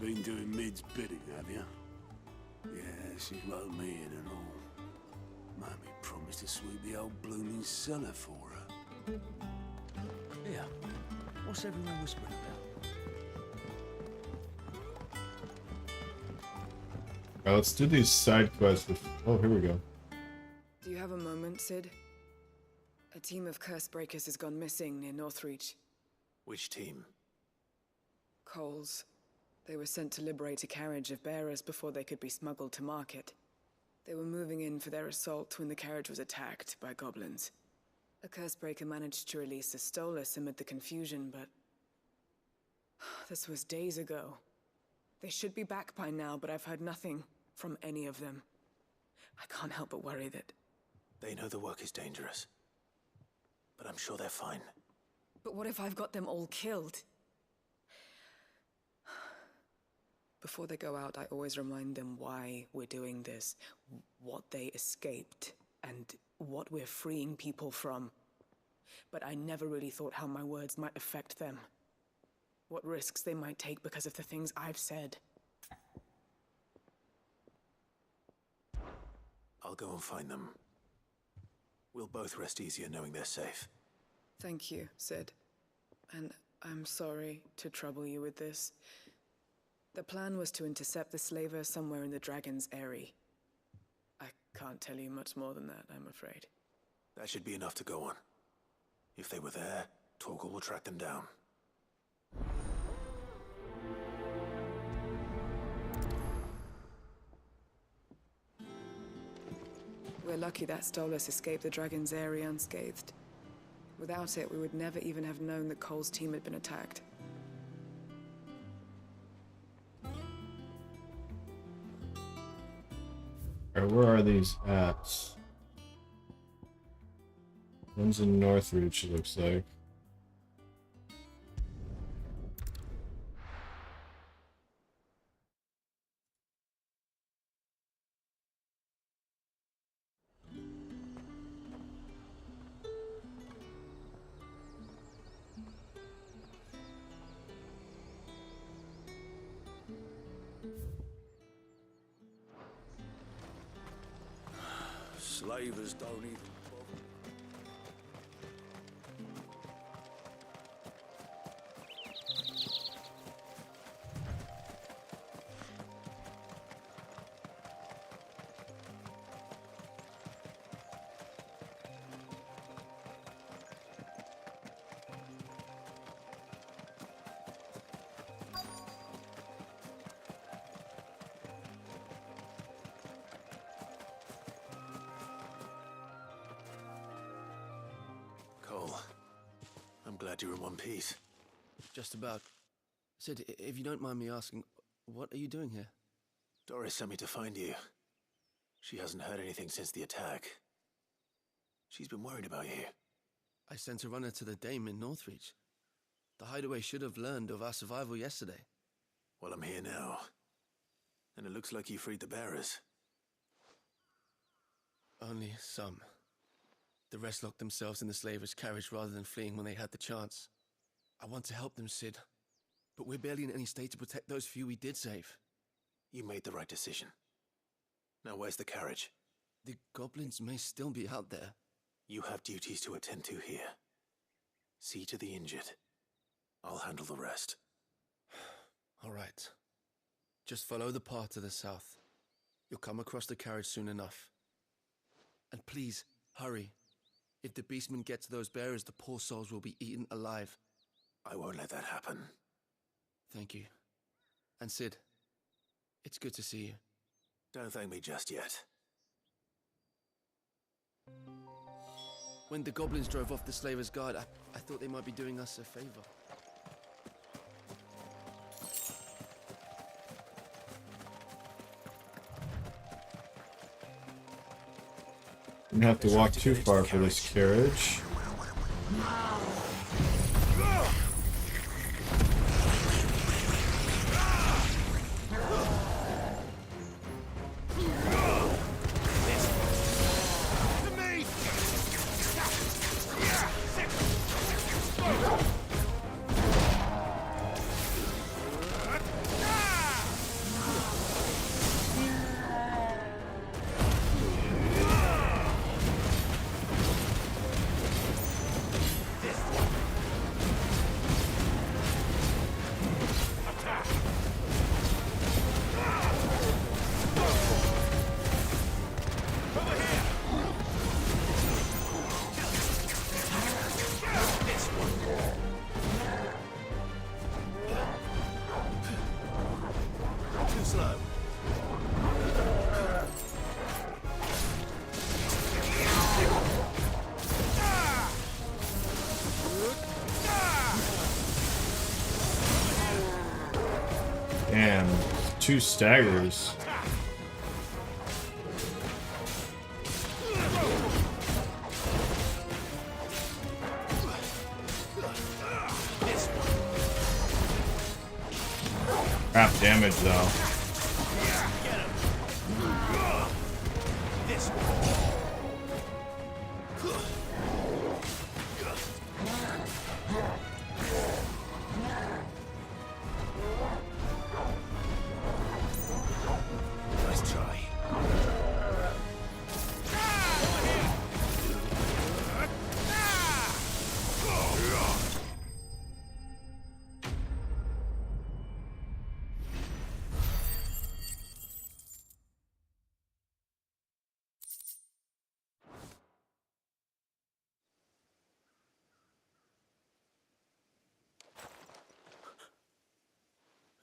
[SPEAKER 17] Been doing Mid's bidding, have you? Yeah, she's wrote me in and all. Mummy promised to sweep the old blooming cellar for her.
[SPEAKER 14] Here, what's everyone whispering about?
[SPEAKER 1] Alright, let's do these side quests with... Oh, here we go.
[SPEAKER 20] Do you have a moment, Sid? A team of curse breakers has gone missing near Northreach.
[SPEAKER 13] Which team?
[SPEAKER 20] Coles. They were sent to liberate a carriage of bearers before they could be smuggled to market. They were moving in for their assault when the carriage was attacked by goblins. A cursebreaker managed to release a Stolas amid the confusion, but... this was days ago. They should be back by now, but I've heard nothing from any of them. I can't help but worry that...
[SPEAKER 13] They know the work is dangerous. But I'm sure they're fine.
[SPEAKER 20] But what if I've got them all killed? Before they go out, I always remind them why we're doing this, what they escaped, and what we're freeing people from. But I never really thought how my words might affect them. What risks they might take because of the things I've said.
[SPEAKER 13] I'll go and find them. We'll both rest easier knowing they're safe.
[SPEAKER 20] Thank you, Sid. And I'm sorry to trouble you with this. The plan was to intercept the slaver somewhere in the Dragon's Eyrie. I can't tell you much more than that, I'm afraid.
[SPEAKER 13] That should be enough to go on. If they were there, Torgal will track them down.
[SPEAKER 20] We're lucky that Stolas escaped the Dragon's Eyrie unscathed. Without it, we would never even have known that Cole's team had been attacked.
[SPEAKER 1] Alright, where are these at? One's in Northreach, it looks like.
[SPEAKER 17] Slavers don't even bother.
[SPEAKER 13] Cole, I'm glad you're in one piece.
[SPEAKER 14] Just about. Sid, if you don't mind me asking, what are you doing here?
[SPEAKER 13] Doris sent me to find you. She hasn't heard anything since the attack. She's been worried about you.
[SPEAKER 14] I sent a runner to the Dame in Northreach. The hideaway should have learned of our survival yesterday.
[SPEAKER 13] Well, I'm here now. And it looks like you freed the bearers.
[SPEAKER 14] Only some. The rest locked themselves in the slaver's carriage rather than fleeing when they had the chance. I want to help them, Sid. But we're barely in any state to protect those few we did save.
[SPEAKER 13] You made the right decision. Now where's the carriage?
[SPEAKER 14] The goblins may still be out there.
[SPEAKER 13] You have duties to attend to here. See to the injured. I'll handle the rest.
[SPEAKER 14] All right. Just follow the path to the south. You'll come across the carriage soon enough. And please, hurry. If the beastmen get to those bearers, the poor souls will be eaten alive.
[SPEAKER 13] I won't let that happen.
[SPEAKER 14] Thank you. And Sid, it's good to see you.
[SPEAKER 13] Don't thank me just yet.
[SPEAKER 14] When the goblins drove off the Slavers' Guard, I thought they might be doing us a favor.
[SPEAKER 1] You don't have to walk too far for this carriage. Damn, 2 staggers. Crap damage though.
[SPEAKER 13] Nice try.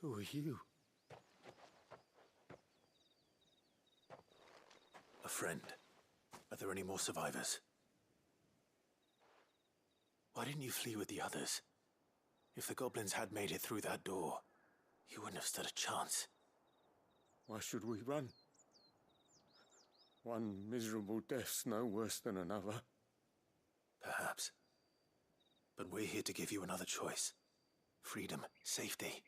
[SPEAKER 14] Who are you?
[SPEAKER 13] A friend. Are there any more survivors? Why didn't you flee with the others? If the goblins had made it through that door, you wouldn't have stood a chance.
[SPEAKER 2] Why should we run? One miserable death's no worse than another.
[SPEAKER 13] Perhaps. But we're here to give you another choice. Freedom, safety,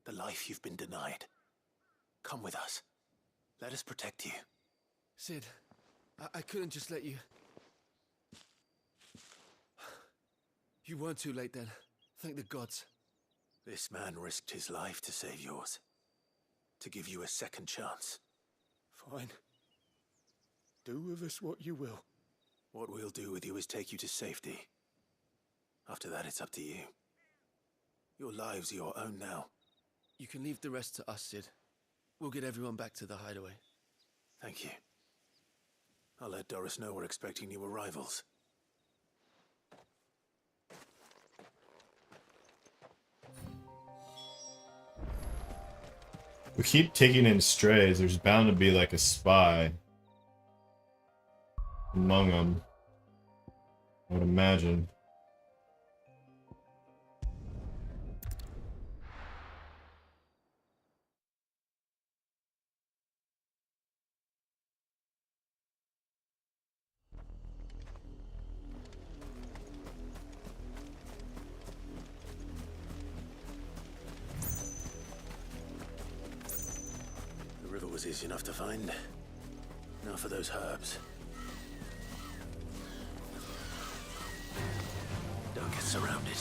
[SPEAKER 13] the life you've been denied. Come with us. Let us protect you.
[SPEAKER 14] Sid, I couldn't just let you... You weren't too late then. Thank the gods.
[SPEAKER 13] This man risked his life to save yours. To give you a second chance.
[SPEAKER 2] Fine. Do with us what you will.
[SPEAKER 13] What we'll do with you is take you to safety. After that, it's up to you. Your lives are your own now.
[SPEAKER 14] You can leave the rest to us, Sid. We'll get everyone back to the hideaway.
[SPEAKER 13] Thank you. I'll let Doris know we're expecting new arrivals.
[SPEAKER 1] We keep taking in strays. There's bound to be like a spy among them, I would imagine.
[SPEAKER 13] The river was easy enough to find. Now for those herbs. Don't get surrounded.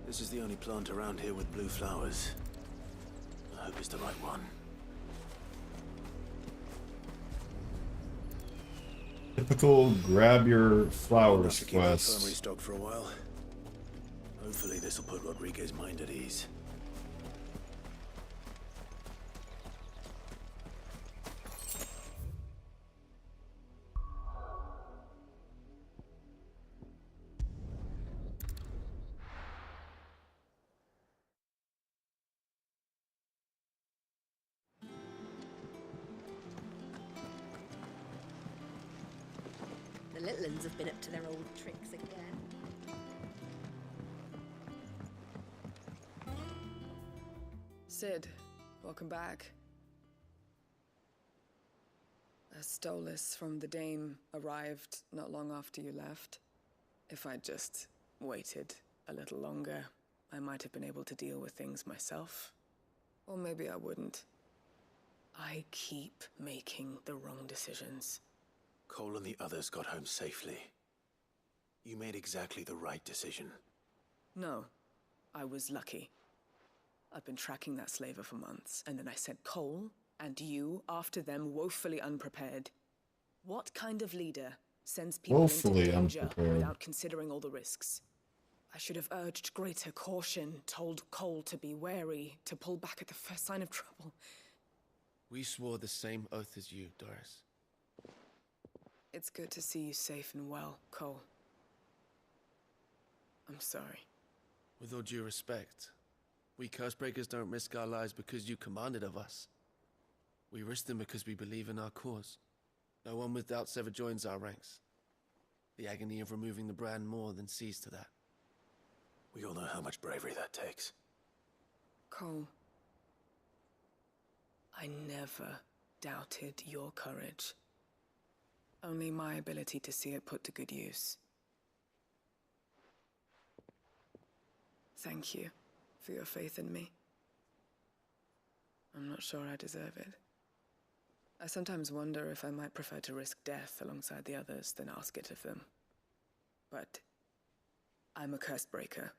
[SPEAKER 13] This is the only plant around here with blue flowers. I hope it's the right one.
[SPEAKER 1] Typical grab your
[SPEAKER 13] I'll
[SPEAKER 1] flowers
[SPEAKER 13] have to keep the
[SPEAKER 1] quest.
[SPEAKER 13] infirmary stocked for a while. Hopefully this will put Rodriguez's mind at ease.
[SPEAKER 10] The little uns have been up to their old tricks again.
[SPEAKER 20] Sid, welcome back. A Stolas from the Dame arrived not long after you left. If I'd just waited a little longer, I might have been able to deal with things myself. Or maybe I wouldn't. I keep making the wrong decisions.
[SPEAKER 13] Cole and the others got home safely. You made exactly the right decision.
[SPEAKER 20] No, I was lucky. I've been tracking that slaver for months, and then I sent Cole and you after them woefully unprepared. What kind of leader sends people
[SPEAKER 1] Woefully
[SPEAKER 20] into danger
[SPEAKER 1] unprepared.
[SPEAKER 20] without considering all the risks? I should have urged greater caution, told Cole to be wary, to pull back at the first sign of trouble.
[SPEAKER 14] We swore the same oath as you, Doris.
[SPEAKER 20] It's good to see you safe and well, Cole. I'm sorry.
[SPEAKER 14] With all due respect, we Cursebreakers don't risk our lives because you commanded of us. We risk them because we believe in our cause. No one with doubts ever joins our ranks. The agony of removing the brand more than sees to that.
[SPEAKER 13] We all know how much bravery that takes.
[SPEAKER 20] Cole, I never doubted your courage. Only my ability to see it put to good use. Thank you for your faith in me. I'm not sure I deserve it. I sometimes wonder if I might prefer to risk death alongside the others than ask it of them. But I'm a Cursebreaker.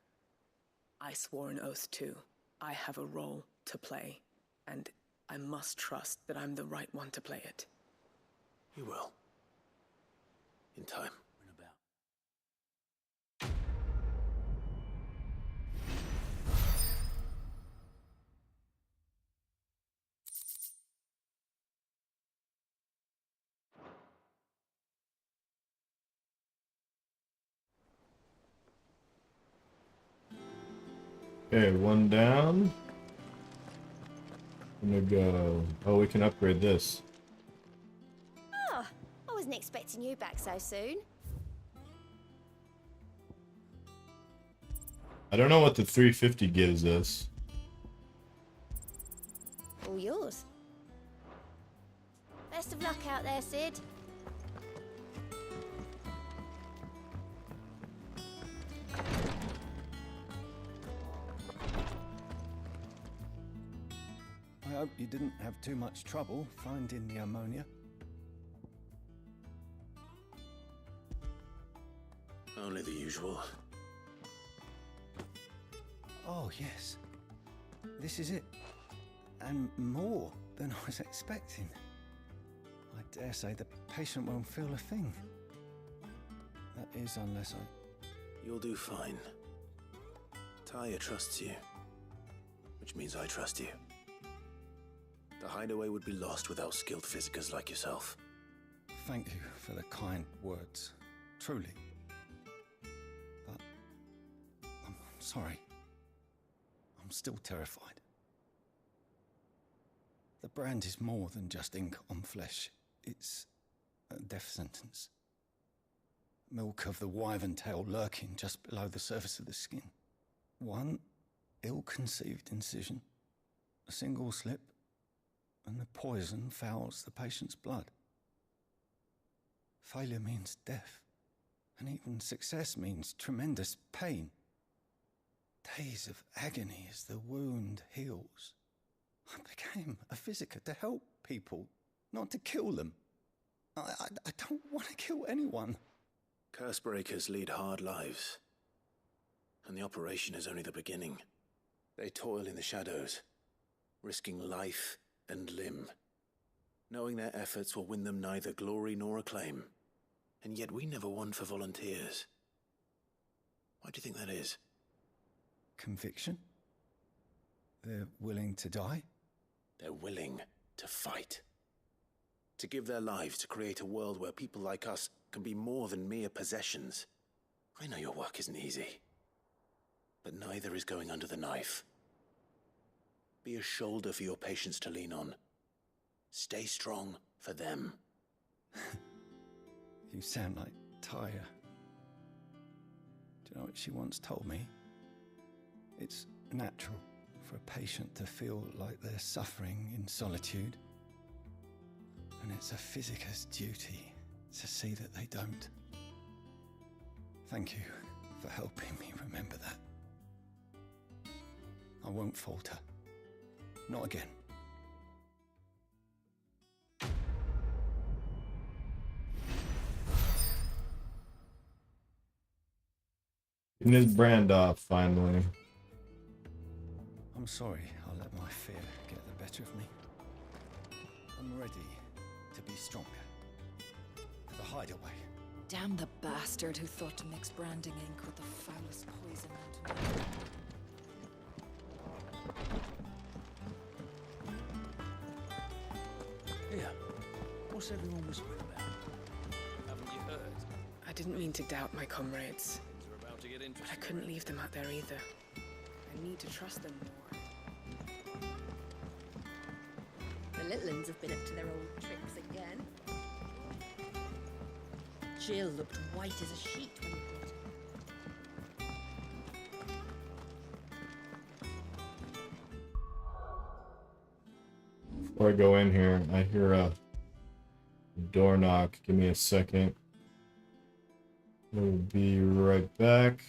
[SPEAKER 20] I swore an oath too. I have a role to play, and I must trust that I'm the right one to play it.
[SPEAKER 13] You will. In time.
[SPEAKER 1] Okay, one down. I'm gonna go. Oh, we can upgrade this.
[SPEAKER 9] Oh, I wasn't expecting you back so soon.
[SPEAKER 1] I don't know what the 350 gives us.
[SPEAKER 9] All yours. Best of luck out there, Sid.
[SPEAKER 12] I hope you didn't have too much trouble finding the ammonia.
[SPEAKER 13] Only the usual.
[SPEAKER 12] Oh, yes. This is it. And more than I was expecting. I dare say the patient won't feel a thing. That is, unless I...
[SPEAKER 13] You'll do fine. Taya trusts you. Which means I trust you. The hideaway would be lost without skilled physicers like yourself.
[SPEAKER 12] Thank you for the kind words. Truly. But... I'm sorry. I'm still terrified. The brand is more than just ink on flesh. It's a death sentence. Milk of the wyvern tail lurking just below the surface of the skin. One ill-conceived incision, a single slip, and the poison fouls the patient's blood. Failure means death, and even success means tremendous pain. Days of agony as the wound heals. I became a physiker to help people, not to kill them. I don't want to kill anyone.
[SPEAKER 13] Cursebreakers lead hard lives, and the operation is only the beginning. They toil in the shadows, risking life and limb, knowing their efforts will win them neither glory nor acclaim. And yet we never won for volunteers. Why do you think that is?
[SPEAKER 12] Conviction? They're willing to die?
[SPEAKER 13] They're willing to fight. To give their lives to create a world where people like us can be more than mere possessions. I know your work isn't easy, but neither is going under the knife. Be a shoulder for your patients to lean on. Stay strong for them.
[SPEAKER 12] You sound like Tyre. Do you know what she once told me? It's natural for a patient to feel like they're suffering in solitude. And it's a physiker's duty to see that they don't. Thank you for helping me remember that. I won't falter. Not again.
[SPEAKER 1] Getting his brand off, finally.
[SPEAKER 12] I'm sorry I let my fear get the better of me. I'm ready to be stronger. For the hideaway.
[SPEAKER 3] Damn the bastard who thought to mix branding ink with the foulest poison known to man.
[SPEAKER 2] Here, what's everyone whispering about? Haven't you heard?
[SPEAKER 20] I didn't mean to doubt my comrades,
[SPEAKER 2] Things are about to get
[SPEAKER 20] but
[SPEAKER 2] interesting.
[SPEAKER 20] I couldn't leave them out there either. I need to trust them more.
[SPEAKER 10] The little uns have been up to their old tricks again. Jill looked white as a sheet when you brought her.
[SPEAKER 1] Before I go in here, I hear a door knock. Give me a second. We'll be right back.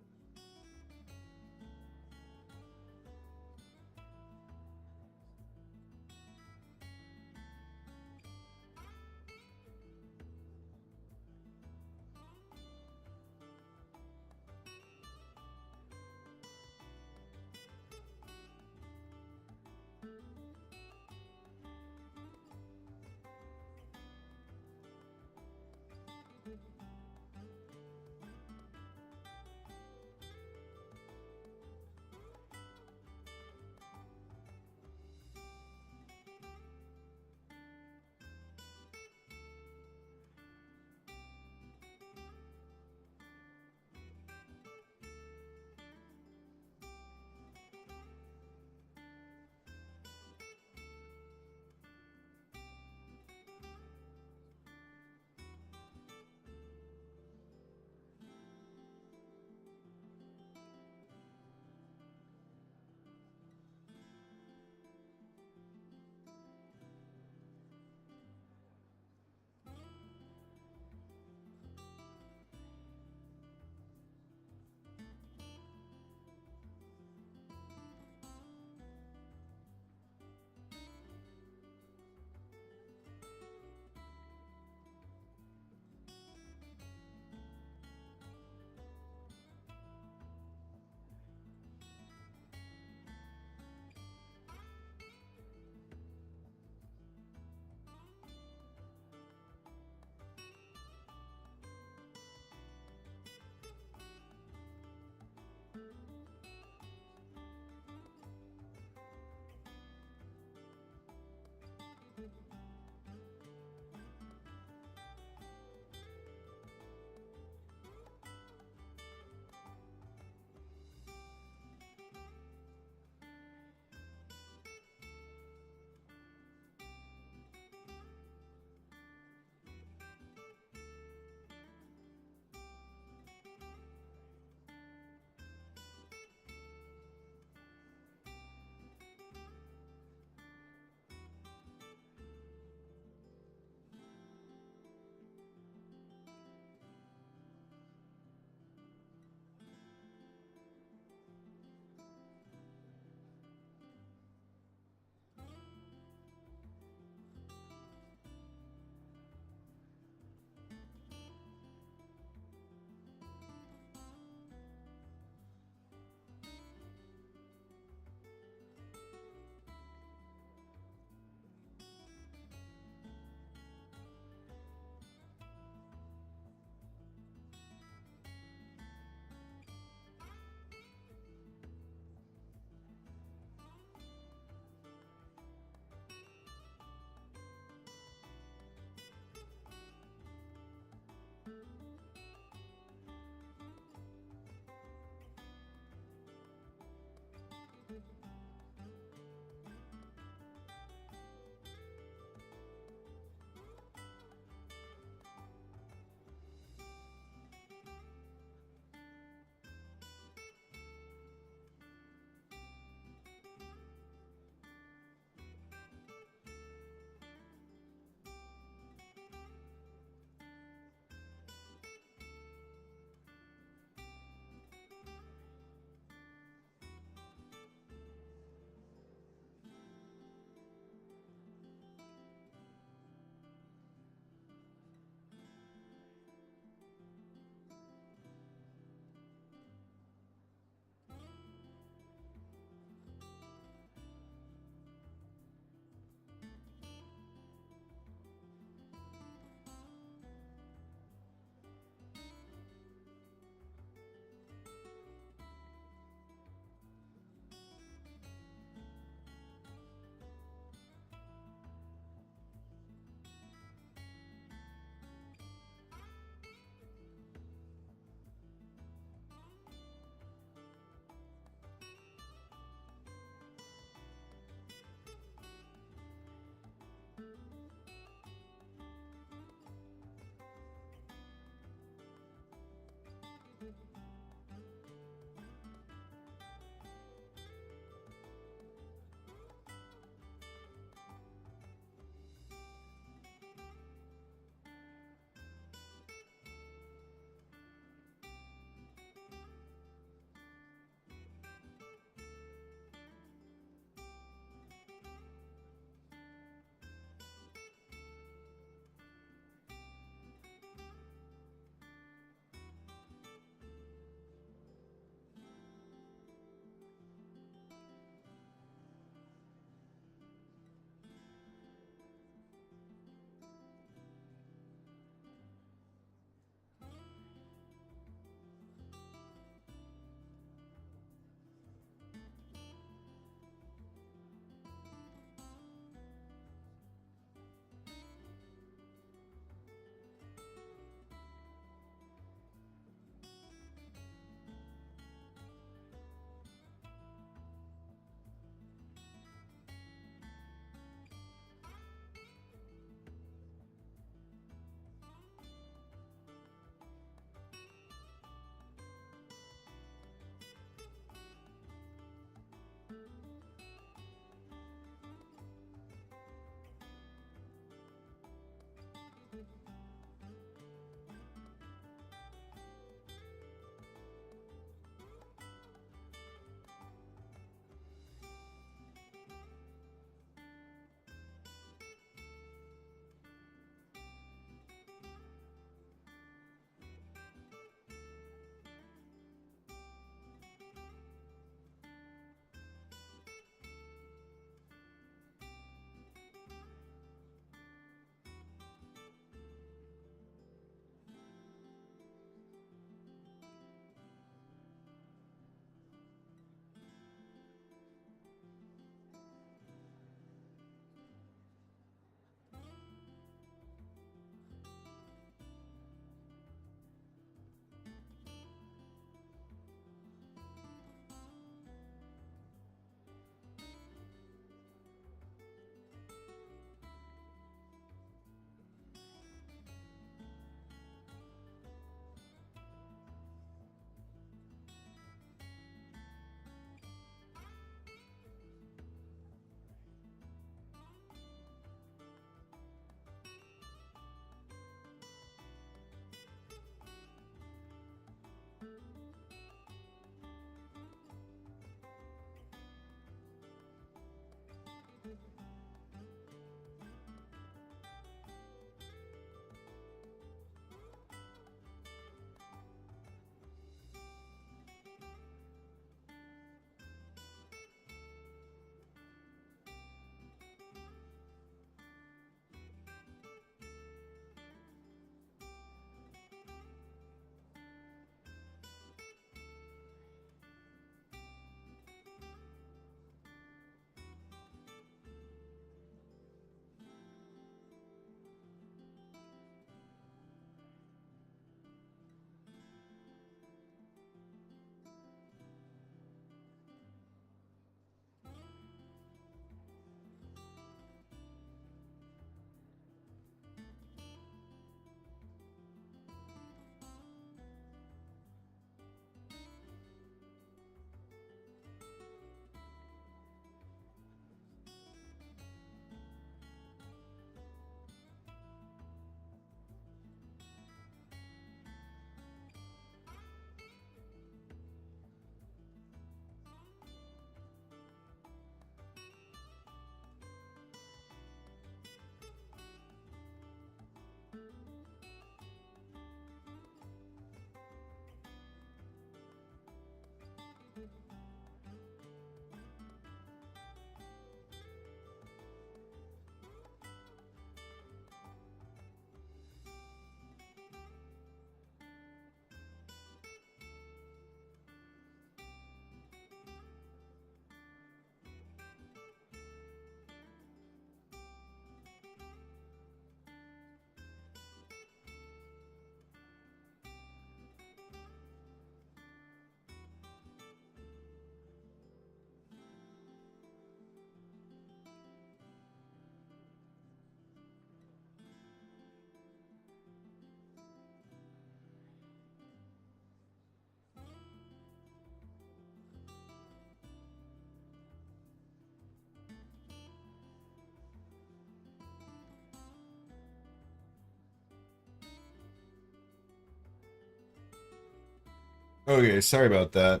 [SPEAKER 1] Okay, sorry about that.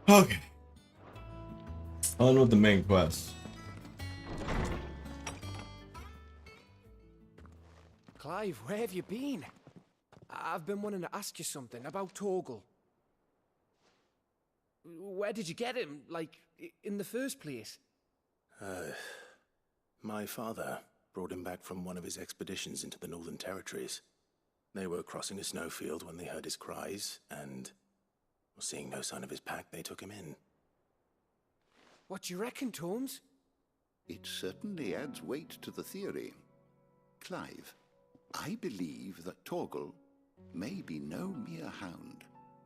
[SPEAKER 1] Okay. On with the main quest.
[SPEAKER 4] Clive, where have you been? I've been wanting to ask you something about Torgal. Where did you get him, like, in the first place?
[SPEAKER 13] My father brought him back from one of his expeditions into the Northern Territories. They were crossing a snowfield when they heard his cries, and seeing no sign of his pack, they took him in.
[SPEAKER 4] What do you reckon, Torms?
[SPEAKER 8] It certainly adds weight to the theory. Clive, I believe that Torgal may be no mere hound,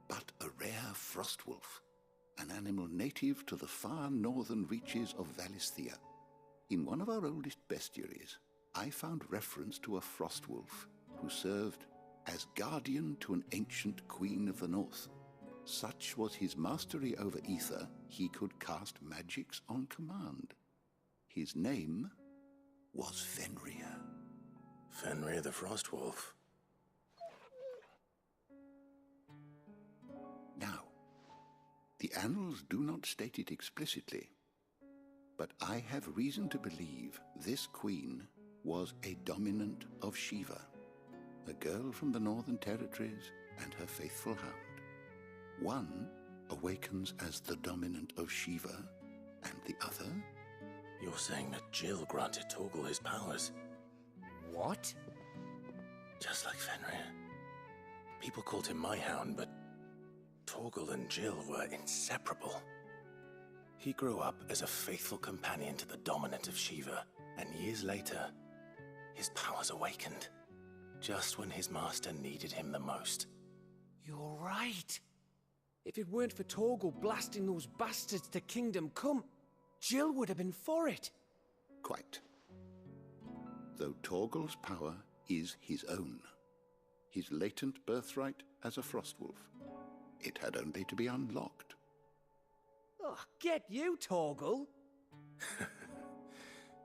[SPEAKER 8] but a rare frostwolf, an animal native to the far northern reaches of Valisthea. In one of our oldest bestiaries, I found reference to a frostwolf who served as guardian to an ancient queen of the north. Such was his mastery over ether, he could cast magics on command. His name was Fenrir.
[SPEAKER 13] Fenrir the Frostwolf.
[SPEAKER 8] Now, the annals do not state it explicitly, but I have reason to believe this queen was a dominant of Shiva, a girl from the Northern Territories and her faithful hound. One awakens as the dominant of Shiva, and the other?
[SPEAKER 13] You're saying that Jill granted Torgal his powers?
[SPEAKER 4] What?
[SPEAKER 13] Just like Fenrir. People called him my hound, but Torgal and Jill were inseparable. He grew up as a faithful companion to the dominant of Shiva, and years later, his powers awakened, just when his master needed him the most.
[SPEAKER 4] You're right. If it weren't for Torgal blasting those bastards to Kingdom Come, Jill would have been for it.
[SPEAKER 8] Quite. Though Torgal's power is his own, his latent birthright as a frostwolf, it had only to be unlocked.
[SPEAKER 4] Oh, get you, Torgal!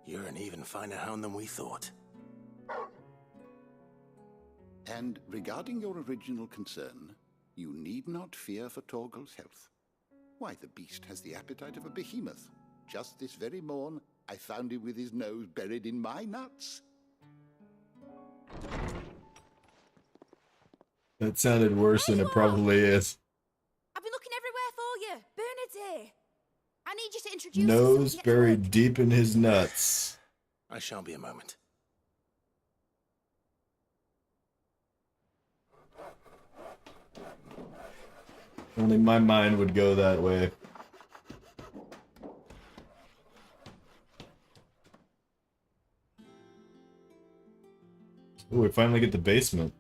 [SPEAKER 13] You're an even finer hound than we thought.
[SPEAKER 8] And regarding your original concern, you need not fear for Torgal's health. Why, the beast has the appetite of a behemoth. Just this very morn, I found him with his nose buried in my nuts.
[SPEAKER 1] That sounded worse than it probably is.
[SPEAKER 9] I've been looking everywhere for you. Bernard's here. I need you to introduce
[SPEAKER 1] Nose buried deep in his nuts.
[SPEAKER 13] I shall be a moment.
[SPEAKER 1] Only my mind would go that way. Ooh, we finally get the basement.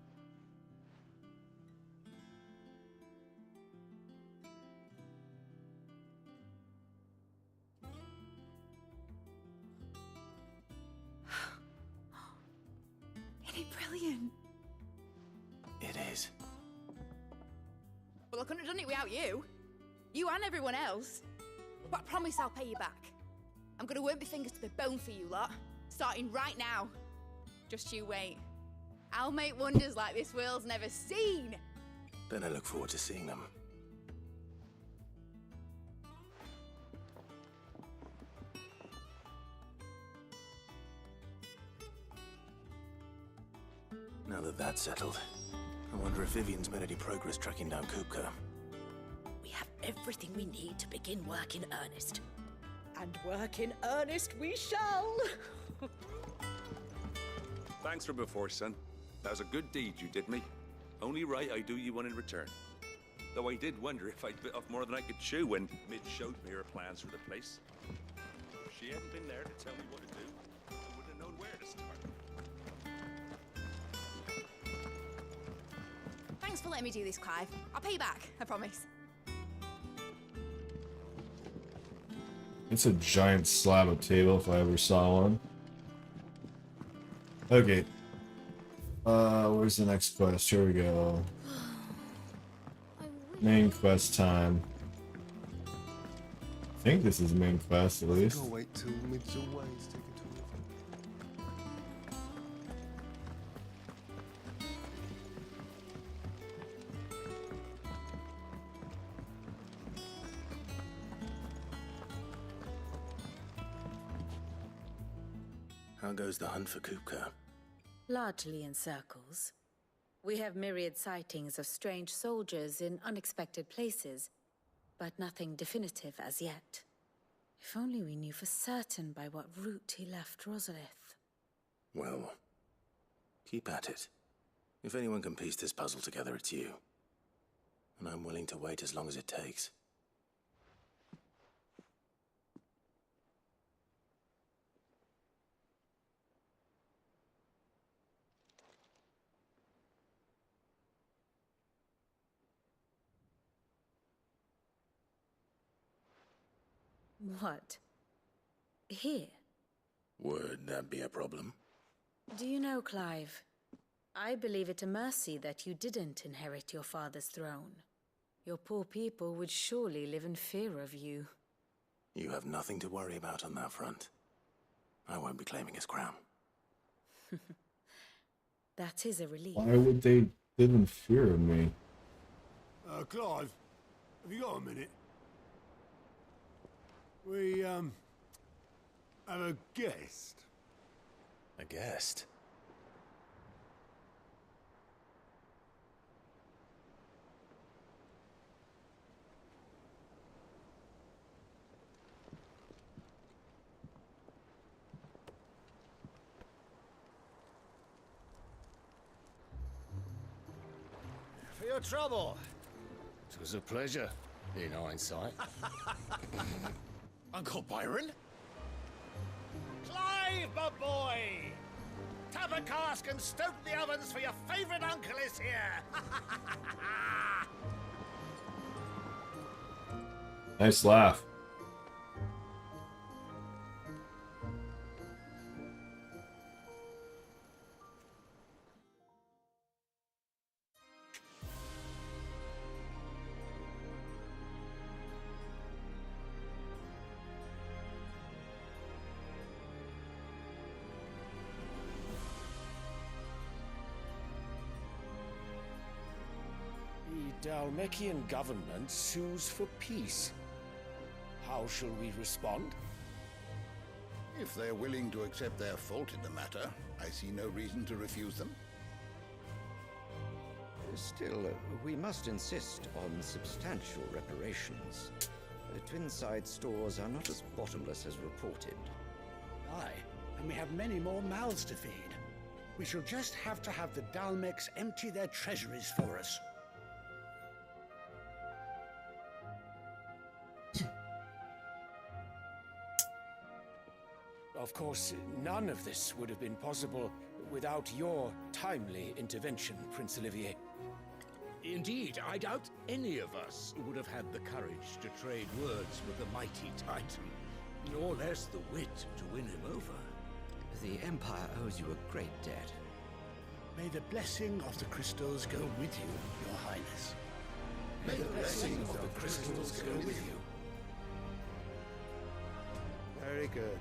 [SPEAKER 9] Isn't it brilliant?
[SPEAKER 13] It is.
[SPEAKER 9] Well, I couldn't have done it without you. You and everyone else. But I promise I'll pay you back. I'm gonna work my fingers to the bone for you lot. Starting right now. Just you wait. I'll make wonders like this world's never seen.
[SPEAKER 13] Then I look forward to seeing them. Now that that's settled, I wonder if Vivian's made any progress tracking down Kupka.
[SPEAKER 10] We have everything we need to begin work in earnest. And work in earnest we shall!
[SPEAKER 22] Thanks for before, son. That was a good deed you did me. Only right I do you one in return. Though I did wonder if I'd bit off more than I could chew when Mid showed me her plans for the place. If she hadn't been there to tell me what to do, I wouldn't have known where to start.
[SPEAKER 9] Thanks for letting me do this, Clive. I'll pay you back, I promise.
[SPEAKER 1] It's a giant slab of table if I ever saw one. Okay. Where's the next quest? Here we go. Main quest time. I think this is main quest at least.
[SPEAKER 6] Go wait till mid's away to take it to
[SPEAKER 13] How goes the hunt for Kupka?
[SPEAKER 5] Largely in circles. We have myriad sightings of strange soldiers in unexpected places, but nothing definitive as yet. If only we knew for certain by what route he left Rosalith.
[SPEAKER 13] Well, keep at it. If anyone can piece this puzzle together, it's you. And I'm willing to wait as long as it takes.
[SPEAKER 5] What? Here?
[SPEAKER 13] Would that be a problem?
[SPEAKER 5] Do you know, Clive? I believe it a mercy that you didn't inherit your father's throne. Your poor people would surely live in fear of you.
[SPEAKER 13] You have nothing to worry about on that front. I won't be claiming his crown.
[SPEAKER 5] That is a relief.
[SPEAKER 1] Why would they live in fear of me?
[SPEAKER 17] Clive, have you got a minute? We, have a guest.
[SPEAKER 13] A guest?
[SPEAKER 19] For your trouble. It was a pleasure, in hindsight. Uncle Byron? Clive, my boy! Tap a cask and stoke the ovens, for your favorite uncle is here!
[SPEAKER 1] Nice laugh.
[SPEAKER 4] The Dalmekian government sues for peace. How shall we respond?
[SPEAKER 8] If they're willing to accept their fault in the matter, I see no reason to refuse them.
[SPEAKER 23] Still, we must insist on substantial reparations. Twinside stores are not as bottomless as reported.
[SPEAKER 24] Aye, and we have many more mouths to feed. We shall just have to have the Dalmecs empty their treasuries for us.
[SPEAKER 4] Of course, none of this would have been possible without your timely intervention, Prince Olivier.
[SPEAKER 18] Indeed, I doubt any of us would have had the courage to trade words with the mighty Titan, nor less the wit to win him over.
[SPEAKER 23] The Empire owes you a great debt.
[SPEAKER 24] May the blessing of the crystals go with you, Your Highness.
[SPEAKER 18] May the blessing of the crystals go with you.
[SPEAKER 6] Very good.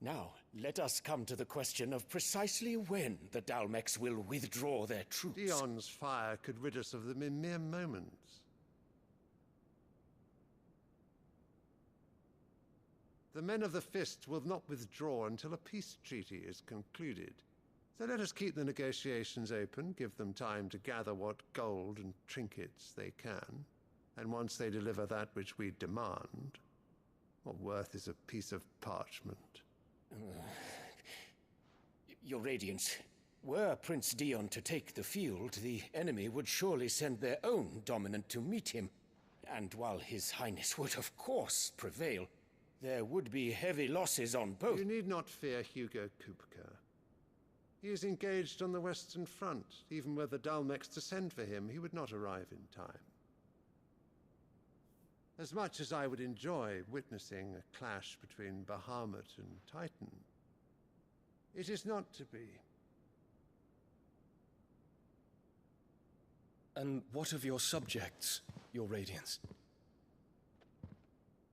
[SPEAKER 4] Now, let us come to the question of precisely when the Dalmecs will withdraw their troops.
[SPEAKER 6] Dion's fire could rid us of them in mere moments. The men of the Fist will not withdraw until a peace treaty is concluded. So let us keep the negotiations open, give them time to gather what gold and trinkets they can, and once they deliver that which we demand, what worth is a piece of parchment?
[SPEAKER 4] Your Radiance, were Prince Dion to take the field, the enemy would surely send their own dominant to meet him. And while His Highness would of course prevail, there would be heavy losses on both.
[SPEAKER 6] You need not fear Hugo Kupka. He is engaged on the Western Front. Even were the Dalmecs to send for him, he would not arrive in time. As much as I would enjoy witnessing a clash between Bahamut and Titan, it is not to be.
[SPEAKER 25] And what of your subjects, Your Radiance?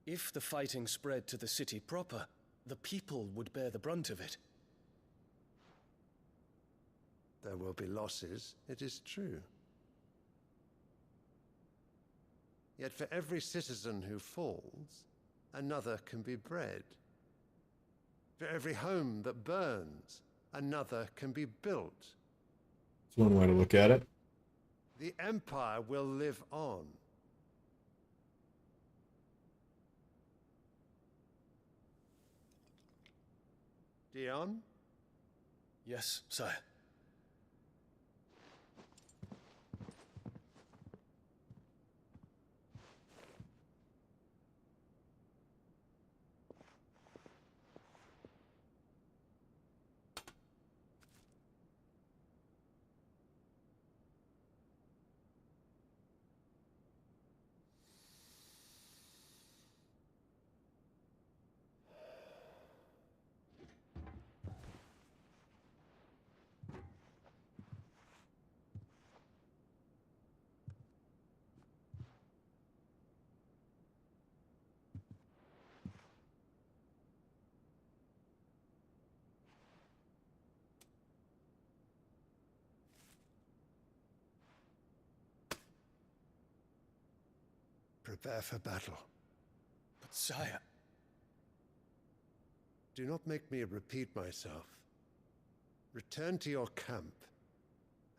[SPEAKER 25] If the fighting spread to the city proper, the people would bear the brunt of it.
[SPEAKER 6] There will be losses, it is true. Yet for every citizen who falls, another can be bred. For every home that burns, another can be built.
[SPEAKER 1] That's one way to look at it.
[SPEAKER 6] The Empire will live on. Dion?
[SPEAKER 25] Yes, sire.
[SPEAKER 6] Prepare for battle.
[SPEAKER 25] But sire...
[SPEAKER 6] Do not make me repeat myself. Return to your camp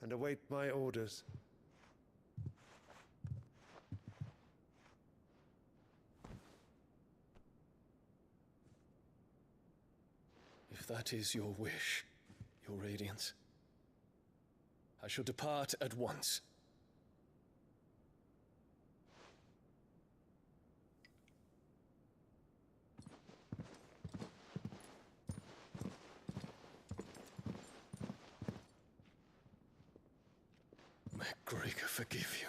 [SPEAKER 6] and await my orders.
[SPEAKER 25] If that is your wish, your Radiance, I shall depart at once. May Gregor forgive you.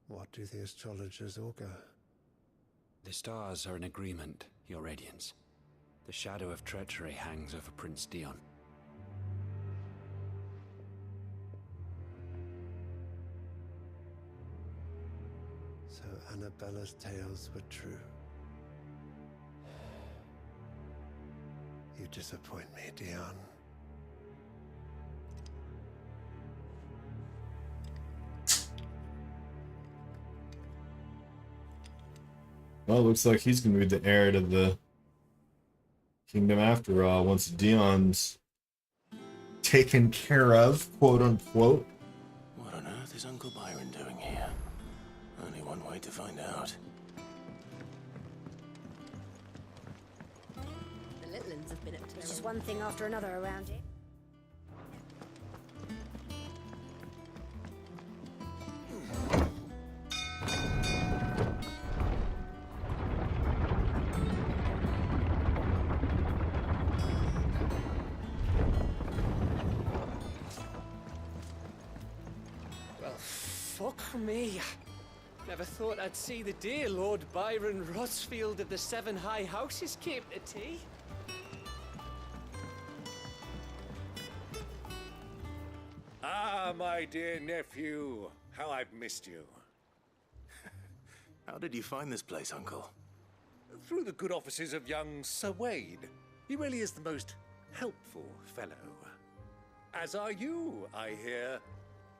[SPEAKER 6] What do the astrologers augur?
[SPEAKER 7] The stars are in agreement, Your Radiance. The shadow of treachery hangs over Prince Dion.
[SPEAKER 6] So Annabella's tales were true. You disappoint me, Dion.
[SPEAKER 1] Well, it looks like he's gonna be the heir to the kingdom after all, once Dion's taken care of, quote unquote.
[SPEAKER 13] What on earth is Uncle Byron doing here? Only one way to find out.
[SPEAKER 10] The little ones have been up to It's just one thing after another around here.
[SPEAKER 25] Fuck me. Never thought I'd see the dear Lord Byron Rosfield of the Seven High Houses came to tea.
[SPEAKER 19] Ah, my dear nephew. How I've missed you.
[SPEAKER 13] How did you find this place, Uncle?
[SPEAKER 19] Through the good offices of young Sir Wade. He really is the most helpful fellow. As are you, I hear.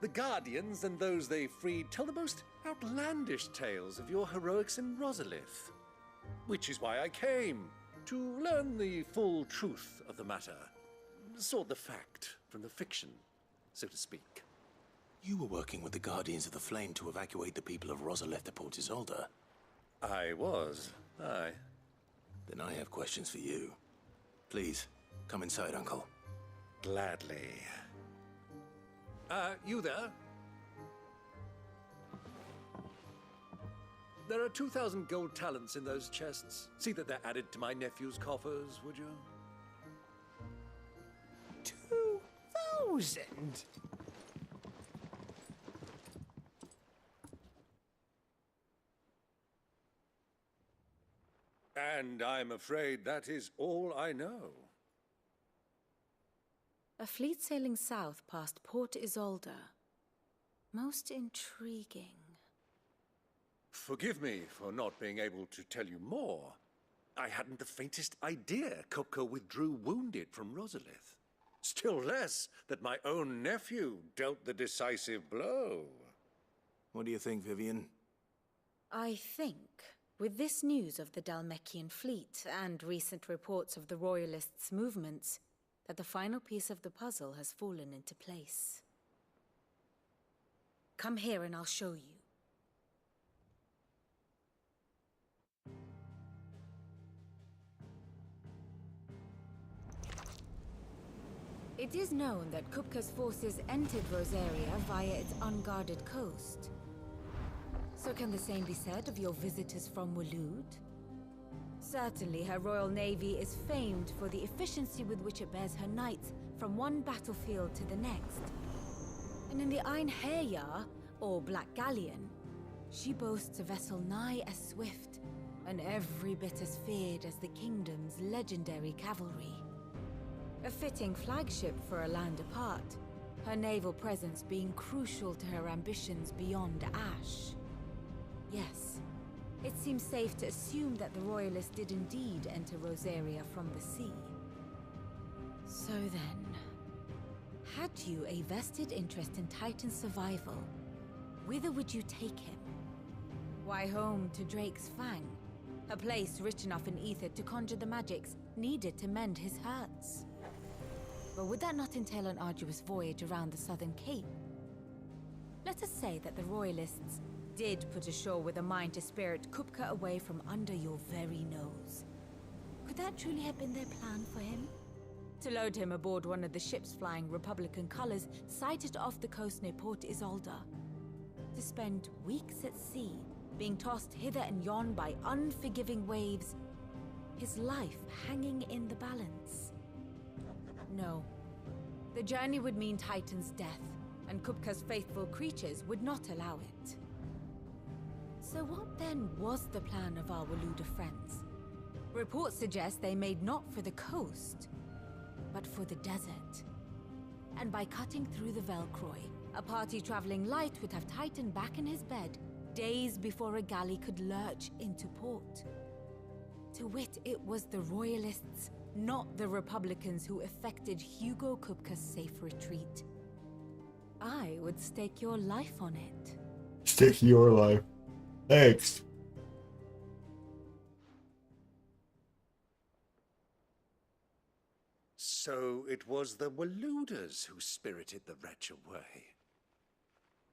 [SPEAKER 19] The Guardians and those they freed tell the most outlandish tales of your heroics in Rosalith. Which is why I came, to learn the full truth of the matter. Sort the fact from the fiction, so to speak.
[SPEAKER 13] You were working with the Guardians of the Flame to evacuate the people of Rosalith to Port Isolde.
[SPEAKER 19] I was, aye.
[SPEAKER 13] Then I have questions for you. Please, come inside, Uncle.
[SPEAKER 19] Gladly. You there? There are 2,000 gold talents in those chests. See that they're added to my nephew's coffers, would you?
[SPEAKER 4] 2,000?
[SPEAKER 19] And I'm afraid that is all I know.
[SPEAKER 5] A fleet sailing south past Port Isolde. Most intriguing.
[SPEAKER 19] Forgive me for not being able to tell you more. I hadn't the faintest idea Kupka withdrew wounded from Rosalith. Still less that my own nephew dealt the decisive blow.
[SPEAKER 13] What do you think, Vivian?
[SPEAKER 5] I think, with this news of the Dalmekian fleet and recent reports of the Royalists' movements, that the final piece of the puzzle has fallen into place. Come here and I'll show you. It is known that Kupka's forces entered Rosaria via its unguarded coast. So can the same be said of your visitors from Waloed? Certainly her Royal Navy is famed for the efficiency with which it bears her knights from one battlefield to the next. And in the Ein Herja, or Black Galleon, she boasts a vessel nigh as swift and every bit as feared as the kingdom's legendary cavalry. A fitting flagship for a land apart, her naval presence being crucial to her ambitions beyond Ash. Yes, it seems safe to assume that the Royalists did indeed enter Rosaria from the sea. So then, had you a vested interest in Titan's survival, whither would you take him? Why, home to Drake's Fang, a place rich enough in ether to conjure the magics needed to mend his hurts. But would that not entail an arduous voyage around the southern cape? Let us say that the Royalists did put ashore with a mind to spirit Kupka away from under your very nose. Could that truly have been their plan for him? To load him aboard one of the ships flying Republican colors sighted off the coast near Port Isolde? To spend weeks at sea, being tossed hither and yon by unforgiving waves, his life hanging in the balance? No. The journey would mean Titan's death, and Kupka's faithful creatures would not allow it. So what then was the plan of our Waluda friends? Reports suggest they made not for the coast, but for the desert. And by cutting through the Velcroy, a party traveling light would have Titan back in his bed days before a galley could lurch into port. To wit, it was the Royalists, not the Republicans, who effected Hugo Kupka's safe retreat. I would stake your life on it.
[SPEAKER 1] Stake your life. Thanks.
[SPEAKER 19] So it was the Waludas who spirited the wretch away.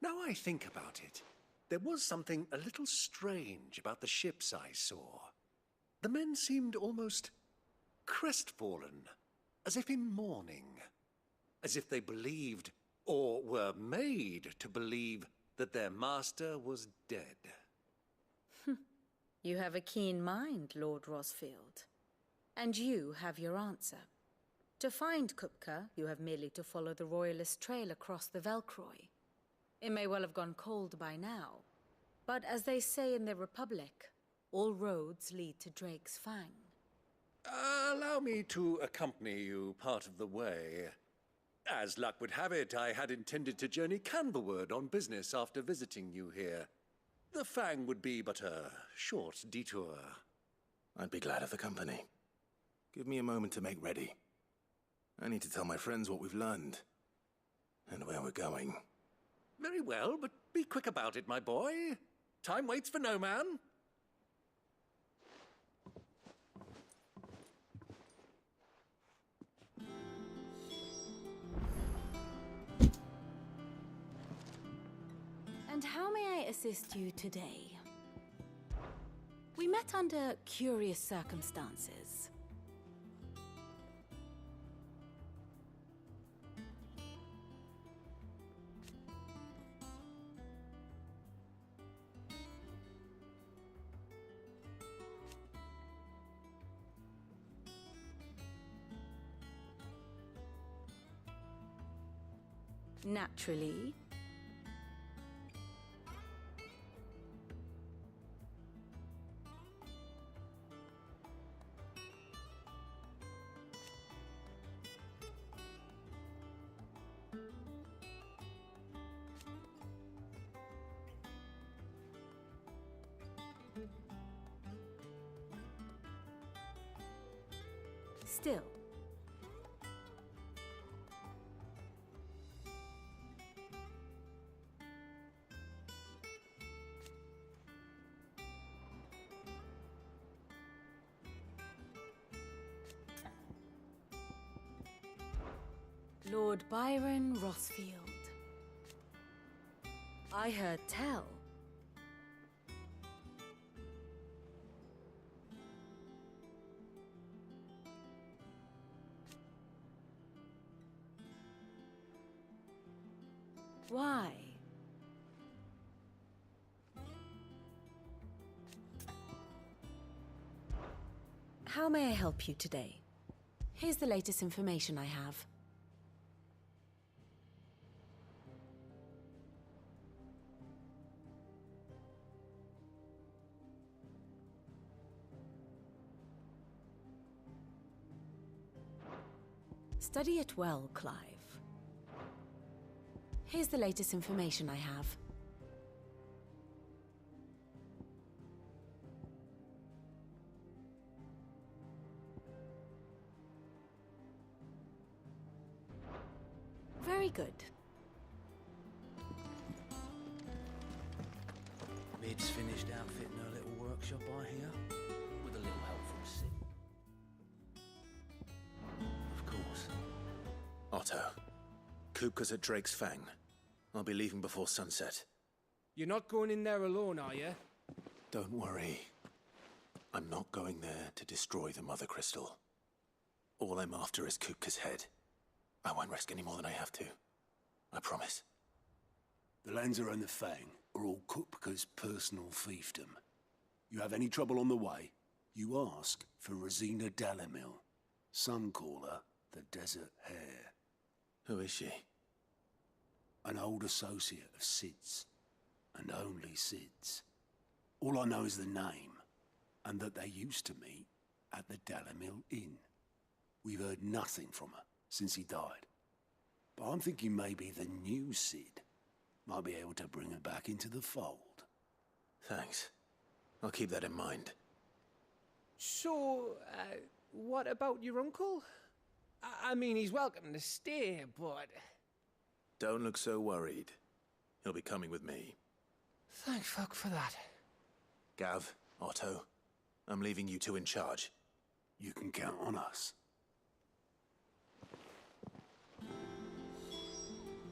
[SPEAKER 19] Now I think about it, there was something a little strange about the ships I saw. The men seemed almost crestfallen, as if in mourning, as if they believed, or were made to believe, that their master was dead.
[SPEAKER 5] You have a keen mind, Lord Rosfield. And you have your answer. To find Kupka, you have merely to follow the Royalist trail across the Velcroy. It may well have gone cold by now, but as they say in the Republic, all roads lead to Drake's Fang.
[SPEAKER 19] Allow me to accompany you part of the way. As luck would have it, I had intended to journey Canverward on business after visiting you here. The Fang would be but a short detour.
[SPEAKER 13] I'd be glad of the company. Give me a moment to make ready. I need to tell my friends what we've learned, and where we're going.
[SPEAKER 19] Very well, but be quick about it, my boy. Time waits for no man.
[SPEAKER 5] And how may I assist you today? We met under curious circumstances. Naturally. still. Lord Byron Rothfield. I heard tell. Why? How may I help you today? Here's the latest information I have. Study it well, Clive. Here's the latest information I have. Very good.
[SPEAKER 2] Mid's finished outfitting her little workshop, I hear, with a little help from Sid.
[SPEAKER 13] Of course. Otto, Kupka's at Drake's Fang. I'll be leaving before sunset.
[SPEAKER 11] You're not going in there alone, are you?
[SPEAKER 13] Don't worry. I'm not going there to destroy the Mother Crystal. All I'm after is Kupka's head. I won't risk any more than I have to. I promise.
[SPEAKER 17] The Lancer and the Fang are all Kupka's personal fiefdom. You have any trouble on the way, you ask for Rosina Dalamil. Some call her the Desert Hare.
[SPEAKER 13] Who is she?
[SPEAKER 17] An old associate of Sid's, and only Sid's. All I know is the name, and that they used to meet at the Dalamil Inn. We've heard nothing from her since he died. But I'm thinking maybe the new Sid might be able to bring her back into the fold.
[SPEAKER 13] Thanks. I'll keep that in mind.
[SPEAKER 11] So, what about your uncle? I mean, he's welcome to stay, but...
[SPEAKER 13] Don't look so worried. He'll be coming with me.
[SPEAKER 11] Thank fuck for that.
[SPEAKER 13] Gav, Otto, I'm leaving you two in charge.
[SPEAKER 17] You can count on us.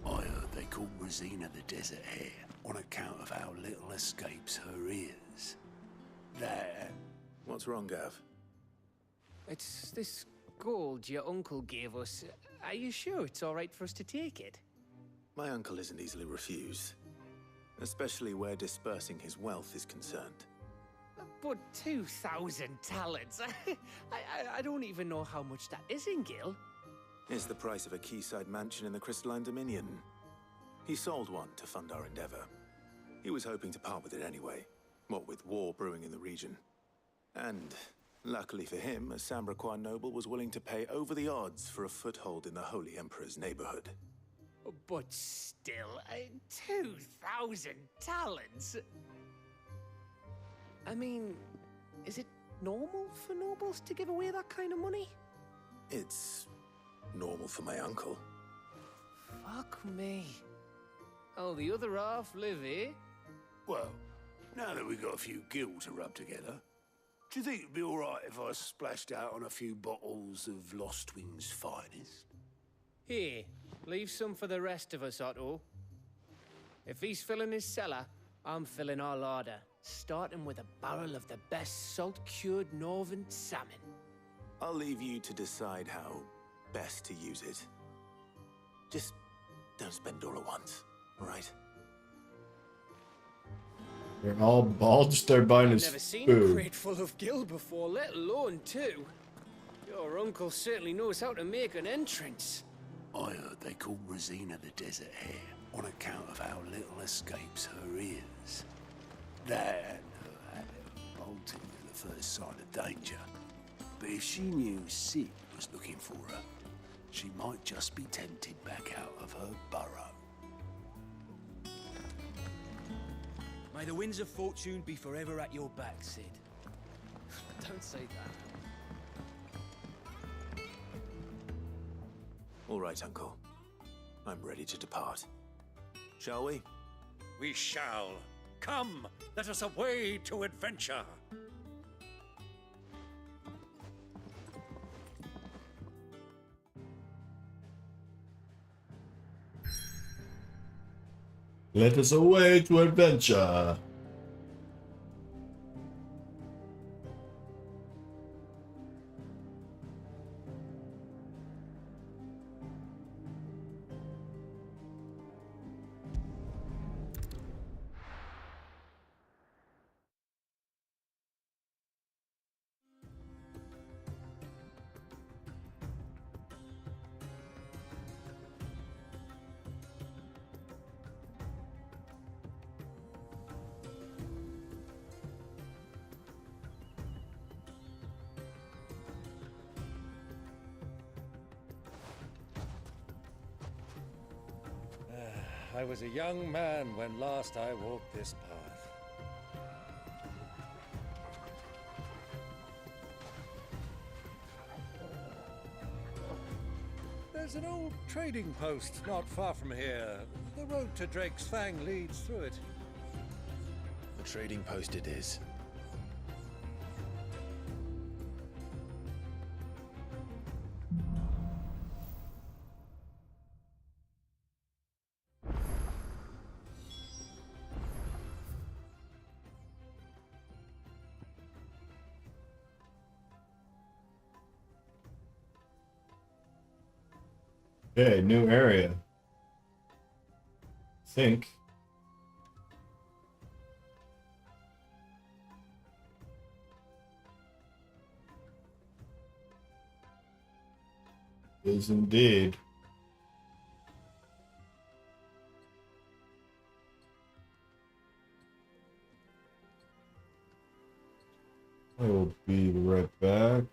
[SPEAKER 17] I heard they call Rosina the Desert Hare on account of how little escapes her ears. There.
[SPEAKER 13] What's wrong, Gav?
[SPEAKER 11] It's this gold your uncle gave us. Are you sure it's all right for us to take it?
[SPEAKER 13] My uncle isn't easily refused. Especially where dispersing his wealth is concerned.
[SPEAKER 11] But 2,000 talents. I don't even know how much that is in Gil.
[SPEAKER 13] It's the price of a quayside mansion in the Crystaline Dominion. He sold one to fund our endeavor. He was hoping to part with it anyway, what with war brewing in the region. And, luckily for him, a Sambraquan noble was willing to pay over the odds for a foothold in the Holy Emperor's neighborhood.
[SPEAKER 11] But still, 2,000 talents? I mean, is it normal for nobles to give away that kind of money?
[SPEAKER 13] It's normal for my uncle.
[SPEAKER 11] Fuck me. Oh, the other half live, eh?
[SPEAKER 17] Well, now that we've got a few gil to rub together, do you think it'd be all right if I splashed out on a few bottles of Lost Wing's finest?
[SPEAKER 11] Here, leave some for the rest of us, Otto. If he's filling his cellar, I'm filling our larder, starting with a barrel of the best salt-cured northern salmon.
[SPEAKER 13] I'll leave you to decide how best to use it. Just don't spend all at once, all right?
[SPEAKER 1] They're all just there buying his
[SPEAKER 11] I've never seen
[SPEAKER 1] food.
[SPEAKER 11] a crate full of gil before, let alone two. Your uncle certainly knows how to make an entrance.
[SPEAKER 17] I heard they call Rosina the Desert Hare on account of how little escapes her ears. That and her habit of bolting at the first sign of danger. But if she knew Sid was looking for her, she might just be tempted back out of her burrow.
[SPEAKER 2] May the winds of fortune be forever at your back, Sid.
[SPEAKER 11] Don't say that.
[SPEAKER 13] All right, Uncle. I'm ready to depart. Shall we?
[SPEAKER 19] We shall. Come, let us away to adventure.
[SPEAKER 1] Let us away to adventure.
[SPEAKER 19] I was a young man when last I walked this path. There's an old trading post not far from here. The road to Drake's Fang leads through it.
[SPEAKER 25] A trading post it is.
[SPEAKER 1] Okay, new area. Think. Is indeed. I will be right back.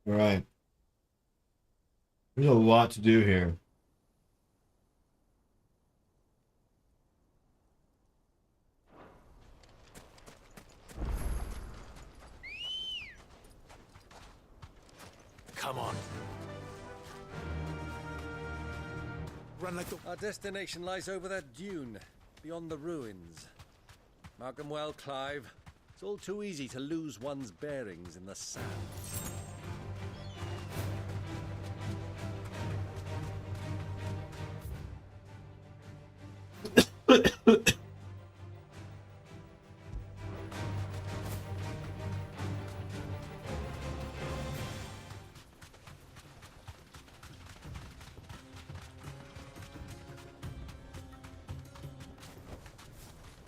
[SPEAKER 1] All right. There's a lot to do here.
[SPEAKER 13] Come on.
[SPEAKER 19] Run like the...
[SPEAKER 12] Our destination lies over that dune, beyond the ruins. Mark them well, Clive. It's all too easy to lose one's bearings in the sand.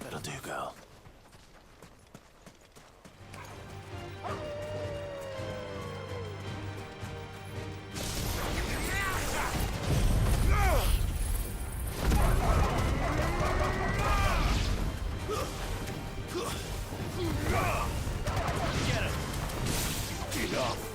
[SPEAKER 13] That'll do, girl.
[SPEAKER 17] Get him! Get off!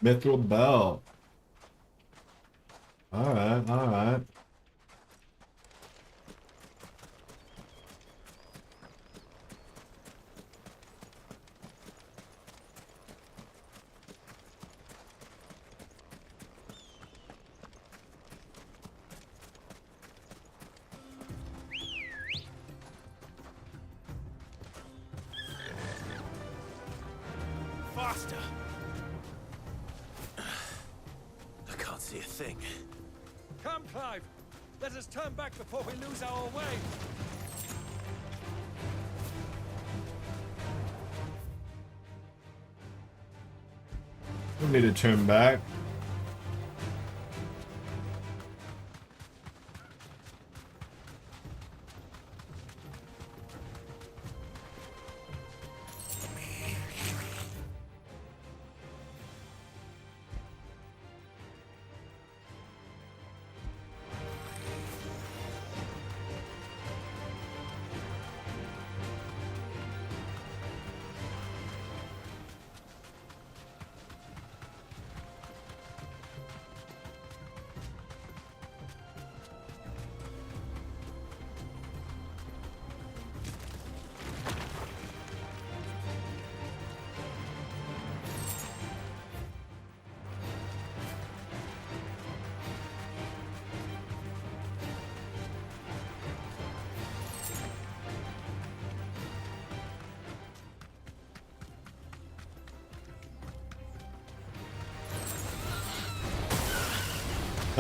[SPEAKER 1] Mithril Bell. Alright, alright.
[SPEAKER 13] Faster! I can't see a thing.
[SPEAKER 12] Come, Clive! Let us turn back before we lose our way!
[SPEAKER 1] We need to turn back.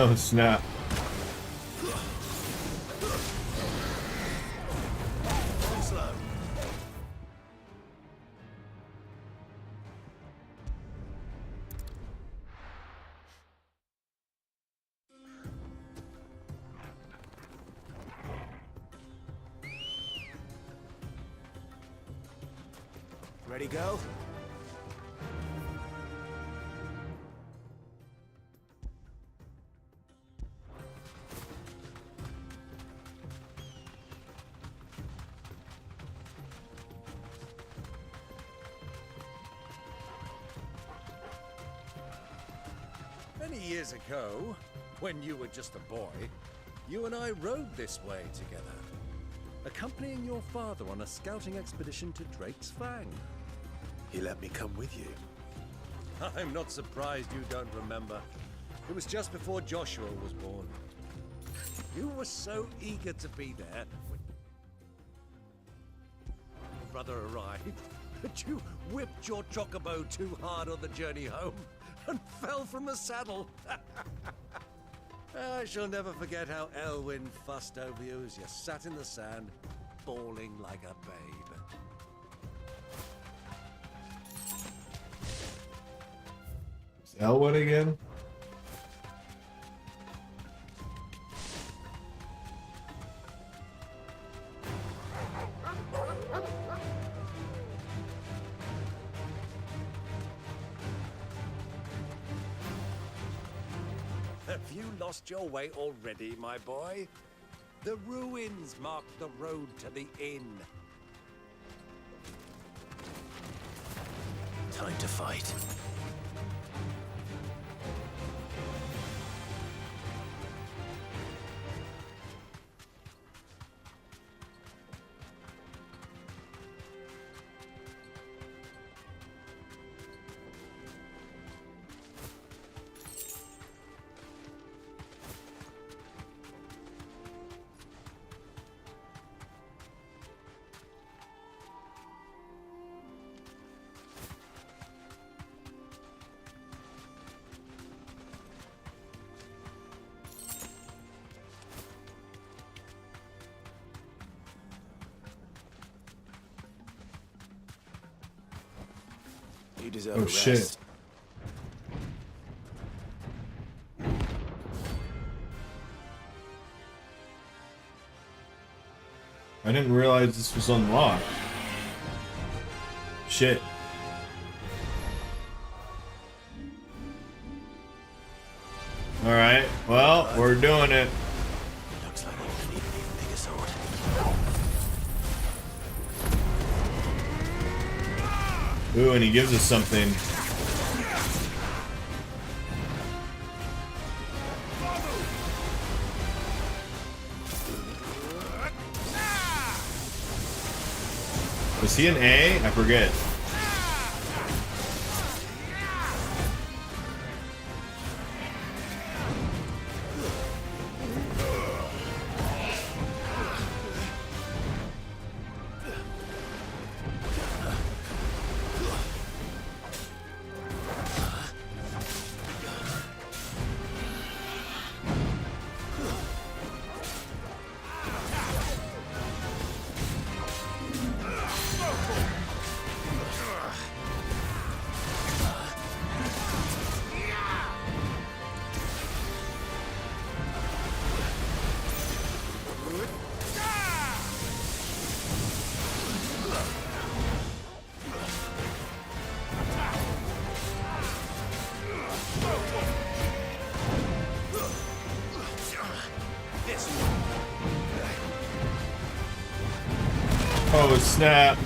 [SPEAKER 1] Oh snap.
[SPEAKER 13] Slow. Ready, go?
[SPEAKER 12] Many years ago, when you were just a boy, you and I rode this way together, accompanying your father on a scouting expedition to Drake's Fang.
[SPEAKER 13] He let me come with you.
[SPEAKER 12] I'm not surprised you don't remember. It was just before Joshua was born. You were so eager to be there when your brother arrived that you whipped your chocobo too hard on the journey home and fell from the saddle. I shall never forget how Elwyn fussed over you as you sat in the sand, bawling like a babe.
[SPEAKER 1] Is Elwood again?
[SPEAKER 12] Have you lost your way already, my boy? The ruins mark the road to the inn.
[SPEAKER 25] Time to fight.
[SPEAKER 13] You deserve
[SPEAKER 1] Oh
[SPEAKER 13] a
[SPEAKER 1] shit.
[SPEAKER 13] rest.
[SPEAKER 1] I didn't realize this was unlocked. Shit. Alright, well, we're doing it.
[SPEAKER 13] Looks like I'm gonna need an even bigger sword.
[SPEAKER 1] Ooh, and he gives us something. Was he an A? I forget. Oh snap.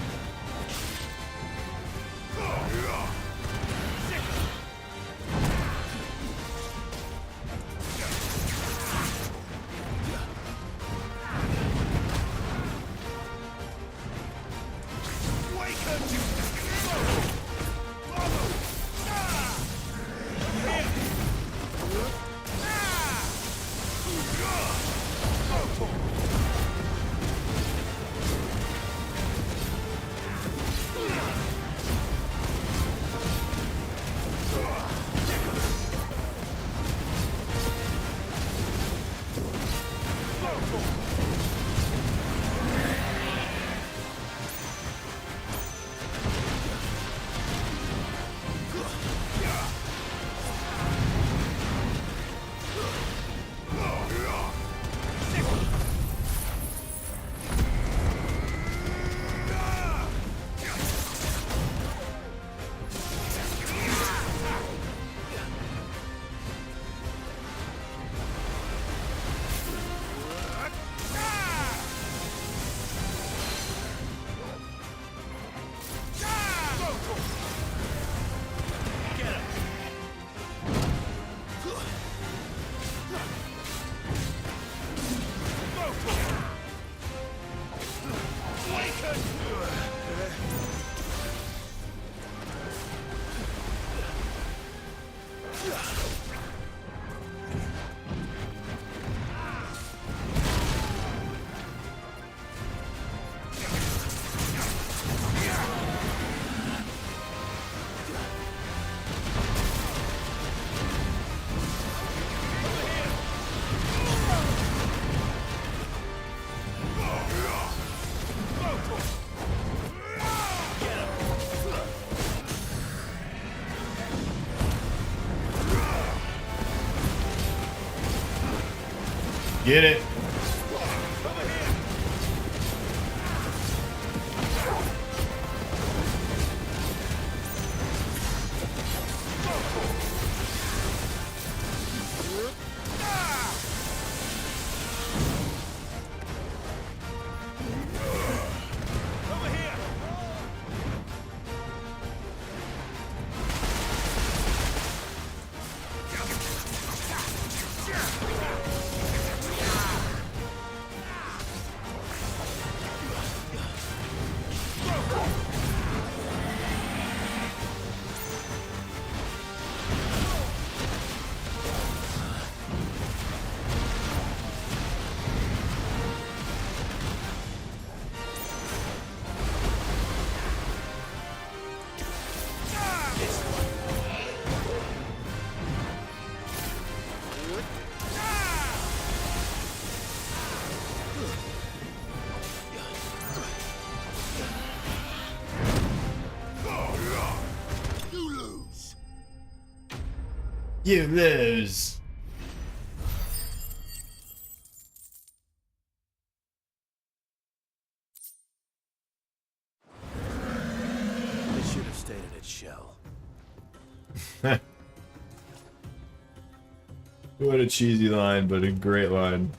[SPEAKER 1] Get it. You lose.
[SPEAKER 13] It should have stayed in its shell.
[SPEAKER 1] What a cheesy line, but a great line.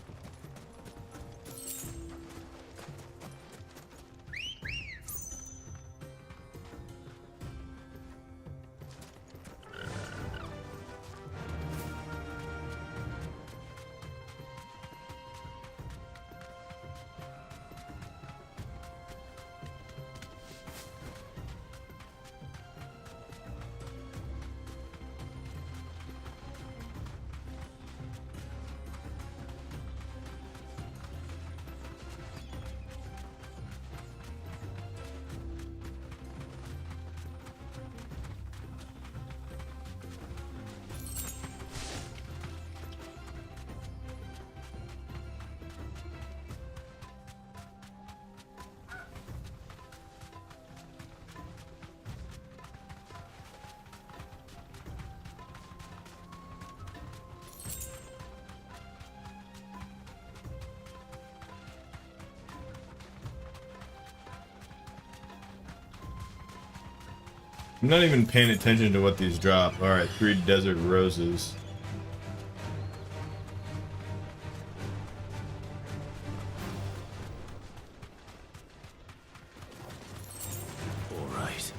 [SPEAKER 1] I'm not even paying attention to what these drop. Alright, 3 desert roses.
[SPEAKER 13] All right.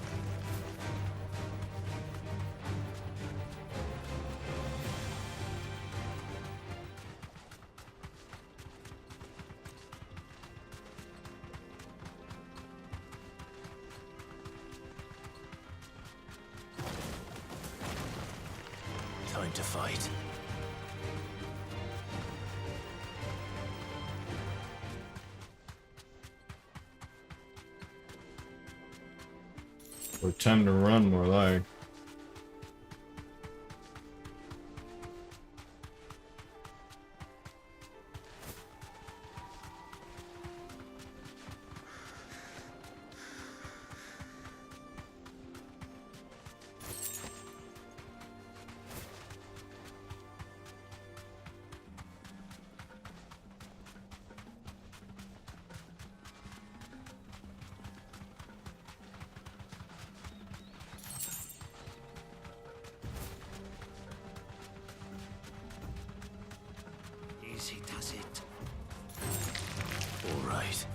[SPEAKER 13] Time to fight.
[SPEAKER 1] Or time to run, more like.
[SPEAKER 13] Easy does it. All right.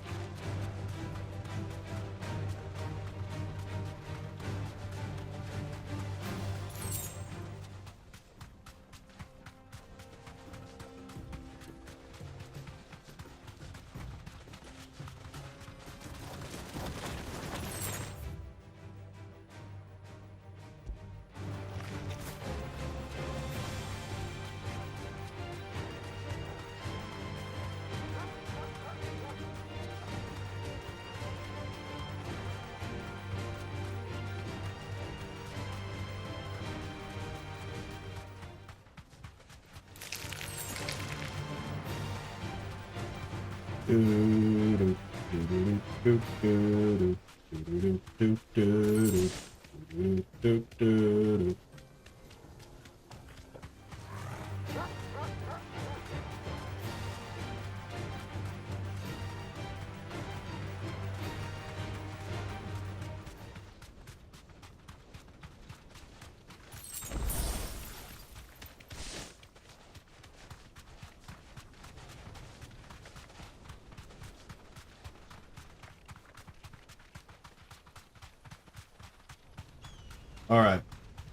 [SPEAKER 1] Alright.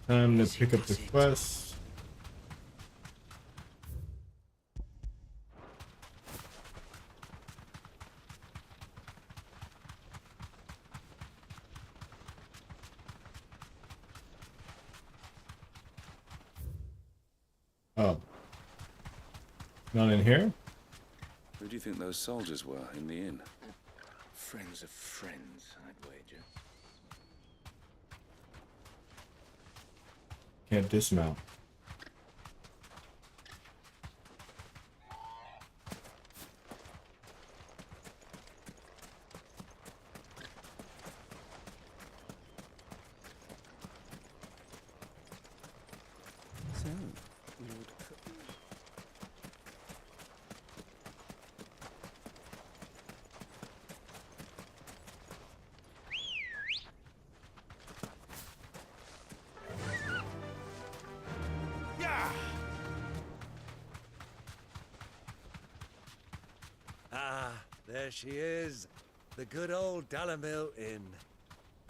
[SPEAKER 1] Time to pick up the quest. Oh. Not in here?
[SPEAKER 22] Who do you think those soldiers were in the inn?
[SPEAKER 18] Friends of friends, I'd wager.
[SPEAKER 1] Can't dismount.
[SPEAKER 2] So, Lord
[SPEAKER 19] Ah, there she is. The good old Dalamil Inn.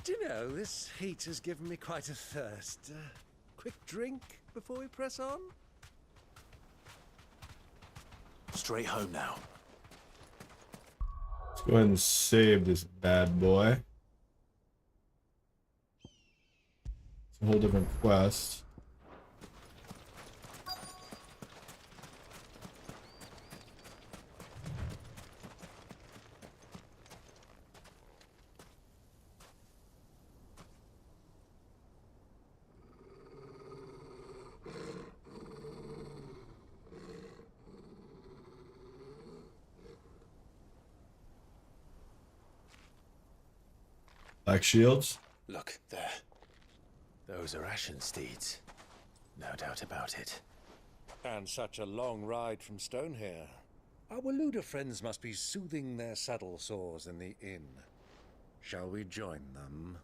[SPEAKER 19] Do you know, this heat has given me quite a thirst. Quick drink before we press on?
[SPEAKER 13] Straight home now.
[SPEAKER 1] Let's go ahead and save this bad boy. It's a whole different quest. Black shields?
[SPEAKER 13] Look, there. Those are Ashen steeds. No doubt about it.
[SPEAKER 19] And such a long ride from Stonehere. Our Waluda friends must be soothing their saddle sores in the inn. Shall we join them?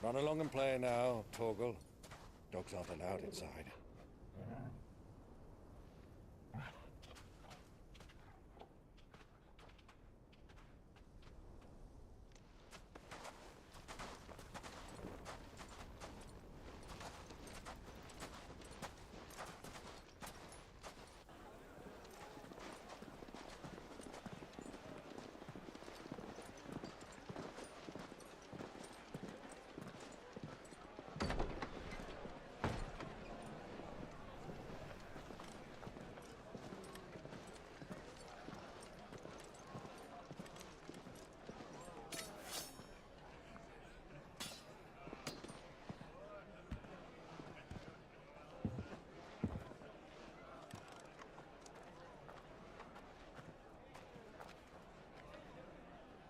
[SPEAKER 19] Run along and play now, Torgal. Dogs aren't allowed inside.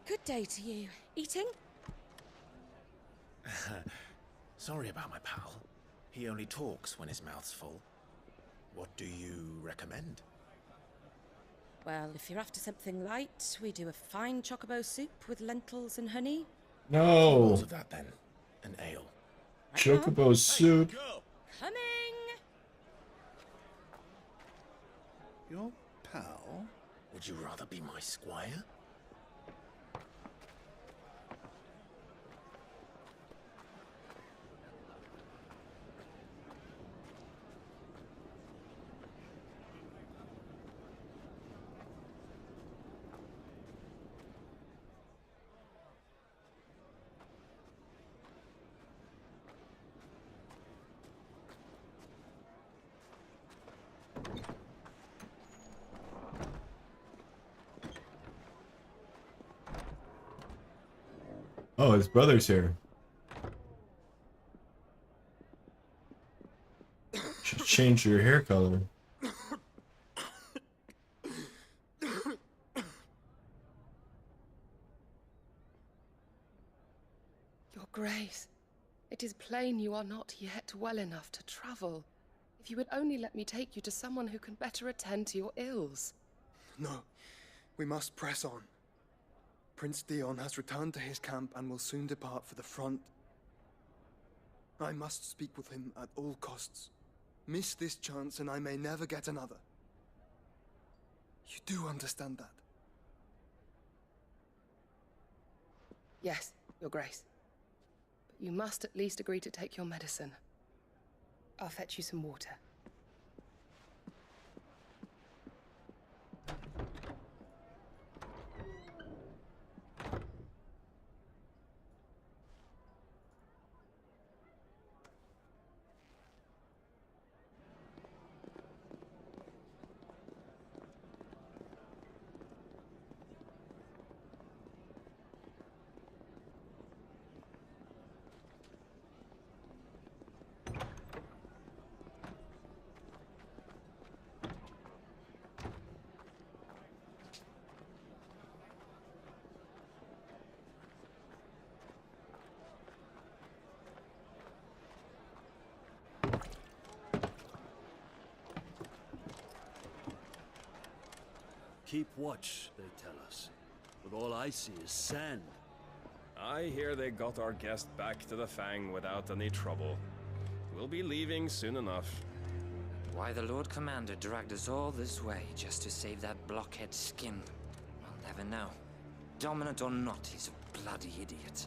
[SPEAKER 3] Good day to you. Eating?
[SPEAKER 13] Sorry about my pal. He only talks when his mouth's full. What do you recommend?
[SPEAKER 3] Well, if you're after something light, we do a fine chocobo soup with lentils and honey.
[SPEAKER 1] No.
[SPEAKER 13] Bowls of that then. An ale.
[SPEAKER 1] Chocobo soup.
[SPEAKER 3] Coming!
[SPEAKER 13] Your pal? Would you rather be my squire?
[SPEAKER 1] Oh, his brother's here. Should change your hair color.
[SPEAKER 14] Your Grace, it is plain you are not yet well enough to travel. If you would only let me take you to someone who can better attend to your ills.
[SPEAKER 15] No, we must press on. Prince Dion has returned to his camp and will soon depart for the front. I must speak with him at all costs. Miss this chance and I may never get another. You do understand that?
[SPEAKER 14] Yes, Your Grace. But you must at least agree to take your medicine. I'll fetch you some water.
[SPEAKER 8] Keep watch, they tell us. But all I see is sand.
[SPEAKER 9] I hear they got our guest back to the Fang without any trouble. We'll be leaving soon enough.
[SPEAKER 16] Why the Lord Commander dragged us all this way just to save that blockhead skin, I'll never know. Dominant or not, he's a bloody idiot.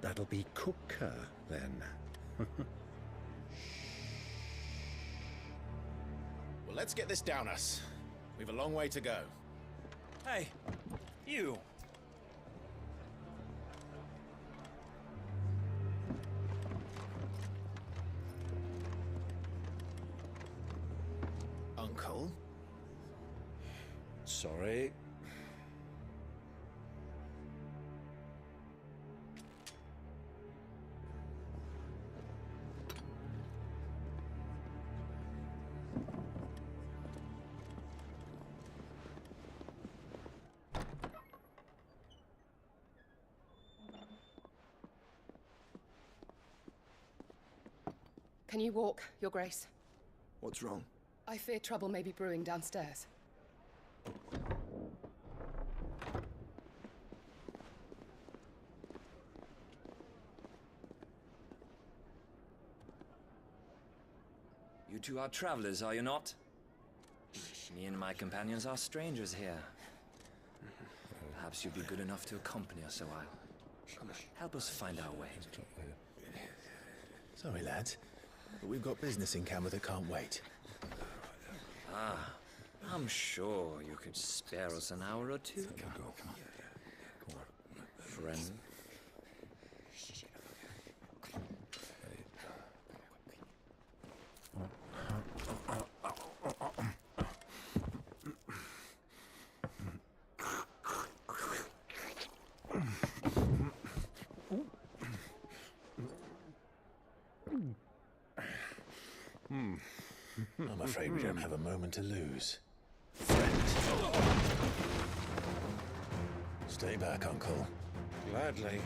[SPEAKER 12] That'll be Cooker, then.
[SPEAKER 20] Well, let's get this down us. We've a long way to go.
[SPEAKER 21] Hey, you.
[SPEAKER 20] Uncle?
[SPEAKER 12] Sorry.
[SPEAKER 14] Can you walk, Your Grace?
[SPEAKER 15] What's wrong?
[SPEAKER 14] I fear trouble may be brewing downstairs.
[SPEAKER 16] You two are travelers, are you not? Me and my companions are strangers here. Perhaps you'd be good enough to accompany us a while. Help us find our way.
[SPEAKER 13] Sorry, lads, but we've got business in camera that can't wait.
[SPEAKER 16] Ah, I'm sure you could spare us an hour or two. Friend.
[SPEAKER 13] I'm afraid we don't have a moment to lose. Stay back, Uncle.
[SPEAKER 12] Gladly.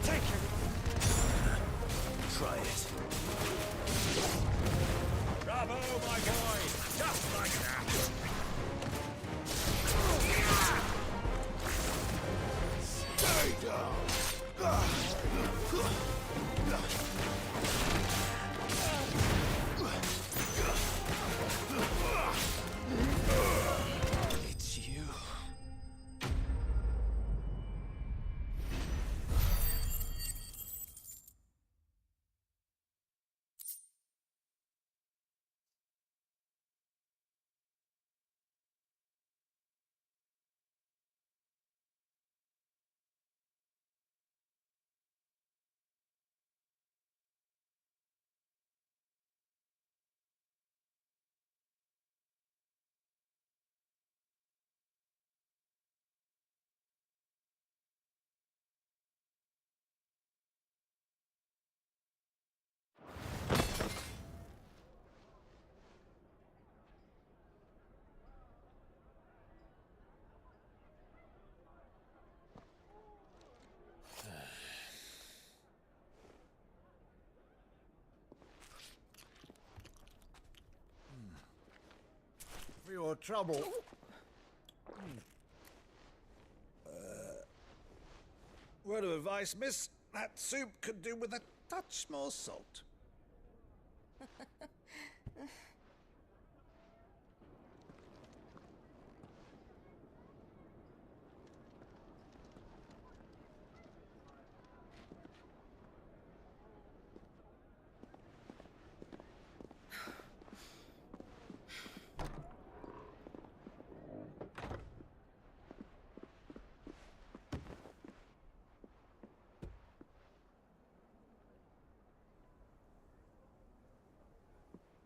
[SPEAKER 21] Take it!
[SPEAKER 13] Try it.
[SPEAKER 21] Bravo, my boy! Just like that!
[SPEAKER 17] Stay down.
[SPEAKER 13] It's you.
[SPEAKER 19] For your trouble. Word of advice, miss. That soup could do with a touch more salt.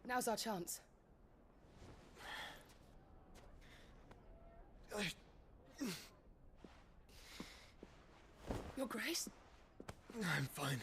[SPEAKER 14] Now's our chance. Your Grace?
[SPEAKER 15] I'm fine.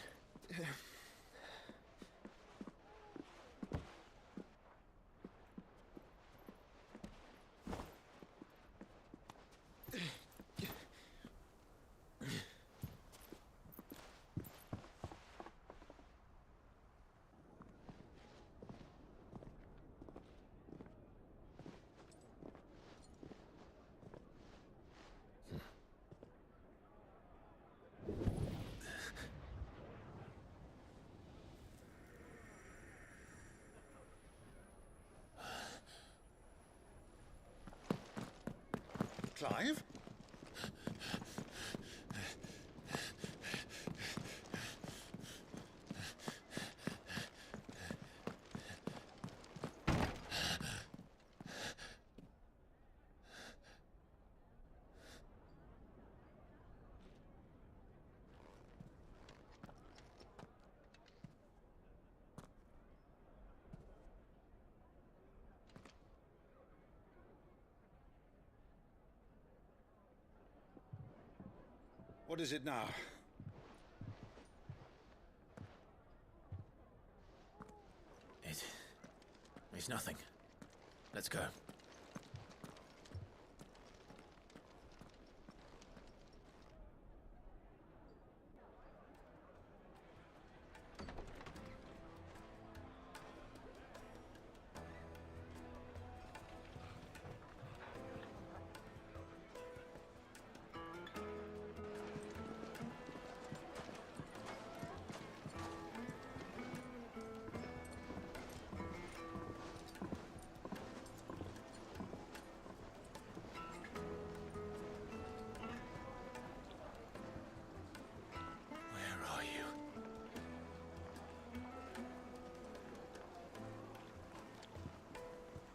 [SPEAKER 19] Clive? What is it now?
[SPEAKER 13] It's nothing. Let's go.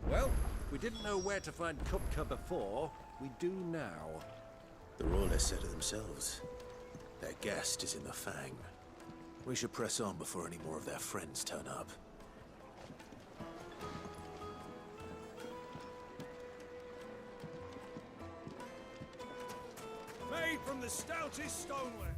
[SPEAKER 19] Well, we didn't know where to find Kupka before. We do now.
[SPEAKER 13] The Royalists said it themselves. Their guest is in the Fang. We should press on before any more of their friends turn up.
[SPEAKER 21] Made from the stoutest stoneware.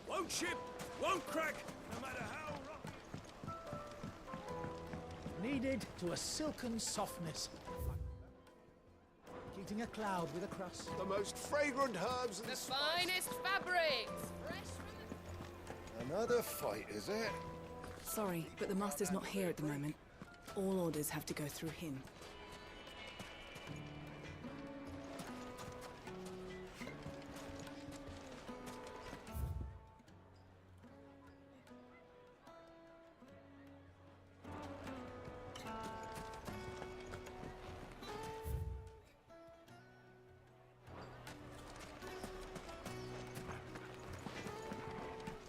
[SPEAKER 21] Won't chip, won't crack, no matter how rough.
[SPEAKER 6] Kneaded to a silken softness. Eating a cloud with a crust.
[SPEAKER 17] The most fragrant herbs and
[SPEAKER 14] The finest fabrics!
[SPEAKER 17] Another fight, is it?
[SPEAKER 7] Sorry, but the Master's not here at the moment. All orders have to go through him.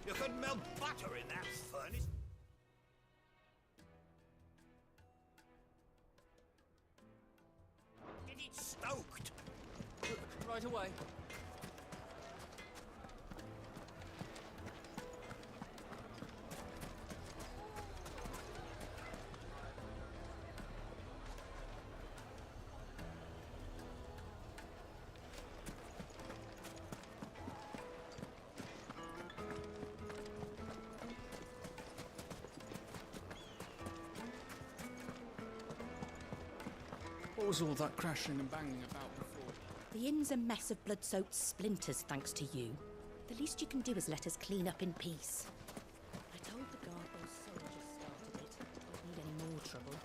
[SPEAKER 21] You could melt butter in that furnace. Get it stoked.
[SPEAKER 11] Right away.
[SPEAKER 6] What was all that crashing and banging about before?
[SPEAKER 3] The The inn's a mess of blood-soaked splinters thanks to you. The least you can do is let us clean up in peace. I told the guard those soldiers started it. Don't need any more trouble.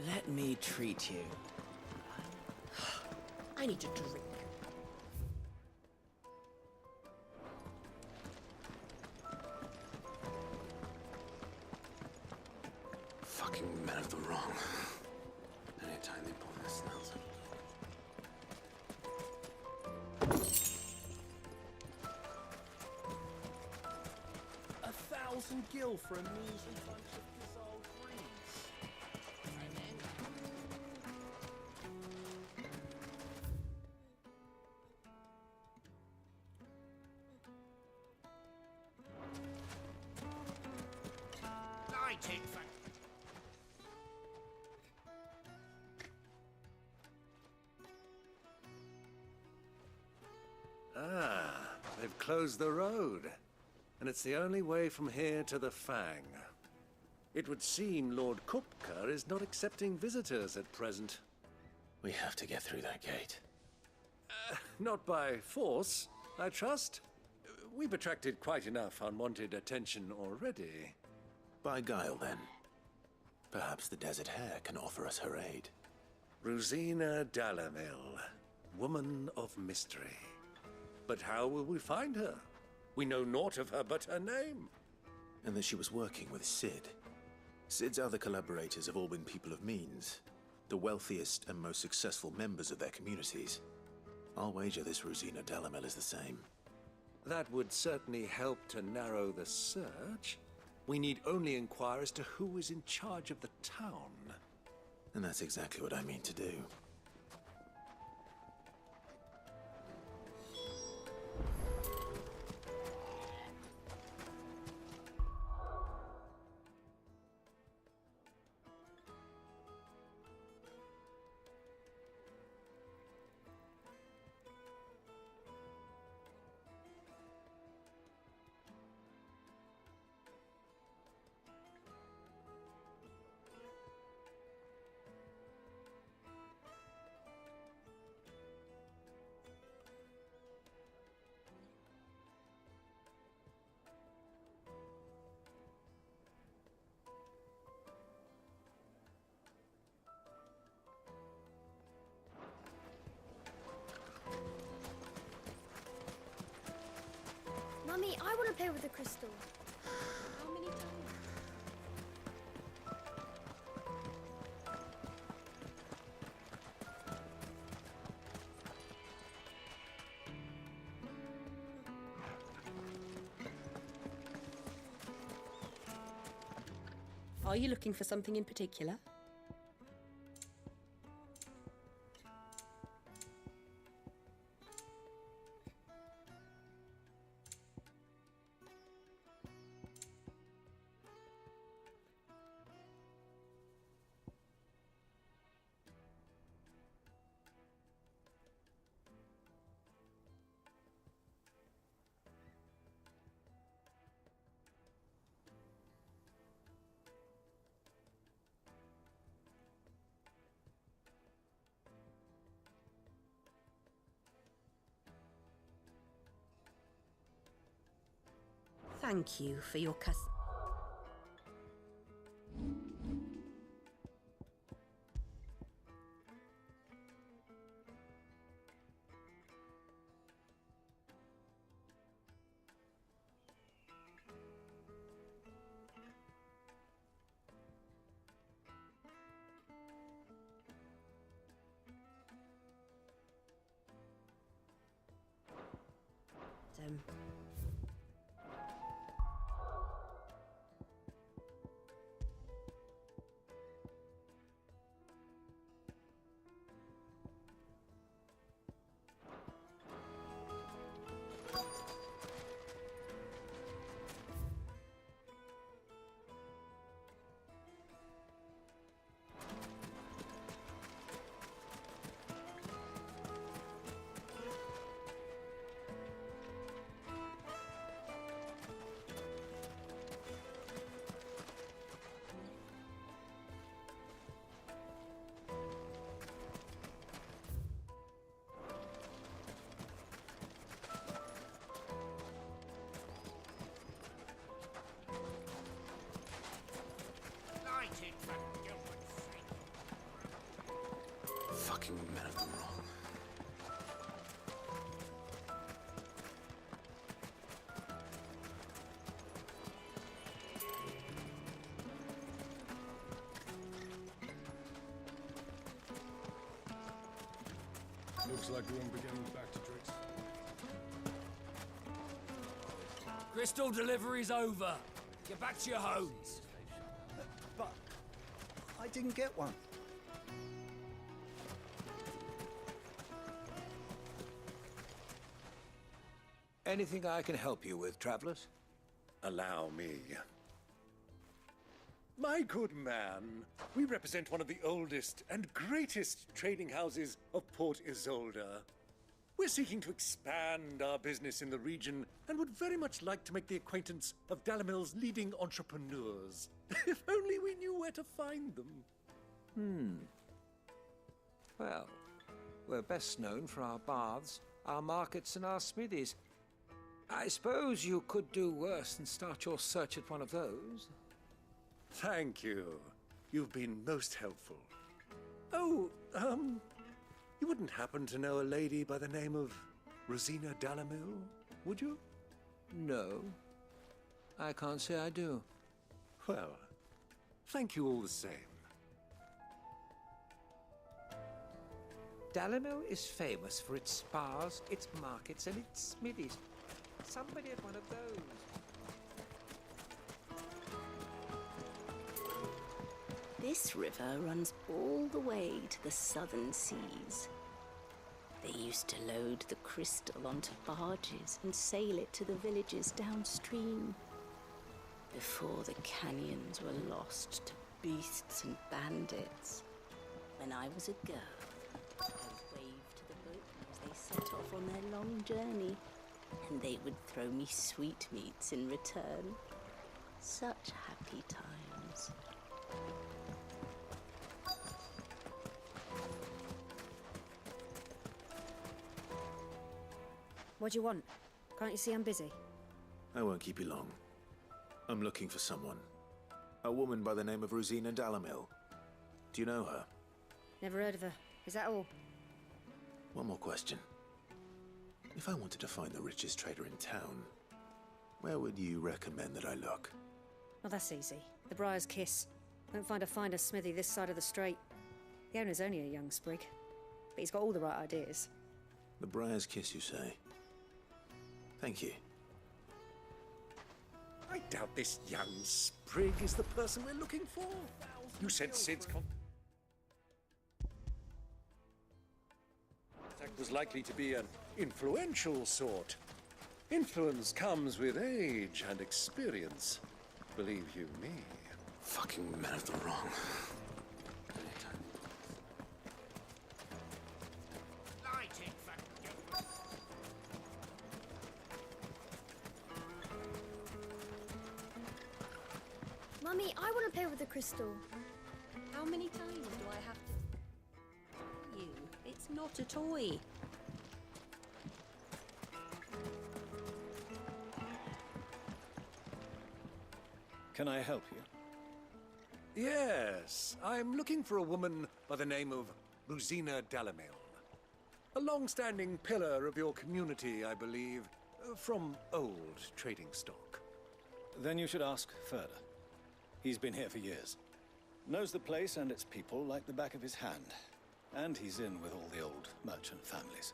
[SPEAKER 4] Let me treat you.
[SPEAKER 3] I need a drink.
[SPEAKER 17] Fucking men of the wrong. Anytime they pull their snouts up.
[SPEAKER 21] 1,000 gil for a measly bunch of dissolved greens. Lighted for...
[SPEAKER 19] Ah, they've closed the road. And it's the only way from here to the Fang. It would seem Lord Kupka is not accepting visitors at present.
[SPEAKER 13] We have to get through that gate.
[SPEAKER 19] Not by force, I trust. We've attracted quite enough unwanted attention already.
[SPEAKER 13] By guile, then. Perhaps the Desert Hare can offer us her aid.
[SPEAKER 19] Rosina Dalamil, woman of mystery. But how will we find her? We know naught of her but her name.
[SPEAKER 13] And that she was working with Sid. Sid's other collaborators have all been people of means, the wealthiest and most successful members of their communities. I'll wager this Rosina Dalamil is the same.
[SPEAKER 19] That would certainly help to narrow the search. We need only inquire as to who is in charge of the town.
[SPEAKER 13] And that's exactly what I mean to do.
[SPEAKER 5] Mummy, I want to play with the crystal. How many times?
[SPEAKER 3] Are you looking for something in particular? Thank you for your
[SPEAKER 17] Fucking men of the wrong.
[SPEAKER 21] Looks like we won't be getting back to Drake's. Crystal delivery's over. Get back to your homes.
[SPEAKER 10] But I didn't get one.
[SPEAKER 19] Anything I can help you with, travelers? Allow me. My good man, we represent one of the oldest and greatest trading houses of Port Isolde. We're seeking to expand our business in the region and would very much like to make the acquaintance of Dalamil's leading entrepreneurs. If only we knew where to find them.
[SPEAKER 22] Well, we're best known for our baths, our markets, and our smithies. I suppose you could do worse than start your search at one of those.
[SPEAKER 19] Thank you. You've been most helpful. Oh, you wouldn't happen to know a lady by the name of Rosina Dalamil, would you?
[SPEAKER 22] No, I can't say I do.
[SPEAKER 19] Well, thank you all the same.
[SPEAKER 22] Dalamil is famous for its spas, its markets, and its smithies. Somebody at one of those.
[SPEAKER 3] This river runs all the way to the southern seas. They used to load the crystal onto barges and sail it to the villages downstream. Before the canyons were lost to beasts and bandits. When I was a girl, I would wave to the boatmen as they set off on their long journey, and they would throw me sweetmeats in return. Such happy times.
[SPEAKER 23] What do you want? Can't you see I'm busy?
[SPEAKER 13] I won't keep you long. I'm looking for someone. A woman by the name of Rosina Dalamil. Do you know her?
[SPEAKER 23] Never heard of her. Is that all?
[SPEAKER 13] One more question. If I wanted to find the richest trader in town, where would you recommend that I look?
[SPEAKER 23] Well, that's easy. The Briar's Kiss. Won't find a finer smithy this side of the strait. The owner's only a young sprig, but he's got all the right ideas.
[SPEAKER 13] The Briar's Kiss, you say? Thank you.
[SPEAKER 19] I doubt this young sprig is the person we're looking for. You sent Sid's contact was likely to be an influential sort. Influence comes with age and experience. Believe you me.
[SPEAKER 17] Fucking men of the wrong.
[SPEAKER 5] Mummy, I want to play with the crystal.
[SPEAKER 3] How many times do I have to... You, it's not a toy.
[SPEAKER 19] Can I help you? Yes, I'm looking for a woman by the name of Rosina Dalamil. A long-standing pillar of your community, I believe, from old trading stock.
[SPEAKER 8] Then you should ask Ferda. He's been here for years. Knows the place and its people like the back of his hand. And he's in with all the old merchant families.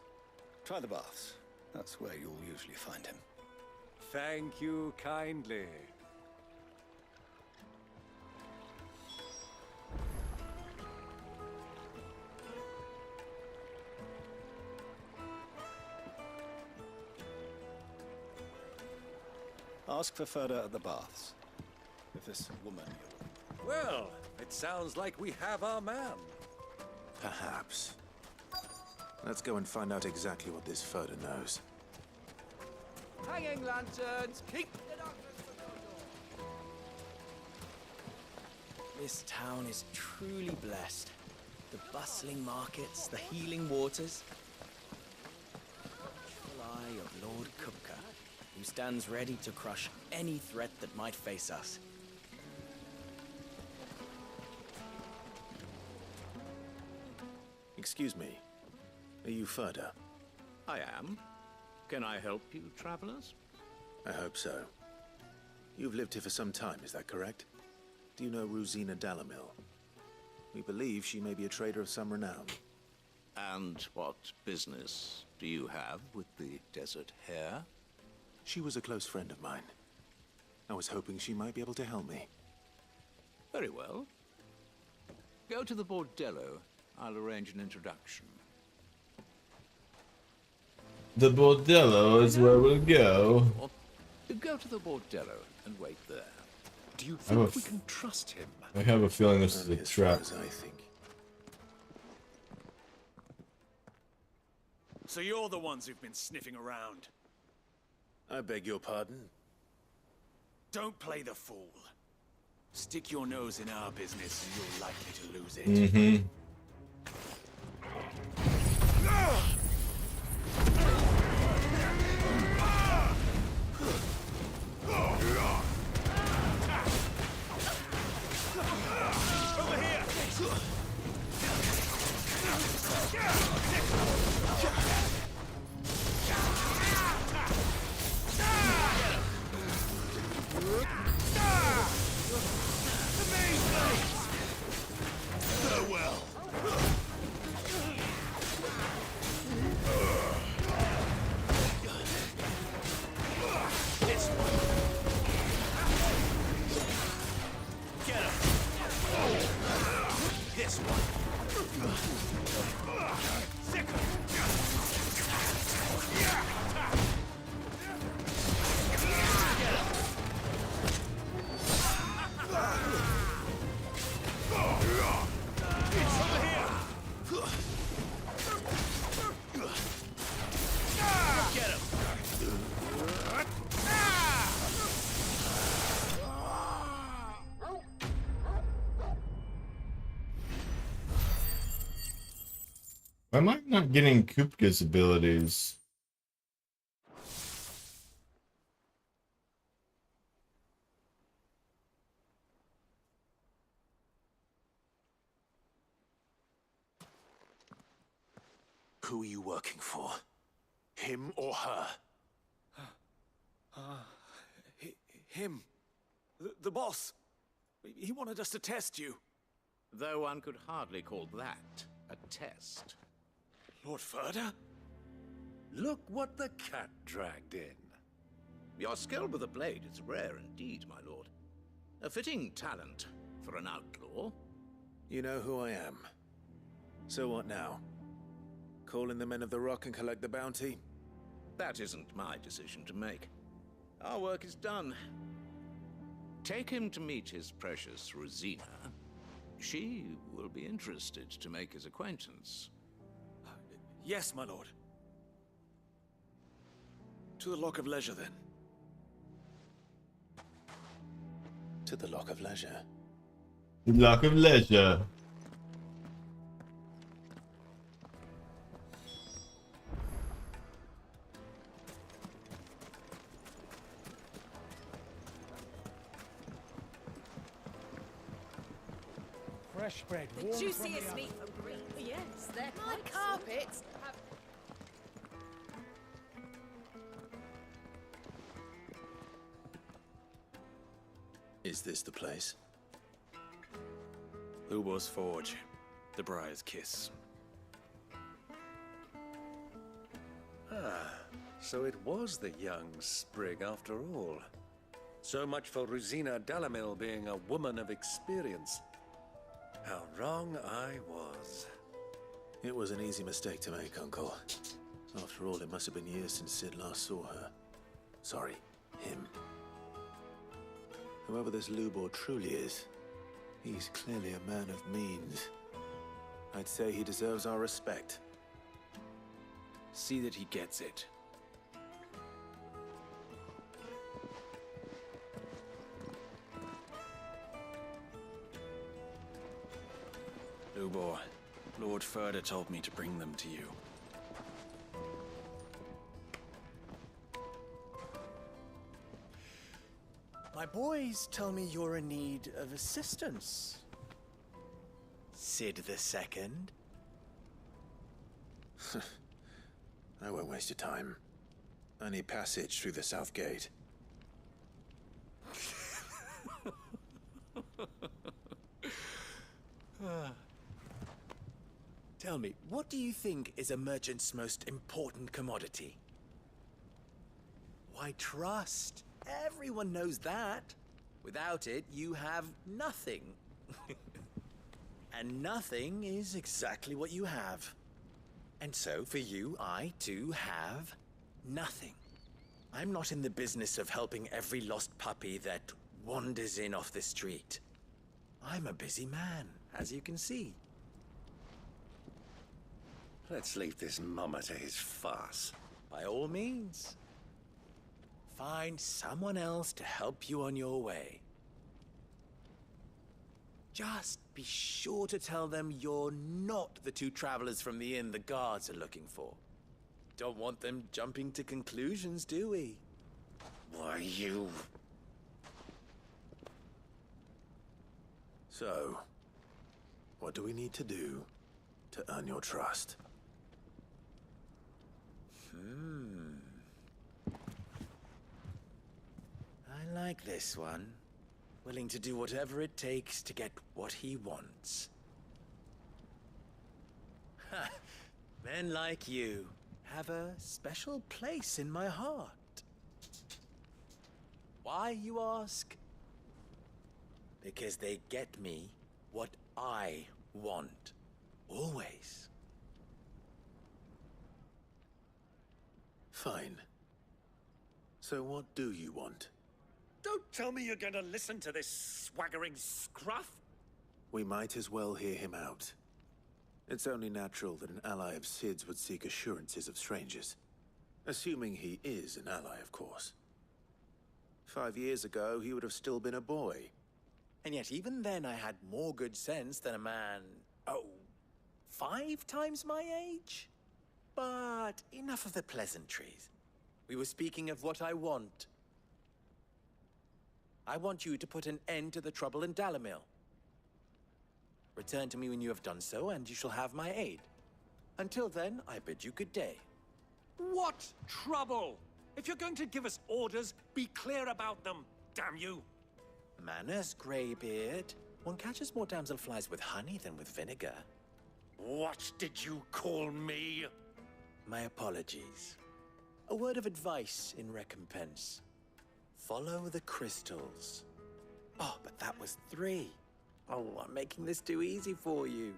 [SPEAKER 8] Try the baths. That's where you'll usually find him.
[SPEAKER 19] Thank you kindly.
[SPEAKER 8] Ask for Ferda at the baths. If this woman you're...
[SPEAKER 19] Well, it sounds like we have our man.
[SPEAKER 13] Perhaps. Let's go and find out exactly what this Ferda knows.
[SPEAKER 11] Hanging lanterns, keep the darkness from your door.
[SPEAKER 4] This town is truly blessed. The bustling markets, the healing waters. The eye of Lord Kupka, who stands ready to crush any threat that might face us.
[SPEAKER 13] Excuse me. Are you Ferda?
[SPEAKER 1] I am. Can I help you, travelers?
[SPEAKER 13] I hope so. You've lived here for some time, is that correct? Do you know Rosina Dalamil? We believe she may be a trader of some renown.
[SPEAKER 1] And what business do you have with the desert hare?
[SPEAKER 13] She was a close friend of mine. I was hoping she might be able to help me.
[SPEAKER 1] Very well. Go to the bordello. I'll arrange an introduction.
[SPEAKER 2] The bordello is where we'll go.
[SPEAKER 1] Go to the bordello and wait there.
[SPEAKER 19] Do you think we can trust him?
[SPEAKER 2] I have a feeling this is a trap.
[SPEAKER 13] I think.
[SPEAKER 21] So you're the ones who've been sniffing around.
[SPEAKER 13] I beg your pardon?
[SPEAKER 21] Don't play the fool. Stick your nose in our business and you're likely to lose it.
[SPEAKER 2] Mm-hmm.
[SPEAKER 21] Over here! Farewell. This one. Get him. This one. Sick him.
[SPEAKER 2] Why am I not getting Kupka's abilities?
[SPEAKER 17] Who are you working for? Him or her?
[SPEAKER 21] Him. The boss. He wanted us to test you.
[SPEAKER 1] Though one could hardly call that a test.
[SPEAKER 21] Lord Ferda?
[SPEAKER 19] Look what the cat dragged in.
[SPEAKER 1] Your skill with a blade is rare indeed, my lord. A fitting talent for an outlaw.
[SPEAKER 13] You know who I am. So what now? Call in the Men of the Rock and collect the bounty?
[SPEAKER 1] That isn't my decision to make. Our work is done. Take him to meet his precious Rosina. She will be interested to make his acquaintance.
[SPEAKER 21] Yes, my lord. To the Lock of Leisure, then.
[SPEAKER 13] To the Lock of Leisure.
[SPEAKER 2] The Lock of Leisure.
[SPEAKER 6] Fresh bread.
[SPEAKER 18] The
[SPEAKER 6] warm
[SPEAKER 18] juiciest
[SPEAKER 6] from the
[SPEAKER 18] meat
[SPEAKER 6] oven.
[SPEAKER 18] from green. Yes, they're
[SPEAKER 14] My
[SPEAKER 18] quite
[SPEAKER 14] carpets have...
[SPEAKER 13] Is this the place?
[SPEAKER 21] Ubor's Forge. The Briar's Kiss.
[SPEAKER 19] Ah, so it was the young sprig after all. So much for Rosina Dalamil being a woman of experience. How wrong I was.
[SPEAKER 13] It was an easy mistake to make, Uncle. After all, it must have been years since Sid last saw her. Sorry, him. Whoever this Lubor truly is, he's clearly a man of means. I'd say he deserves our respect.
[SPEAKER 21] See that he gets it. Lubor, Lord Ferda told me to bring them to you. My boys tell me you're in need of assistance. Sid II?
[SPEAKER 13] I won't waste your time. I need passage through the south gate.
[SPEAKER 4] Tell me, what do you think is a merchant's most important commodity? Why, trust. Everyone knows that. Without it, you have nothing. And nothing is exactly what you have. And so, for you, I, too, have nothing. I'm not in the business of helping every lost puppy that wanders in off the street. I'm a busy man, as you can see.
[SPEAKER 19] Let's leave this mummer to his farce.
[SPEAKER 4] By all means. Find someone else to help you on your way. Just be sure to tell them you're not the two travelers from the inn the guards are looking for. Don't want them jumping to conclusions, do we?
[SPEAKER 19] Why, you...
[SPEAKER 13] So, what do we need to do to earn your trust?
[SPEAKER 4] I like this one. Willing to do whatever it takes to get what he wants. Ha! Men like you have a special place in my heart. Why, you ask? Because they get me what I want. Always.
[SPEAKER 13] Fine. So what do you want?
[SPEAKER 19] Don't tell me you're going to listen to this swaggering scruff!
[SPEAKER 13] We might as well hear him out. It's only natural that an ally of Sid's would seek assurances of strangers. Assuming he is an ally, of course. 5 years ago, he would have still been a boy.
[SPEAKER 4] And yet even then I had more good sense than a man, 5 times my age? But enough of the pleasantries. We were speaking of what I want. I want you to put an end to the trouble in Dalamil. Return to me when you have done so, and you shall have my aid. Until then, I bid you good day.
[SPEAKER 19] What trouble? If you're going to give us orders, be clear about them, damn you!
[SPEAKER 4] Manners, Greybeard. One catches more damselflies with honey than with vinegar.
[SPEAKER 19] What did you call me?
[SPEAKER 4] My apologies. A word of advice in recompense. Follow the crystals. Oh, but that was 3. Oh, I'm making this too easy for you.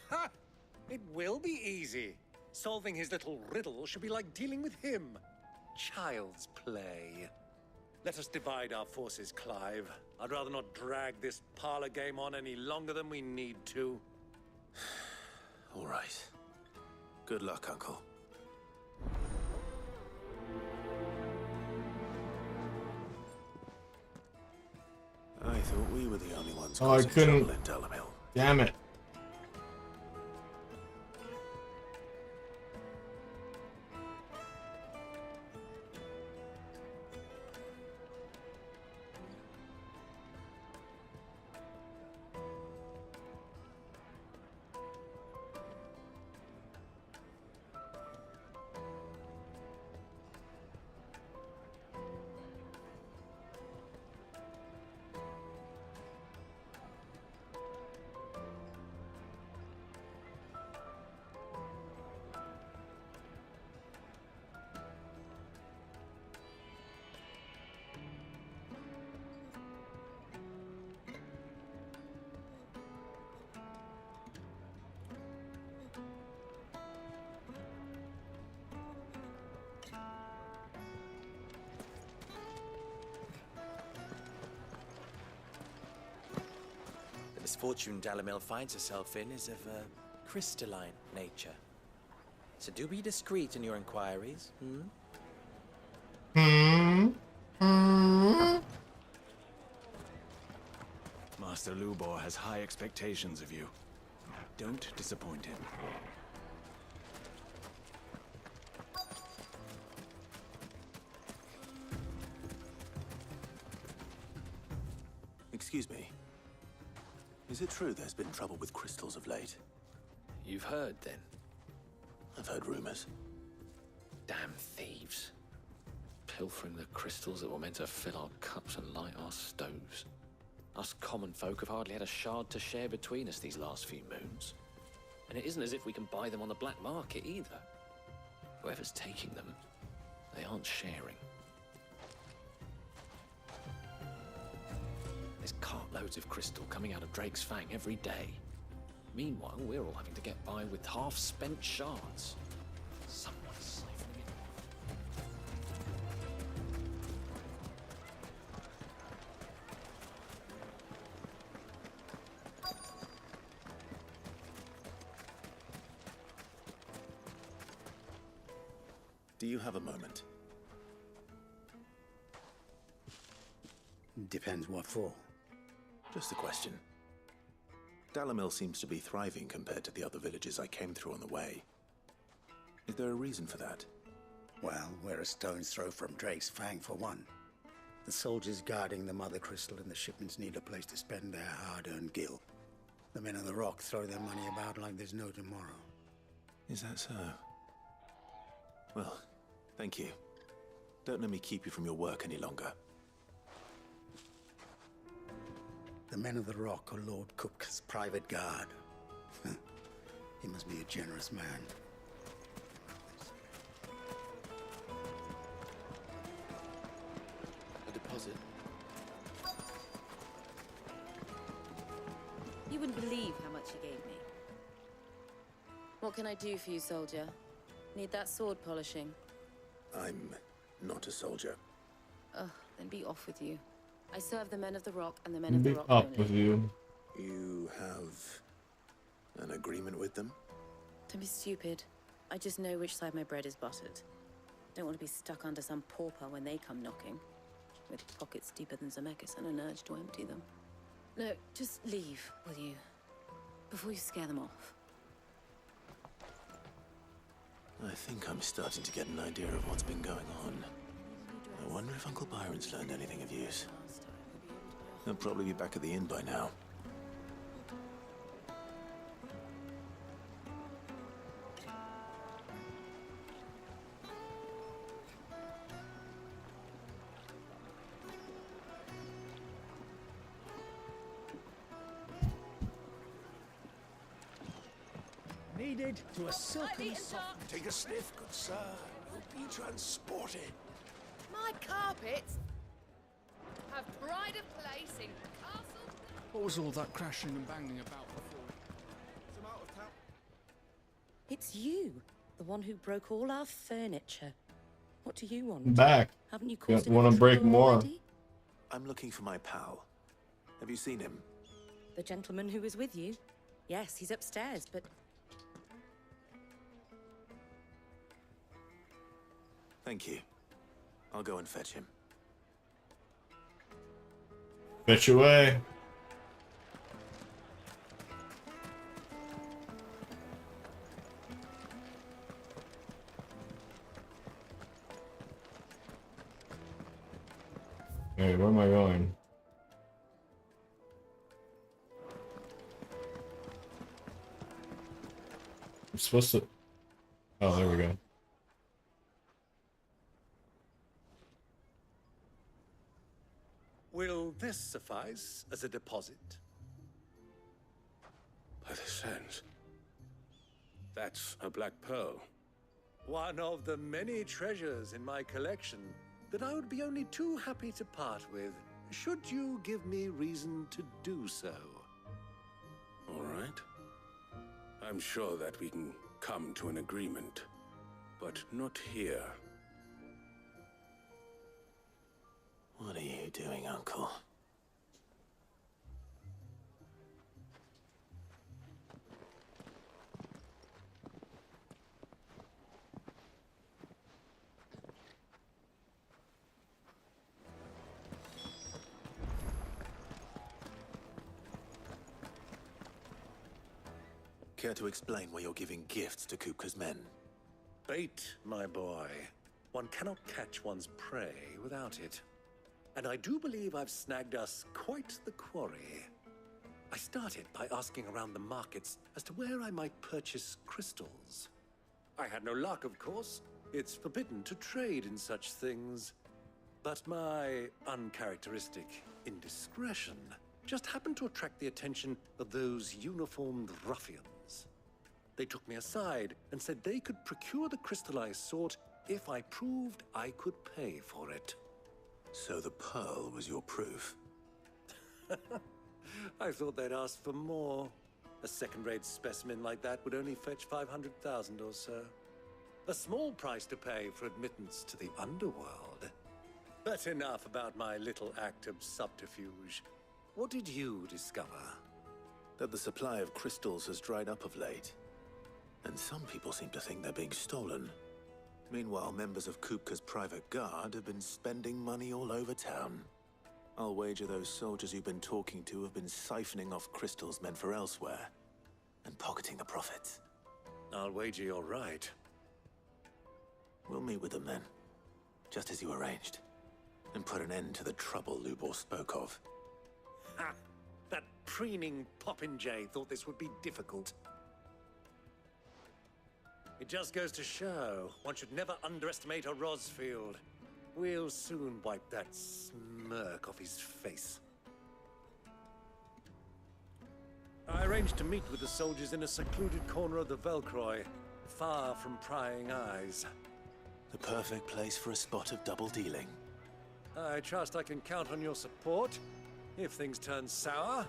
[SPEAKER 19] Ha! It will be easy. Solving his little riddle should be like dealing with him. Child's play. Let us divide our forces, Clive. I'd rather not drag this parlor game on any longer than we need to.
[SPEAKER 13] All right. Good luck, Uncle. I thought we were the only ones
[SPEAKER 2] Oh, I
[SPEAKER 13] causing
[SPEAKER 2] couldn't.
[SPEAKER 13] trouble in Dalamil.
[SPEAKER 2] Damn it.
[SPEAKER 4] The misfortune Dalamil finds herself in is of a crystalline nature. So do be discreet in your inquiries,
[SPEAKER 21] Master Lubor has high expectations of you. Don't disappoint him.
[SPEAKER 13] Excuse me. Is it true there's been trouble with crystals of late?
[SPEAKER 8] You've heard, then?
[SPEAKER 13] I've heard rumors.
[SPEAKER 8] Damn thieves. Pilfering the crystals that were meant to fill our cups and light our stoves. Us common folk have hardly had a shard to share between us these last few moons. And it isn't as if we can buy them on the black market either. Whoever's taking them, they aren't sharing. There's cartloads of crystal coming out of Drake's Fang every day. Meanwhile, we're all having to get by with half-spent shards. Someone's siphoning it.
[SPEAKER 13] Do you have a moment?
[SPEAKER 9] Depends what for.
[SPEAKER 13] Just a question. Dalamil seems to be thriving compared to the other villages I came through on the way. Is there a reason for that?
[SPEAKER 9] Well, we're a stone's throw from Drake's Fang, for one. The soldiers guarding the Mother Crystal and the shipments need a place to spend their hard-earned gil. The men of the Rock throw their money about like there's no tomorrow.
[SPEAKER 13] Is that so? Well, thank you. Don't let me keep you from your work any longer.
[SPEAKER 9] The men of the Rock are Lord Kupka's private guard. He must be a generous man.
[SPEAKER 13] A deposit?
[SPEAKER 18] You wouldn't believe how much he gave me. What can I do for you, soldier? Need that sword polishing?
[SPEAKER 13] I'm not a soldier.
[SPEAKER 18] Ugh, then be off with you. I serve the men of the Rock and the men of the
[SPEAKER 2] Be
[SPEAKER 18] Rock
[SPEAKER 2] up
[SPEAKER 18] only.
[SPEAKER 2] with you.
[SPEAKER 13] You have an agreement with them?
[SPEAKER 18] Don't be stupid. I just know which side my bread is buttered. Don't want to be stuck under some pauper when they come knocking, with pockets deeper than Zemeckis and an urge to empty them. No, just leave, will you? Before you scare them off.
[SPEAKER 13] I think I'm starting to get an idea of what's been going on. I wonder if Uncle Byron's learned anything of use. He'll probably be back at the inn by now.
[SPEAKER 6] Needed to a silken soft.
[SPEAKER 17] Take a sniff, good sir. You'll be transported.
[SPEAKER 14] My carpets have pride of place in castle.
[SPEAKER 6] What was all that crashing and banging about before?
[SPEAKER 15] Some out of town.
[SPEAKER 18] It's you, the one who broke all our furniture. What do you want?
[SPEAKER 2] Back.
[SPEAKER 18] Haven't you caused enough
[SPEAKER 2] Want to break
[SPEAKER 18] trouble
[SPEAKER 2] more?
[SPEAKER 18] already?
[SPEAKER 13] I'm looking for my pal. Have you seen him?
[SPEAKER 18] The gentleman who was with you? Yes, he's upstairs, but
[SPEAKER 13] Thank you. I'll go and fetch him.
[SPEAKER 2] Fetch away. Hey, where am I going? I'm supposed to... Oh, there we go.
[SPEAKER 19] Will this suffice as a deposit?
[SPEAKER 17] By the sands. That's a black pearl.
[SPEAKER 19] One of the many treasures in my collection that I would be only too happy to part with, should you give me reason to do so.
[SPEAKER 17] All right. I'm sure that we can come to an agreement, but not here.
[SPEAKER 13] What are you doing, Uncle? Care to explain why you're giving gifts to Kupka's men?
[SPEAKER 19] Bait, my boy. One cannot catch one's prey without it. And I do believe I've snagged us quite the quarry. I started by asking around the markets as to where I might purchase crystals. I had no luck, of course. It's forbidden to trade in such things. But my uncharacteristic indiscretion just happened to attract the attention of those uniformed ruffians. They took me aside and said they could procure the crystal I sought if I proved I could pay for it.
[SPEAKER 13] So the pearl was your proof?
[SPEAKER 19] I thought they'd ask for more. A second-rate specimen like that would only fetch 500,000 or so. A small price to pay for admittance to the underworld. But enough about my little act of subterfuge. What did you discover?
[SPEAKER 13] That the supply of crystals has dried up of late. And some people seem to think they're being stolen. Meanwhile, members of Kupka's private guard have been spending money all over town. I'll wager those soldiers you've been talking to have been siphoning off crystals meant for elsewhere, and pocketing the profits.
[SPEAKER 19] I'll wager you're right.
[SPEAKER 13] We'll meet with them then, just as you arranged, and put an end to the trouble Lubor spoke of.
[SPEAKER 19] Ha! That preening popinjay thought this would be difficult. It just goes to show, one should never underestimate a Rosfield. We'll soon wipe that smirk off his face. I arranged to meet with the soldiers in a secluded corner of the Velcroy, far from prying eyes.
[SPEAKER 13] The perfect place for a spot of double dealing.
[SPEAKER 19] I trust I can count on your support, if things turn sour.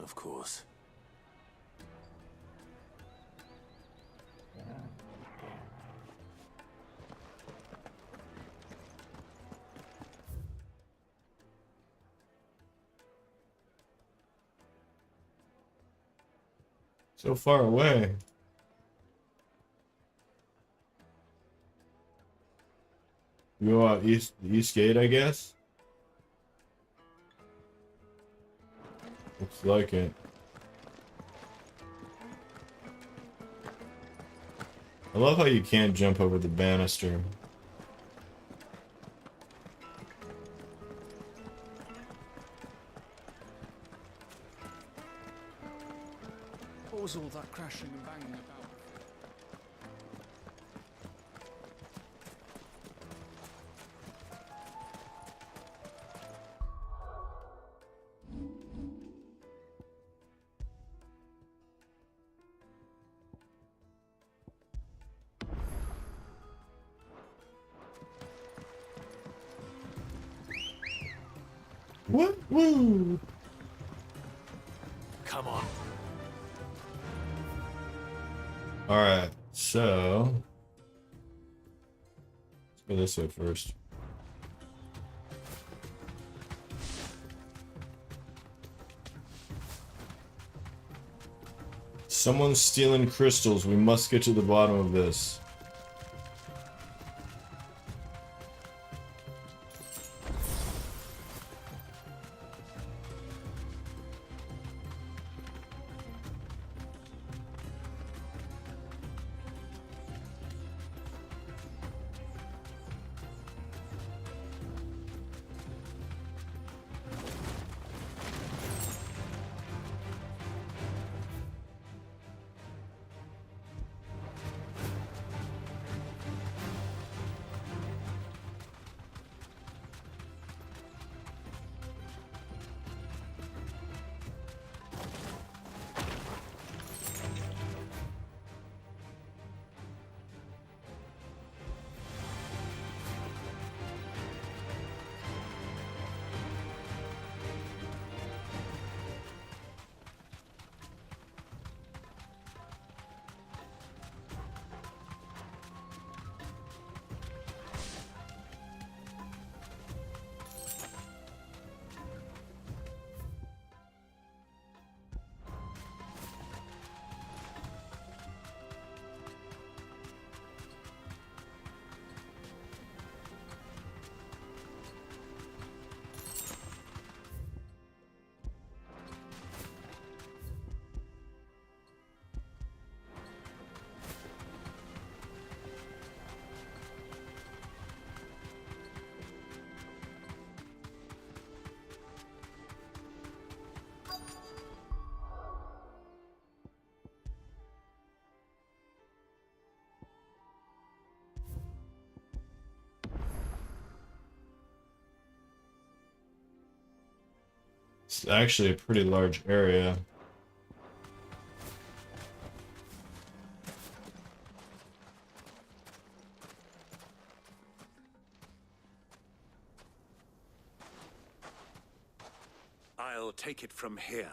[SPEAKER 13] Of course.
[SPEAKER 2] So far away. We go out the east gate, I guess. Looks like it. I love how you can't jump over the banister.
[SPEAKER 6] What was all that crashing and banging about?
[SPEAKER 2] Woo!
[SPEAKER 19] Come on.
[SPEAKER 2] Alright, so let's go this way first. Someone's stealing crystals. We must get to the bottom of this. It's actually a pretty large area.
[SPEAKER 19] I'll take it from here.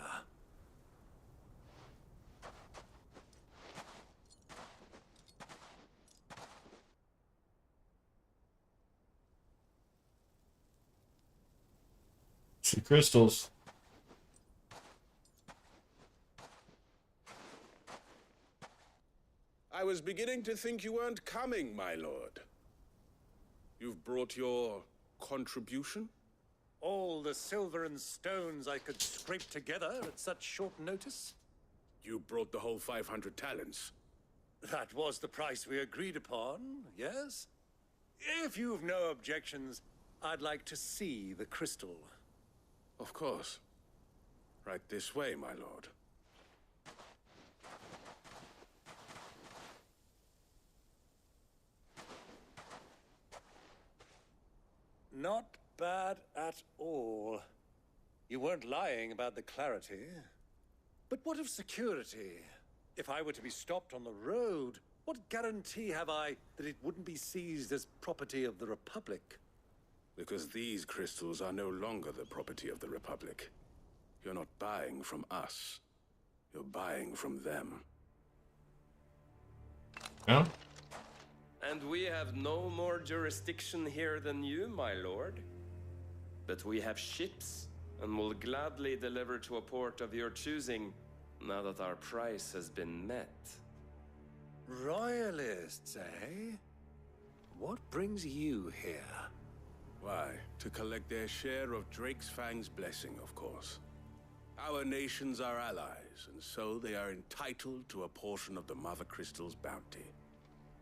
[SPEAKER 2] See crystals.
[SPEAKER 12] I was beginning to think you weren't coming, my lord. You've brought your contribution?
[SPEAKER 19] All the silver and stones I could scrape together at such short notice?
[SPEAKER 12] You brought the whole 500 talents.
[SPEAKER 19] That was the price we agreed upon, yes? If you've no objections, I'd like to see the crystal.
[SPEAKER 12] Of course. Right this way, my lord.
[SPEAKER 19] Not bad at all. You weren't lying about the clarity. But what of security? If I were to be stopped on the road, what guarantee have I that it wouldn't be seized as property of the Republic?
[SPEAKER 12] Because these crystals are no longer the property of the Republic. You're not buying from us. You're buying from them.
[SPEAKER 2] Yeah?
[SPEAKER 16] And we have no more jurisdiction here than you, my lord. But we have ships, and will gladly deliver to a port of your choosing, now that our price has been met.
[SPEAKER 19] Royalists, eh? What brings you here?
[SPEAKER 12] Why, to collect their share of Drake's Fang's blessing, of course. Our nations are allies, and so they are entitled to a portion of the Mother Crystal's bounty.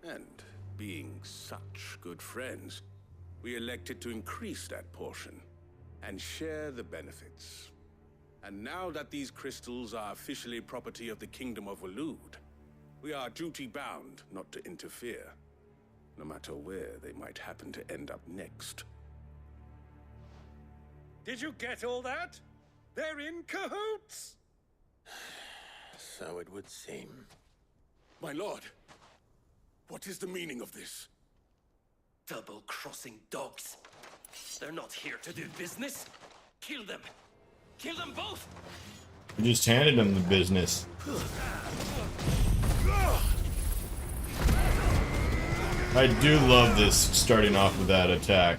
[SPEAKER 12] And being such good friends, we elected to increase that portion and share the benefits. And now that these crystals are officially property of the Kingdom of Waloed, we are duty-bound not to interfere, no matter where they might happen to end up next.
[SPEAKER 19] Did you get all that? They're in cahoots!
[SPEAKER 13] So it would seem.
[SPEAKER 12] My lord, what is the meaning of this?
[SPEAKER 16] Double-crossing dogs. They're not here to do business. Kill them. Kill them both!
[SPEAKER 2] We just handed him the business. I do love this starting off with that attack.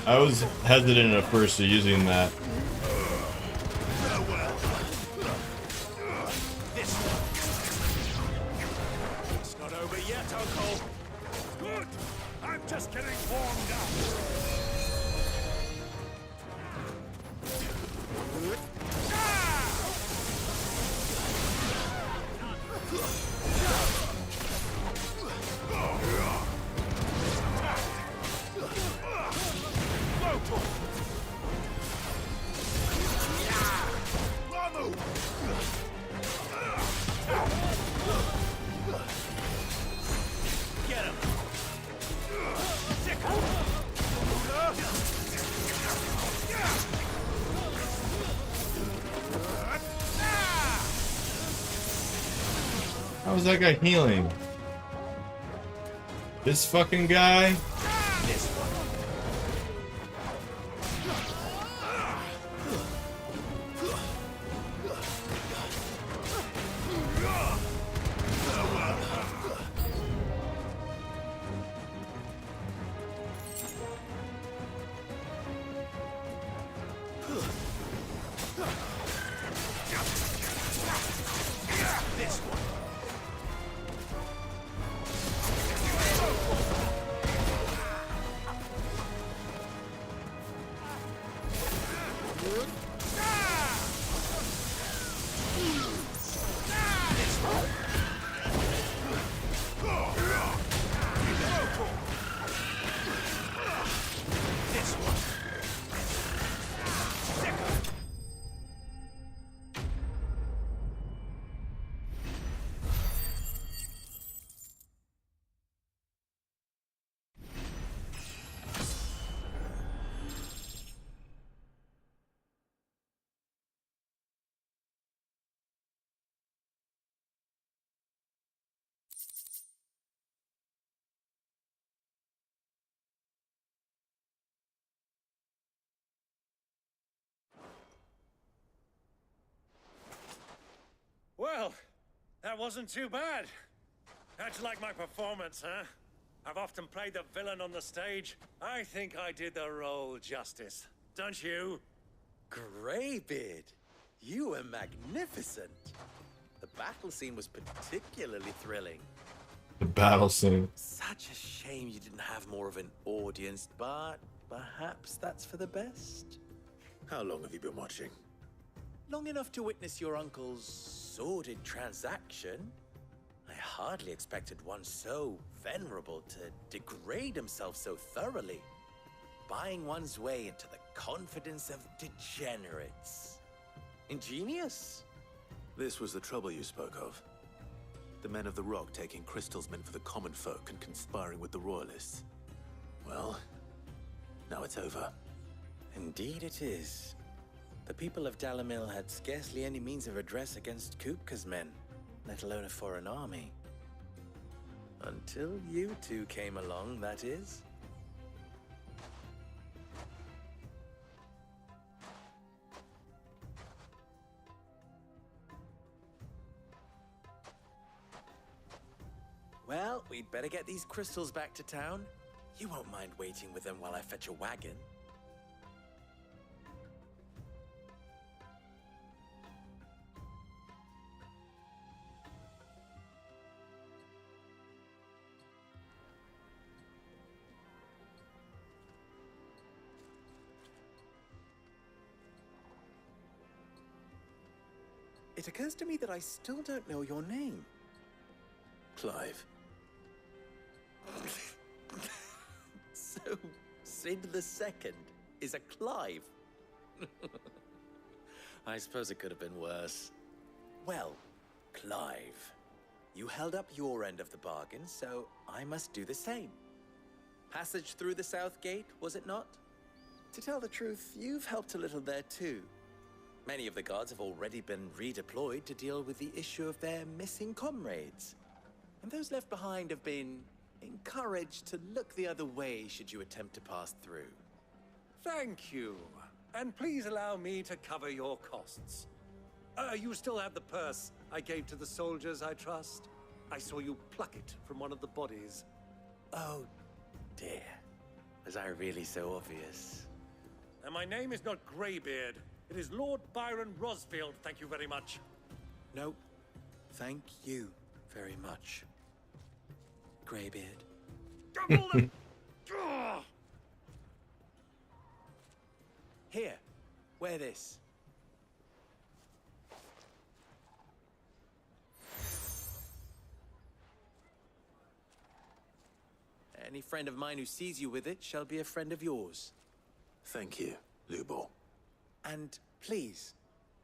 [SPEAKER 2] I was hesitant at first to using that.
[SPEAKER 19] It's not over yet, Uncle. Good. I'm just getting warmed up.
[SPEAKER 6] Get him!
[SPEAKER 2] How is that guy healing? This fucking guy?
[SPEAKER 6] This one.
[SPEAKER 7] Well, that wasn't too bad. How'd you like my performance, huh? I've often played the villain on the stage. I think I did the role justice. Don't you?
[SPEAKER 4] Greybeard, you were magnificent. The battle scene was particularly thrilling.
[SPEAKER 2] The battle scene.
[SPEAKER 4] Such a shame you didn't have more of an audience, but perhaps that's for the best.
[SPEAKER 13] How long have you been watching?
[SPEAKER 4] Long enough to witness your uncle's sordid transaction. I hardly expected one so venerable to degrade himself so thoroughly, buying one's way into the confidence of degenerates. Ingenious.
[SPEAKER 13] This was the trouble you spoke of. The men of the Rock taking crystals meant for the common folk and conspiring with the Royalists. Well, now it's over.
[SPEAKER 4] Indeed it is. The people of Dalamil had scarcely any means of redress against Kupka's men, let alone a foreign army. Until you two came along, that is. Well, we'd better get these crystals back to town. You won't mind waiting with them while I fetch a wagon. It occurs to me that I still don't know your name.
[SPEAKER 13] Clive.
[SPEAKER 4] So, Sid the Second is a Clive. I suppose it could have been worse. Well, Clive, you held up your end of the bargain, so I must do the same. Passage through the South Gate, was it not? To tell the truth, you've helped a little there too. Many of the guards have already been redeployed to deal with the issue of their missing comrades. And those left behind have been encouraged to look the other way should you attempt to pass through.
[SPEAKER 7] Thank you. And please allow me to cover your costs. You still have the purse I gave to the soldiers, I trust? I saw you pluck it from one of the bodies.
[SPEAKER 4] Oh, dear. Was I really so obvious?
[SPEAKER 7] And my name is not Greybeard. It is Lord Byron Rosfield, thank you very much.
[SPEAKER 4] No, thank you very much, Greybeard.
[SPEAKER 7] Double the...
[SPEAKER 4] Here, wear this. Any friend of mine who sees you with it shall be a friend of yours.
[SPEAKER 13] Thank you, Lubor.
[SPEAKER 4] And please,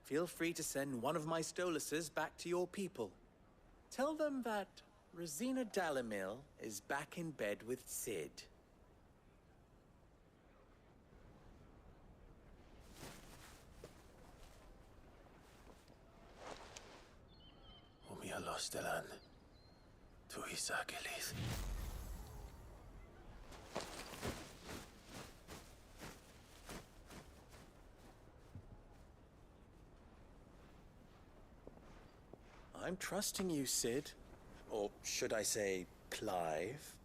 [SPEAKER 4] feel free to send one of my Stoluses back to your people. Tell them that Rosina Dalamil is back in bed with Sid.
[SPEAKER 13] Umia Lostelan. Tuisakelis.
[SPEAKER 4] I'm trusting you, Sid. Or should I say, Clive.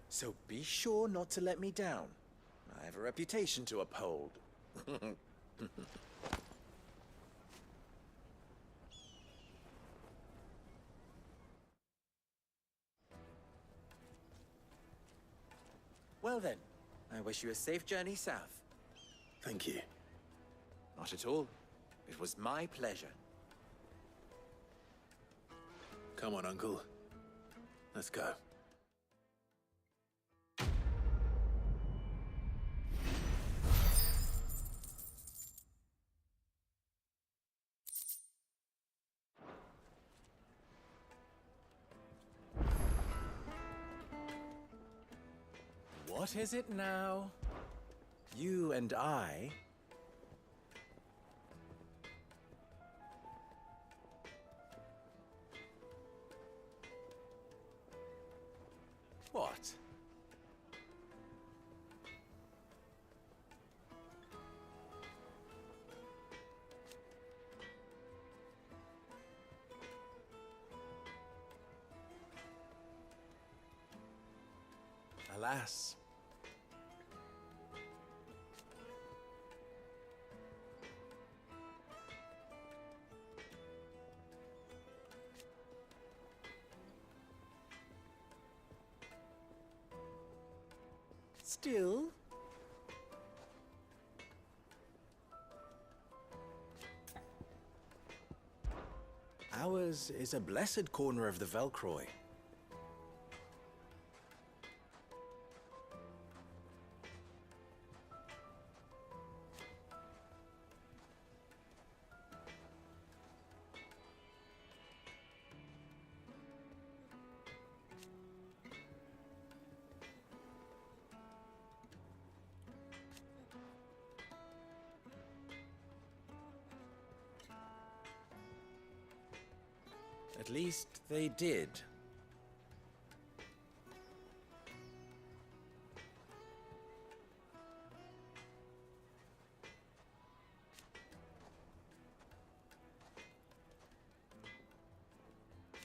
[SPEAKER 4] So be sure not to let me down. I have a reputation to uphold. Well then, I wish you a safe journey south.
[SPEAKER 13] Thank you.
[SPEAKER 4] Not at all. It was my pleasure.
[SPEAKER 13] Come on, Uncle. Let's go.
[SPEAKER 4] What is it now? You and I... What? Alas. Still. Ours is a blessed corner of the Velcroy. At least they did.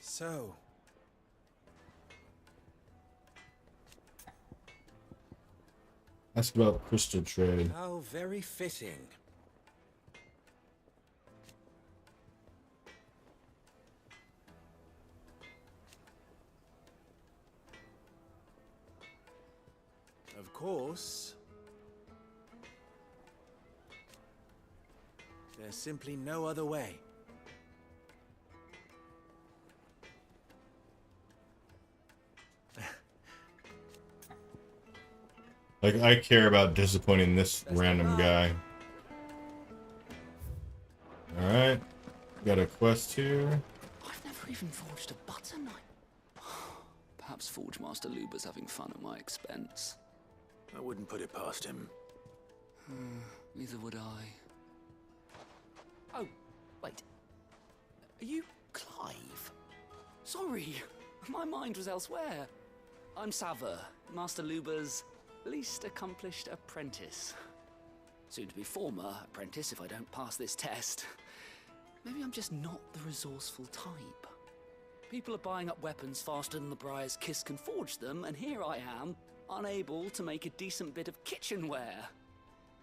[SPEAKER 4] So,
[SPEAKER 2] Ask about crystal trade.
[SPEAKER 4] how very fitting. Of course, there's simply no other way.
[SPEAKER 2] Like, I care about disappointing this random guy. Alright. Got a quest here.
[SPEAKER 10] I've never even forged a butter knife. Perhaps Forge Master Luber's having fun at my expense.
[SPEAKER 13] I wouldn't put it past him.
[SPEAKER 10] Neither would I.
[SPEAKER 23] Oh, wait. Are you Clive?
[SPEAKER 10] Sorry, my mind was elsewhere. I'm Sava, Master Luber's least accomplished apprentice. Soon to be former apprentice if I don't pass this test. Maybe I'm just not the resourceful type. People are buying up weapons faster than the Briar's Kiss can forge them, and here I am, unable to make a decent bit of kitchenware.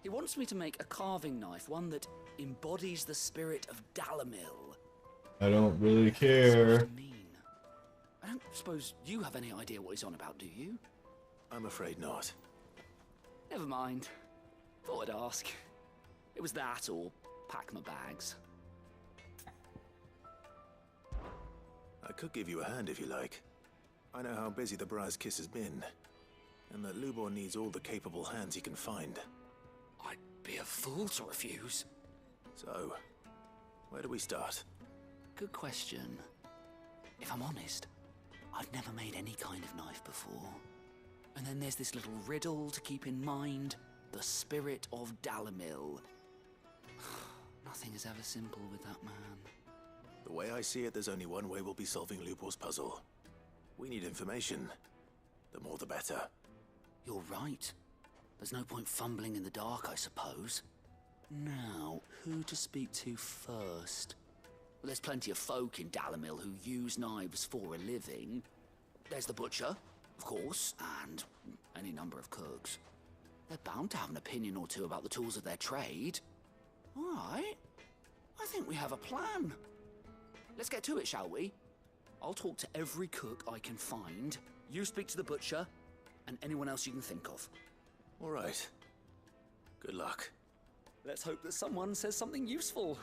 [SPEAKER 10] He wants me to make a carving knife, one that embodies the spirit of Dalamil.
[SPEAKER 2] I don't really care.
[SPEAKER 10] I don't suppose you have any idea what he's on about, do you?
[SPEAKER 13] I'm afraid not.
[SPEAKER 10] Never mind. Thought I'd ask. It was that or pack my bags.
[SPEAKER 13] I could give you a hand if you like. I know how busy the Briar's Kiss has been, and that Lubor needs all the capable hands he can find.
[SPEAKER 10] I'd be a fool to refuse.
[SPEAKER 13] So, where do we start?
[SPEAKER 10] Good question. If I'm honest, I've never made any kind of knife before. And then there's this little riddle to keep in mind. The spirit of Dalamil. Nothing is ever simple with that man.
[SPEAKER 13] The way I see it, there's only one way we'll be solving Lubor's puzzle. We need information. The more the better.
[SPEAKER 10] You're right. There's no point fumbling in the dark, I suppose. Now, who to speak to first? Well, there's plenty of folk in Dalamil who use knives for a living. There's the butcher, of course, and any number of cooks. They're bound to have an opinion or two about the tools of their trade. All right. I think we have a plan. Let's get to it, shall we? I'll talk to every cook I can find. You speak to the butcher, and anyone else you can think of.
[SPEAKER 13] All right. Good luck.
[SPEAKER 10] Let's hope that someone says something useful.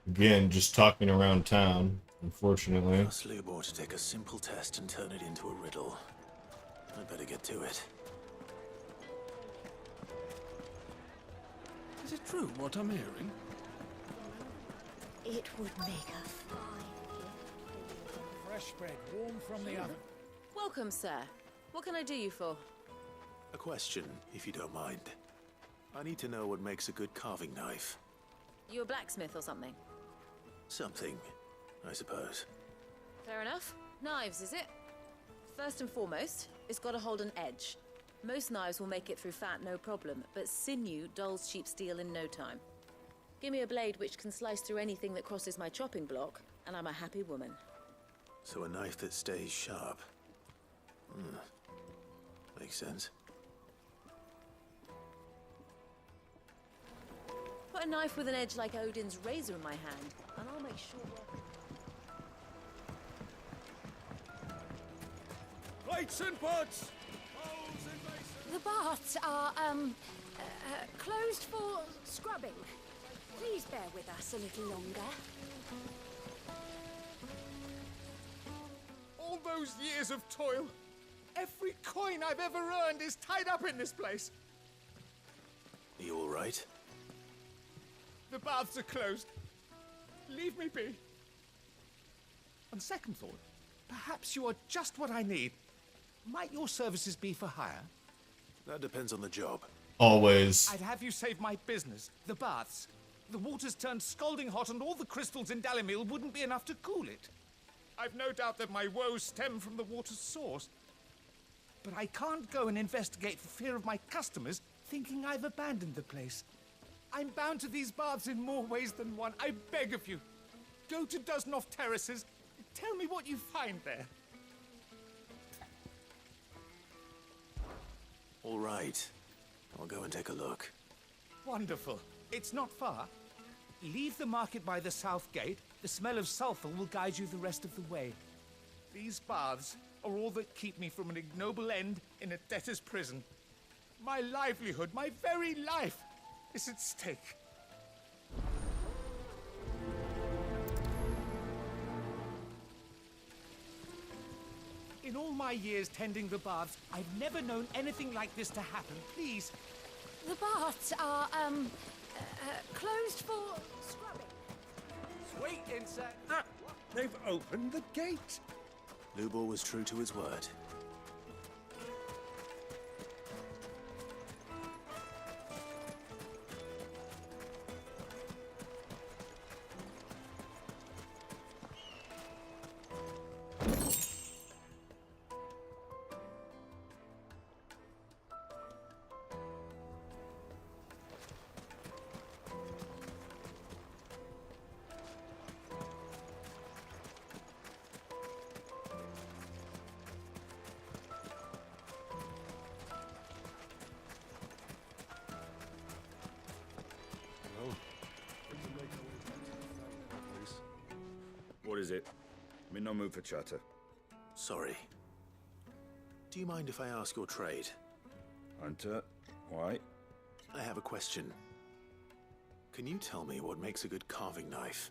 [SPEAKER 2] Again, just talking around town, unfortunately.
[SPEAKER 13] Ask Lubor to take a simple test and turn it into a riddle. I'd better get to it.
[SPEAKER 21] Is it true what I'm hearing?
[SPEAKER 3] It would make a fine
[SPEAKER 6] Fresh bread, warm from the oven.
[SPEAKER 18] Welcome, sir. What can I do you for?
[SPEAKER 13] A question, if you don't mind. I need to know what makes a good carving knife.
[SPEAKER 18] You a blacksmith or something?
[SPEAKER 13] Something, I suppose.
[SPEAKER 18] Fair enough. Knives, is it? First and foremost, it's got to hold an edge. Most knives will make it through fat no problem, but sinew dulls cheap steel in no time. Give me a blade which can slice through anything that crosses my chopping block, and I'm a happy woman.
[SPEAKER 13] So a knife that stays sharp. Makes sense.
[SPEAKER 18] Put a knife with an edge like Odin's razor in my hand, and I'll make sure...
[SPEAKER 12] Plates and pots!
[SPEAKER 23] The baths are, closed for scrubbing. Please bear with us a little longer.
[SPEAKER 6] All those years of toil, every coin I've ever earned is tied up in this place.
[SPEAKER 13] Are you all right?
[SPEAKER 6] The baths are closed. Leave me be. On second thought, perhaps you are just what I need. Might your services be for hire?
[SPEAKER 13] That depends on the job.
[SPEAKER 2] Always.
[SPEAKER 6] I'd have you save my business, the baths. The water's turned scalding hot and all the crystals in Dalimil wouldn't be enough to cool it. I've no doubt that my woes stem from the water's source. But I can't go and investigate for fear of my customers thinking I've abandoned the place. I'm bound to these baths in more ways than one. I beg of you, go to Dusnoff Terraces. Tell me what you find there.
[SPEAKER 13] All right. I'll go and take a look.
[SPEAKER 6] Wonderful. It's not far. Leave the market by the south gate. The smell of sulfur will guide you the rest of the way. These baths are all that keep me from an ignoble end in a debtor's prison. My livelihood, my very life, is at stake. In all my years tending the baths, I've never known anything like this to happen. Please.
[SPEAKER 23] The baths are, closed for scrubbing.
[SPEAKER 7] Sweet insect. Ah, they've opened the gate.
[SPEAKER 13] Lubor was true to his word.
[SPEAKER 5] What is it? I'm in no mood for chatter.
[SPEAKER 13] Sorry. Do you mind if I ask your trade?
[SPEAKER 5] Hunter, why?
[SPEAKER 13] I have a question. Can you tell me what makes a good carving knife?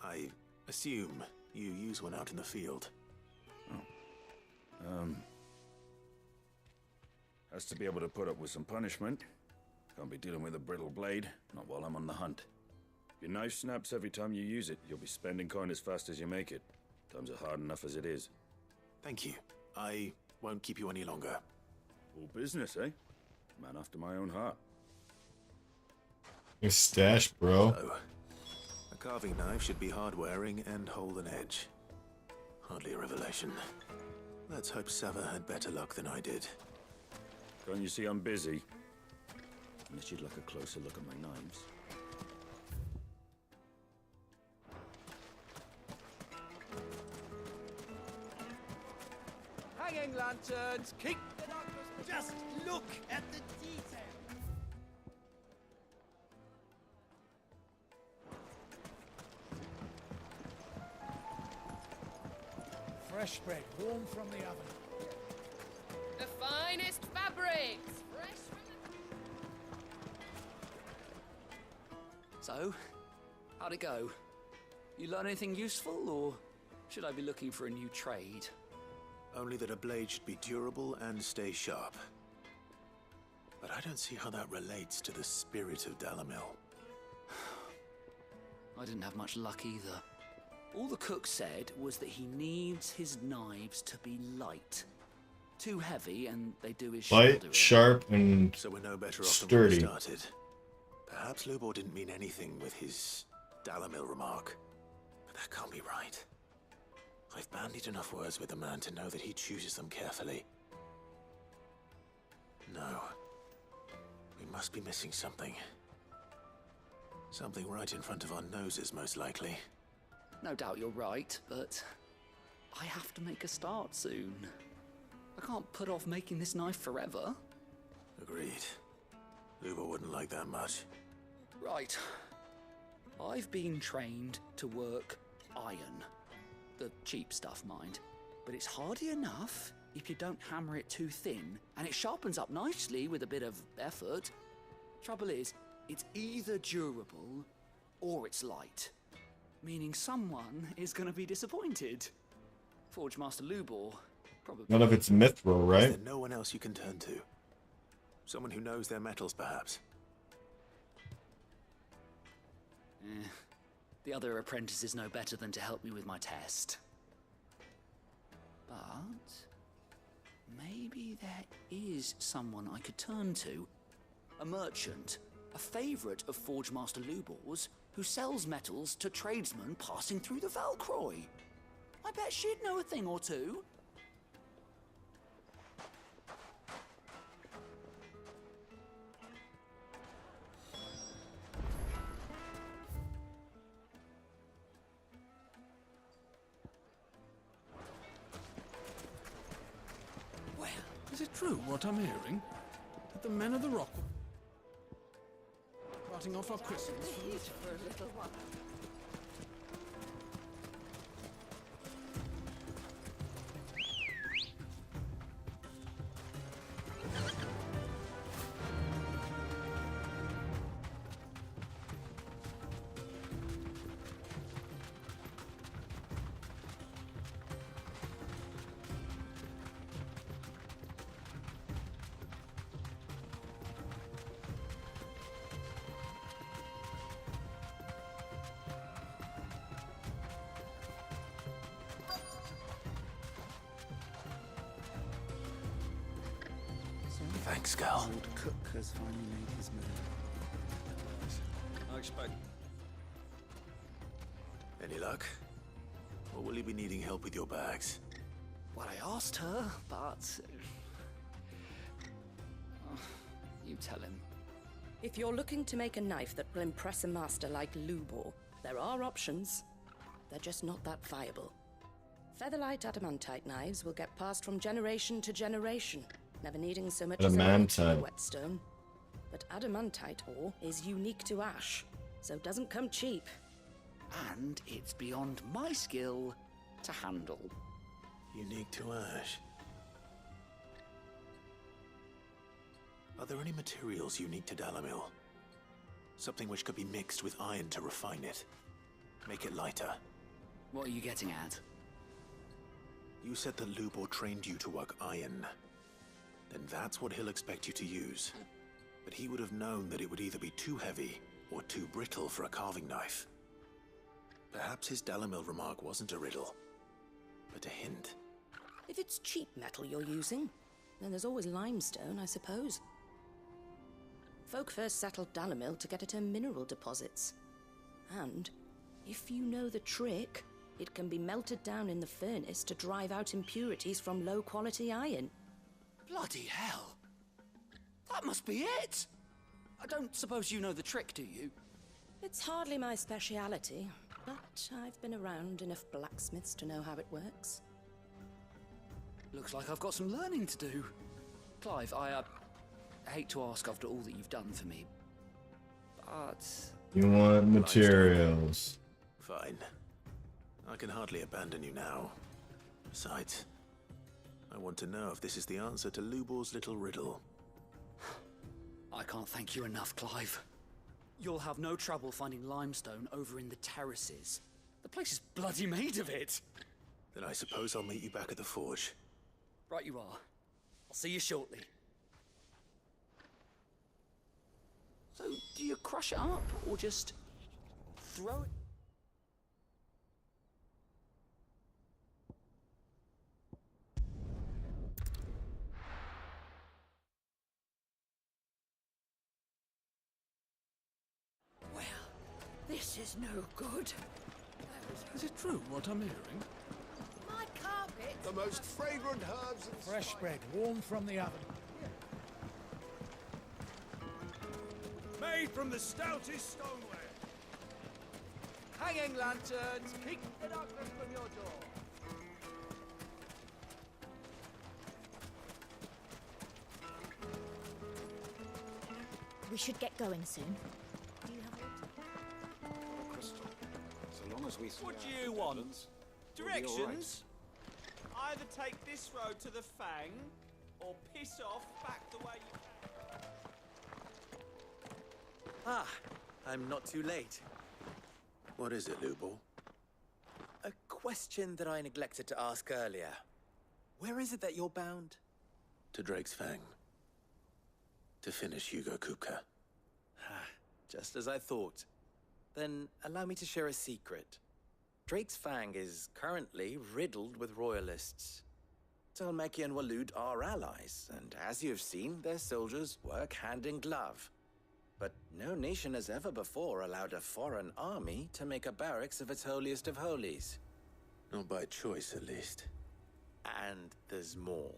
[SPEAKER 13] I assume you use one out in the field.
[SPEAKER 5] Has to be able to put up with some punishment. Can't be dealing with a brittle blade, not while I'm on the hunt. If your knife snaps every time you use it, you'll be spending coin as fast as you make it. Times are hard enough as it is.
[SPEAKER 13] Thank you. I won't keep you any longer.
[SPEAKER 5] All business, eh? Man after my own heart.
[SPEAKER 2] Your stash, bro.
[SPEAKER 13] So, a carving knife should be hard-wearing and hold an edge. Hardly a revelation. Let's hope Sava had better luck than I did.
[SPEAKER 5] Can't you see I'm busy? Unless you'd like a closer look at my knives.
[SPEAKER 6] Hanging lanterns, keep the darkness. Just look at the detail. Fresh bread, warm from the oven.
[SPEAKER 14] The finest fabrics, fresh from the...
[SPEAKER 10] So, how'd it go? You learn anything useful, or should I be looking for a new trade?
[SPEAKER 13] Only that a blade should be durable and stay sharp. But I don't see how that relates to the spirit of Dalimil.
[SPEAKER 10] I didn't have much luck either. All the cook said was that he needs his knives to be light. Too heavy and they do his
[SPEAKER 2] Light,
[SPEAKER 10] shoulder
[SPEAKER 2] sharp, and
[SPEAKER 13] So we're no better off than when
[SPEAKER 2] sturdy.
[SPEAKER 13] we started. Perhaps Lubor didn't mean anything with his Dalimil remark. But that can't be right. I've bandied enough words with the man to know that he chooses them carefully. No. We must be missing something. Something right in front of our noses, most likely.
[SPEAKER 10] No doubt you're right, but I have to make a start soon. I can't put off making this knife forever.
[SPEAKER 13] Agreed. Luba wouldn't like that much.
[SPEAKER 10] Right. I've been trained to work iron. The cheap stuff, mind. But it's hardy enough if you don't hammer it too thin, and it sharpens up nicely with a bit of effort. Trouble is, it's either durable or it's light. Meaning someone is going to be disappointed. Forge Master Lubor, probably.
[SPEAKER 2] None of it's mithril, right?
[SPEAKER 13] Is there no one else you can turn to? Someone who knows their metals, perhaps?
[SPEAKER 10] The other apprentices know better than to help me with my test. But maybe there is someone I could turn to. A merchant, a favourite of Forge Master Lubor's, who sells metals to tradesmen passing through the Valcroy. I bet she'd know a thing or two.
[SPEAKER 12] Well, is it true what I'm hearing? That the men of the Rock were cutting off our crystals from the
[SPEAKER 3] for a little while.
[SPEAKER 13] Thanks, Cal.
[SPEAKER 11] Old Cook has finally made his move.
[SPEAKER 4] I expect.
[SPEAKER 13] Any luck? Or will you be needing help with your bags?
[SPEAKER 10] Well, I asked her, but... you tell him.
[SPEAKER 20] If you're looking to make a knife that will impress a master like Lubor, there are options. They're just not that viable. Featherlight adamantite knives will get passed from generation to generation, never needing so much as a whetstone. But adamantite ore is unique to ash, so it doesn't come cheap.
[SPEAKER 10] And it's beyond my skill to handle.
[SPEAKER 13] Unique to ash. Are there any materials unique to Dalamil? Something which could be mixed with iron to refine it. Make it lighter.
[SPEAKER 10] What are you getting at?
[SPEAKER 13] You said that Lubor trained you to work iron. Then that's what he'll expect you to use. But he would have known that it would either be too heavy or too brittle for a carving knife. Perhaps his Dalamil remark wasn't a riddle, but a hint.
[SPEAKER 20] If it's cheap metal you're using, then there's always limestone, I suppose. Folk first settled Dalamil to get at her mineral deposits. And, if you know the trick, it can be melted down in the furnace to drive out impurities from low-quality iron.
[SPEAKER 10] Bloody hell! That must be it! I don't suppose you know the trick, do you?
[SPEAKER 20] It's hardly my speciality, but I've been around enough blacksmiths to know how it works.
[SPEAKER 10] Looks like I've got some learning to do. Clive, I hate to ask after all that you've done for me, but...
[SPEAKER 2] You want materials.
[SPEAKER 13] Fine. I can hardly abandon you now. Besides, I want to know if this is the answer to Lubor's little riddle.
[SPEAKER 10] I can't thank you enough, Clive. You'll have no trouble finding limestone over in the terraces. The place is bloody made of it.
[SPEAKER 13] Then I suppose I'll meet you back at the forge.
[SPEAKER 10] Right you are. I'll see you shortly. So, do you crush it up, or just throw it?
[SPEAKER 23] Well, this is no good.
[SPEAKER 12] Is it true what I'm hearing?
[SPEAKER 23] My carpet!
[SPEAKER 17] The most fragrant herbs and
[SPEAKER 22] fresh bread, warm from the oven.
[SPEAKER 12] Made from the stoutest stoneware.
[SPEAKER 1] Hanging lanterns, keep the darkness from your door.
[SPEAKER 8] We should get going soon.
[SPEAKER 21] Crystal. So long as we...
[SPEAKER 1] What do you want? Directions? Either take this road to the Fang, or piss off back the way you came.
[SPEAKER 4] Ah, I'm not too late.
[SPEAKER 13] What is it, Lubor?
[SPEAKER 4] A question that I neglected to ask earlier. Where is it that you're bound?
[SPEAKER 13] To Drake's Fang. To finish Hugo Kupka.
[SPEAKER 4] Just as I thought. Then allow me to share a secret. Drake's Fang is currently riddled with royalists. Dhalmekia and Waloed are allies, and as you have seen, their soldiers work hand in glove. But no nation has ever before allowed a foreign army to make a barracks of its holiest of holies.
[SPEAKER 13] Not by choice, at least.
[SPEAKER 4] And there's more.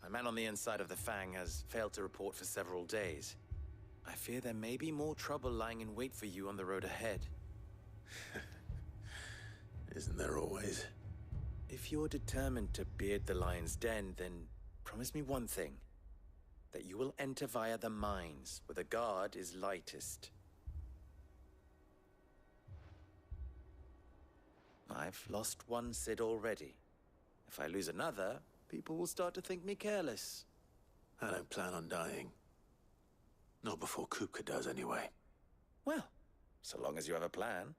[SPEAKER 4] My man on the inside of the Fang has failed to report for several days. I fear there may be more trouble lying in wait for you on the road ahead.
[SPEAKER 13] Isn't there always?
[SPEAKER 4] If you're determined to beard the lion's den, then promise me one thing. That you will enter via the mines, where the guard is lightest. I've lost one Cid already. If I lose another, people will start to think me careless.
[SPEAKER 13] I don't plan on dying. Not before Kupka does, anyway.
[SPEAKER 4] Well, so long as you have a plan.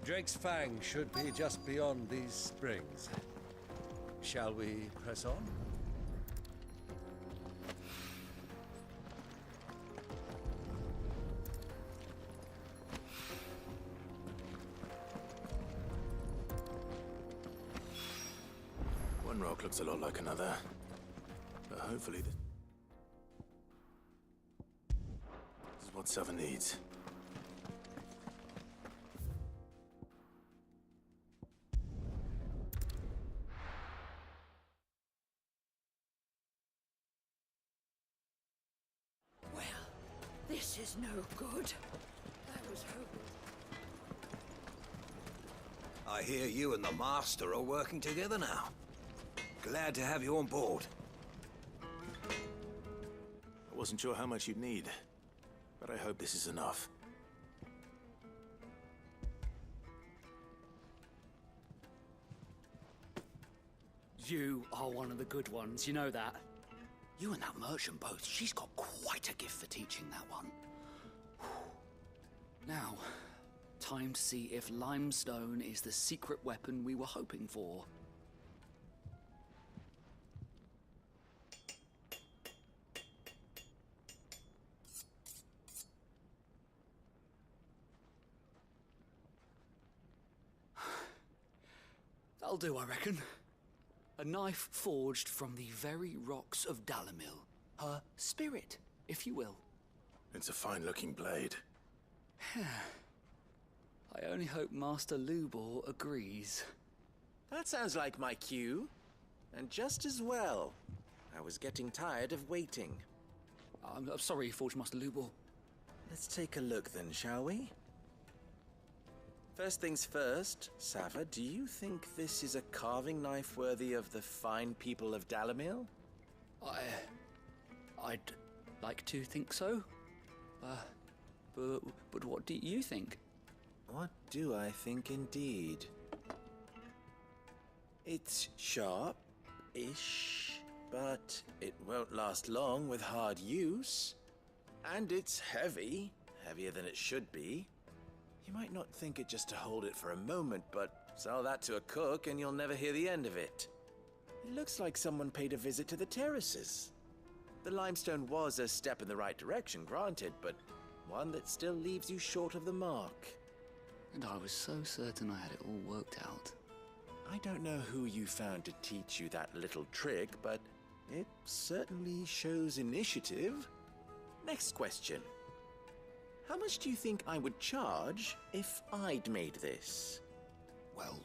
[SPEAKER 7] Drake's Fang should be just beyond these springs. Shall we press on?
[SPEAKER 13] One rock looks a lot like another. But hopefully this is what Southern needs.
[SPEAKER 23] This is no good. I was hoping...
[SPEAKER 9] I hear you and the Master are working together now. Glad to have you on board.
[SPEAKER 13] I wasn't sure how much you'd need, but I hope this is enough.
[SPEAKER 10] You are one of the good ones, you know that. You and that merchant both, she's got quite a gift for teaching that one. Now, time to see if limestone is the secret weapon we were hoping for. That'll do, I reckon. A knife forged from the very rocks of Dalimil. Her spirit, if you will.
[SPEAKER 13] It's a fine-looking blade.
[SPEAKER 10] I only hope Master Lubor agrees.
[SPEAKER 4] That sounds like my cue. And just as well. I was getting tired of waiting.
[SPEAKER 10] I'm sorry, Forge Master Lubor.
[SPEAKER 4] Let's take a look then, shall we? First things first, Sava, do you think this is a carving knife worthy of the fine people of Dalimil?
[SPEAKER 10] I'd like to think so. But what do you think?
[SPEAKER 4] What do I think indeed? It's sharp-ish, but it won't last long with hard use. And it's heavy, heavier than it should be. You might not think it just to hold it for a moment, but sell that to a cook and you'll never hear the end of it. It looks like someone paid a visit to the terraces. The limestone was a step in the right direction, granted, but one that still leaves you short of the mark.
[SPEAKER 10] And I was so certain I had it all worked out.
[SPEAKER 4] I don't know who you found to teach you that little trick, but it certainly shows initiative. Next question. How much do you think I would charge if I'd made this?
[SPEAKER 10] Well,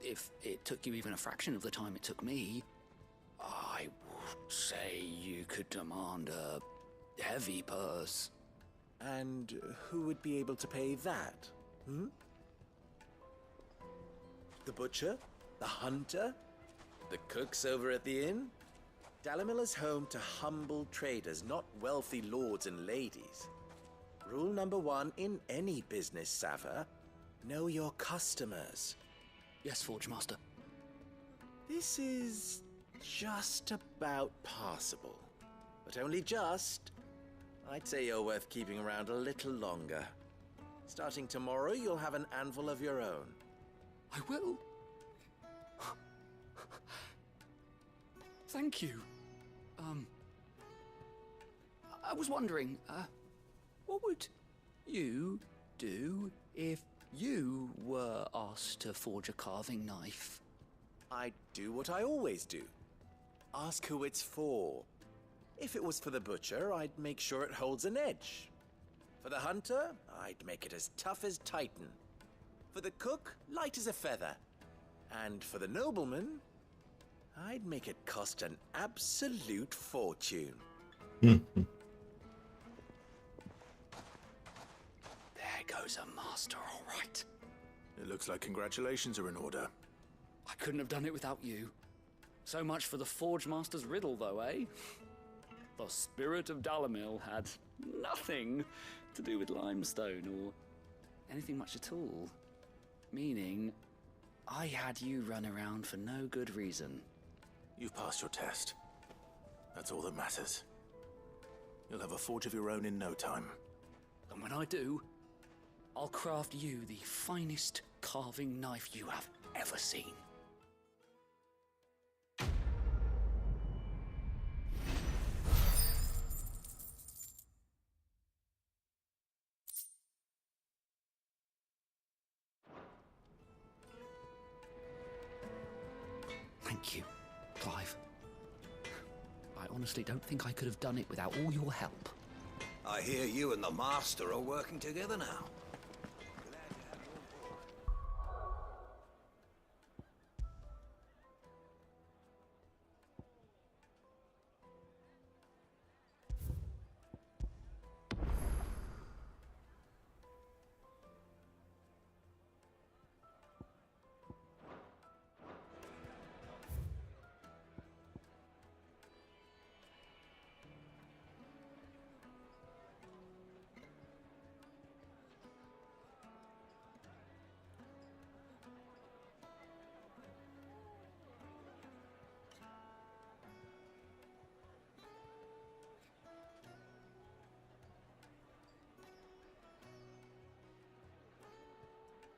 [SPEAKER 10] if it took you even a fraction of the time it took me, I would say you could demand a heavy purse.
[SPEAKER 4] And who would be able to pay that? The butcher? The hunter? The cooks over at the inn? Dalimil is home to humble traders, not wealthy lords and ladies. Rule number 1 in any business, Sava: know your customers.
[SPEAKER 10] Yes, Forge Master.
[SPEAKER 4] This is just about passable. But only just. I'd say you're worth keeping around a little longer. Starting tomorrow, you'll have an anvil of your own.
[SPEAKER 10] I will. Thank you. I was wondering, what would you do if you were asked to forge a carving knife?
[SPEAKER 4] I'd do what I always do. Ask who it's for. If it was for the butcher, I'd make sure it holds an edge. For the hunter, I'd make it as tough as Titan. For the cook, light as a feather. And for the nobleman, I'd make it cost an absolute fortune.
[SPEAKER 10] There goes a master, all right.
[SPEAKER 13] It looks like congratulations are in order.
[SPEAKER 10] I couldn't have done it without you. So much for the Forge Master's riddle, though, eh? The spirit of Dalimil had nothing to do with limestone or anything much at all. Meaning, I had you run around for no good reason.
[SPEAKER 13] You've passed your test. That's all that matters. You'll have a forge of your own in no time.
[SPEAKER 10] And when I do, I'll craft you the finest carving knife you have ever seen. Thank you, Clive. I honestly don't think I could have done it without all your help.
[SPEAKER 9] I hear you and the Master are working together now.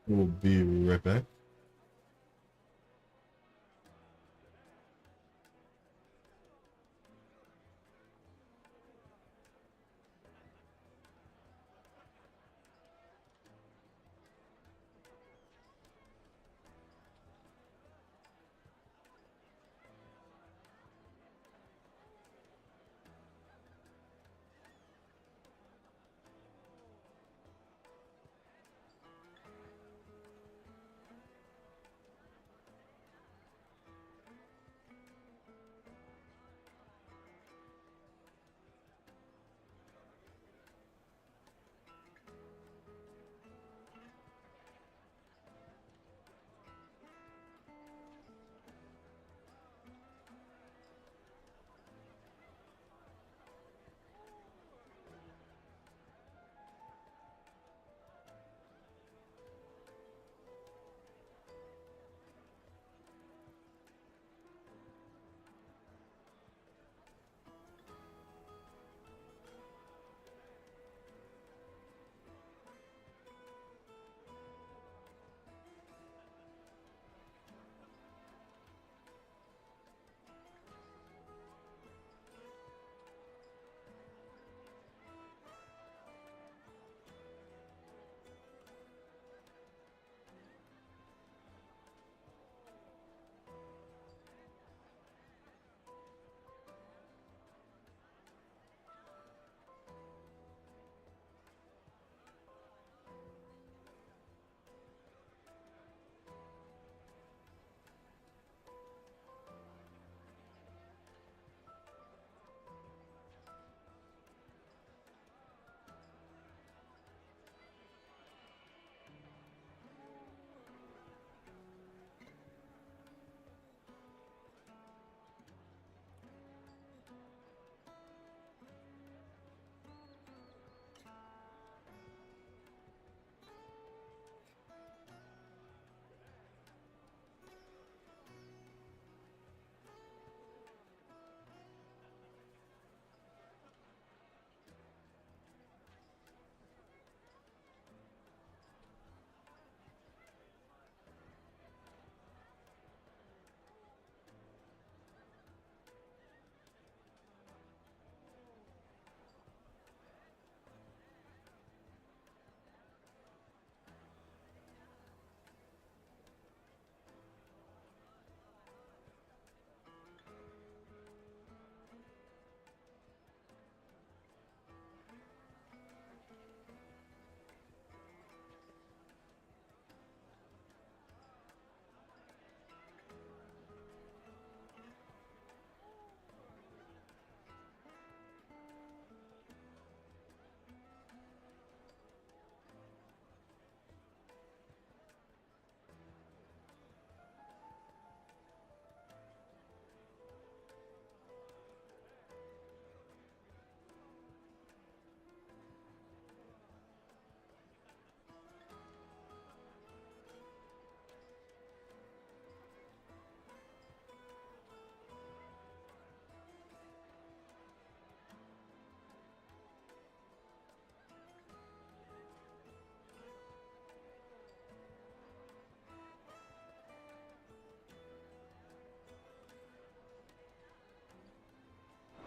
[SPEAKER 2] We'll be right back.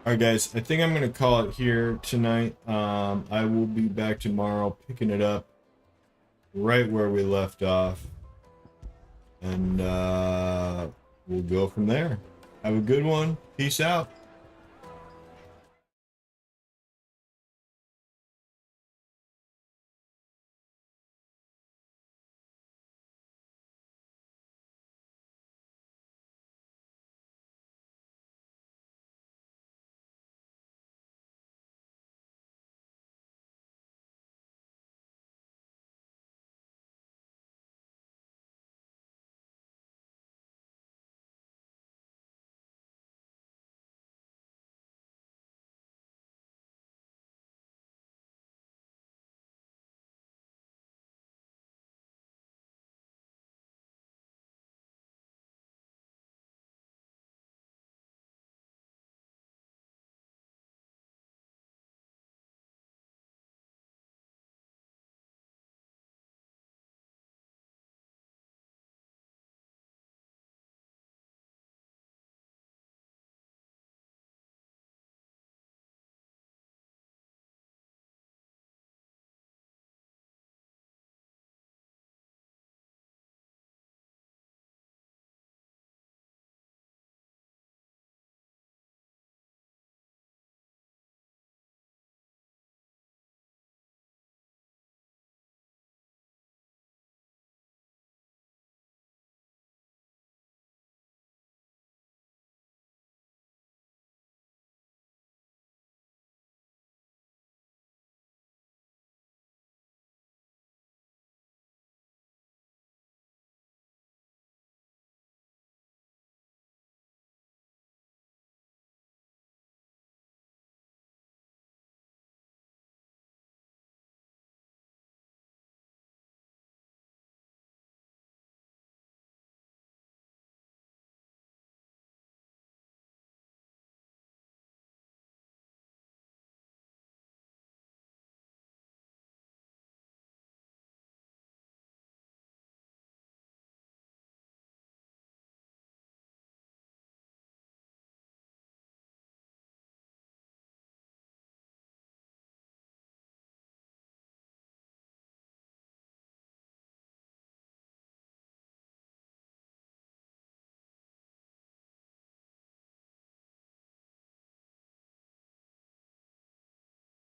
[SPEAKER 2] Alright guys, I think I'm going to call it here tonight. I will be back tomorrow picking it up right where we left off. And we'll go from there. Have a good one. Peace out.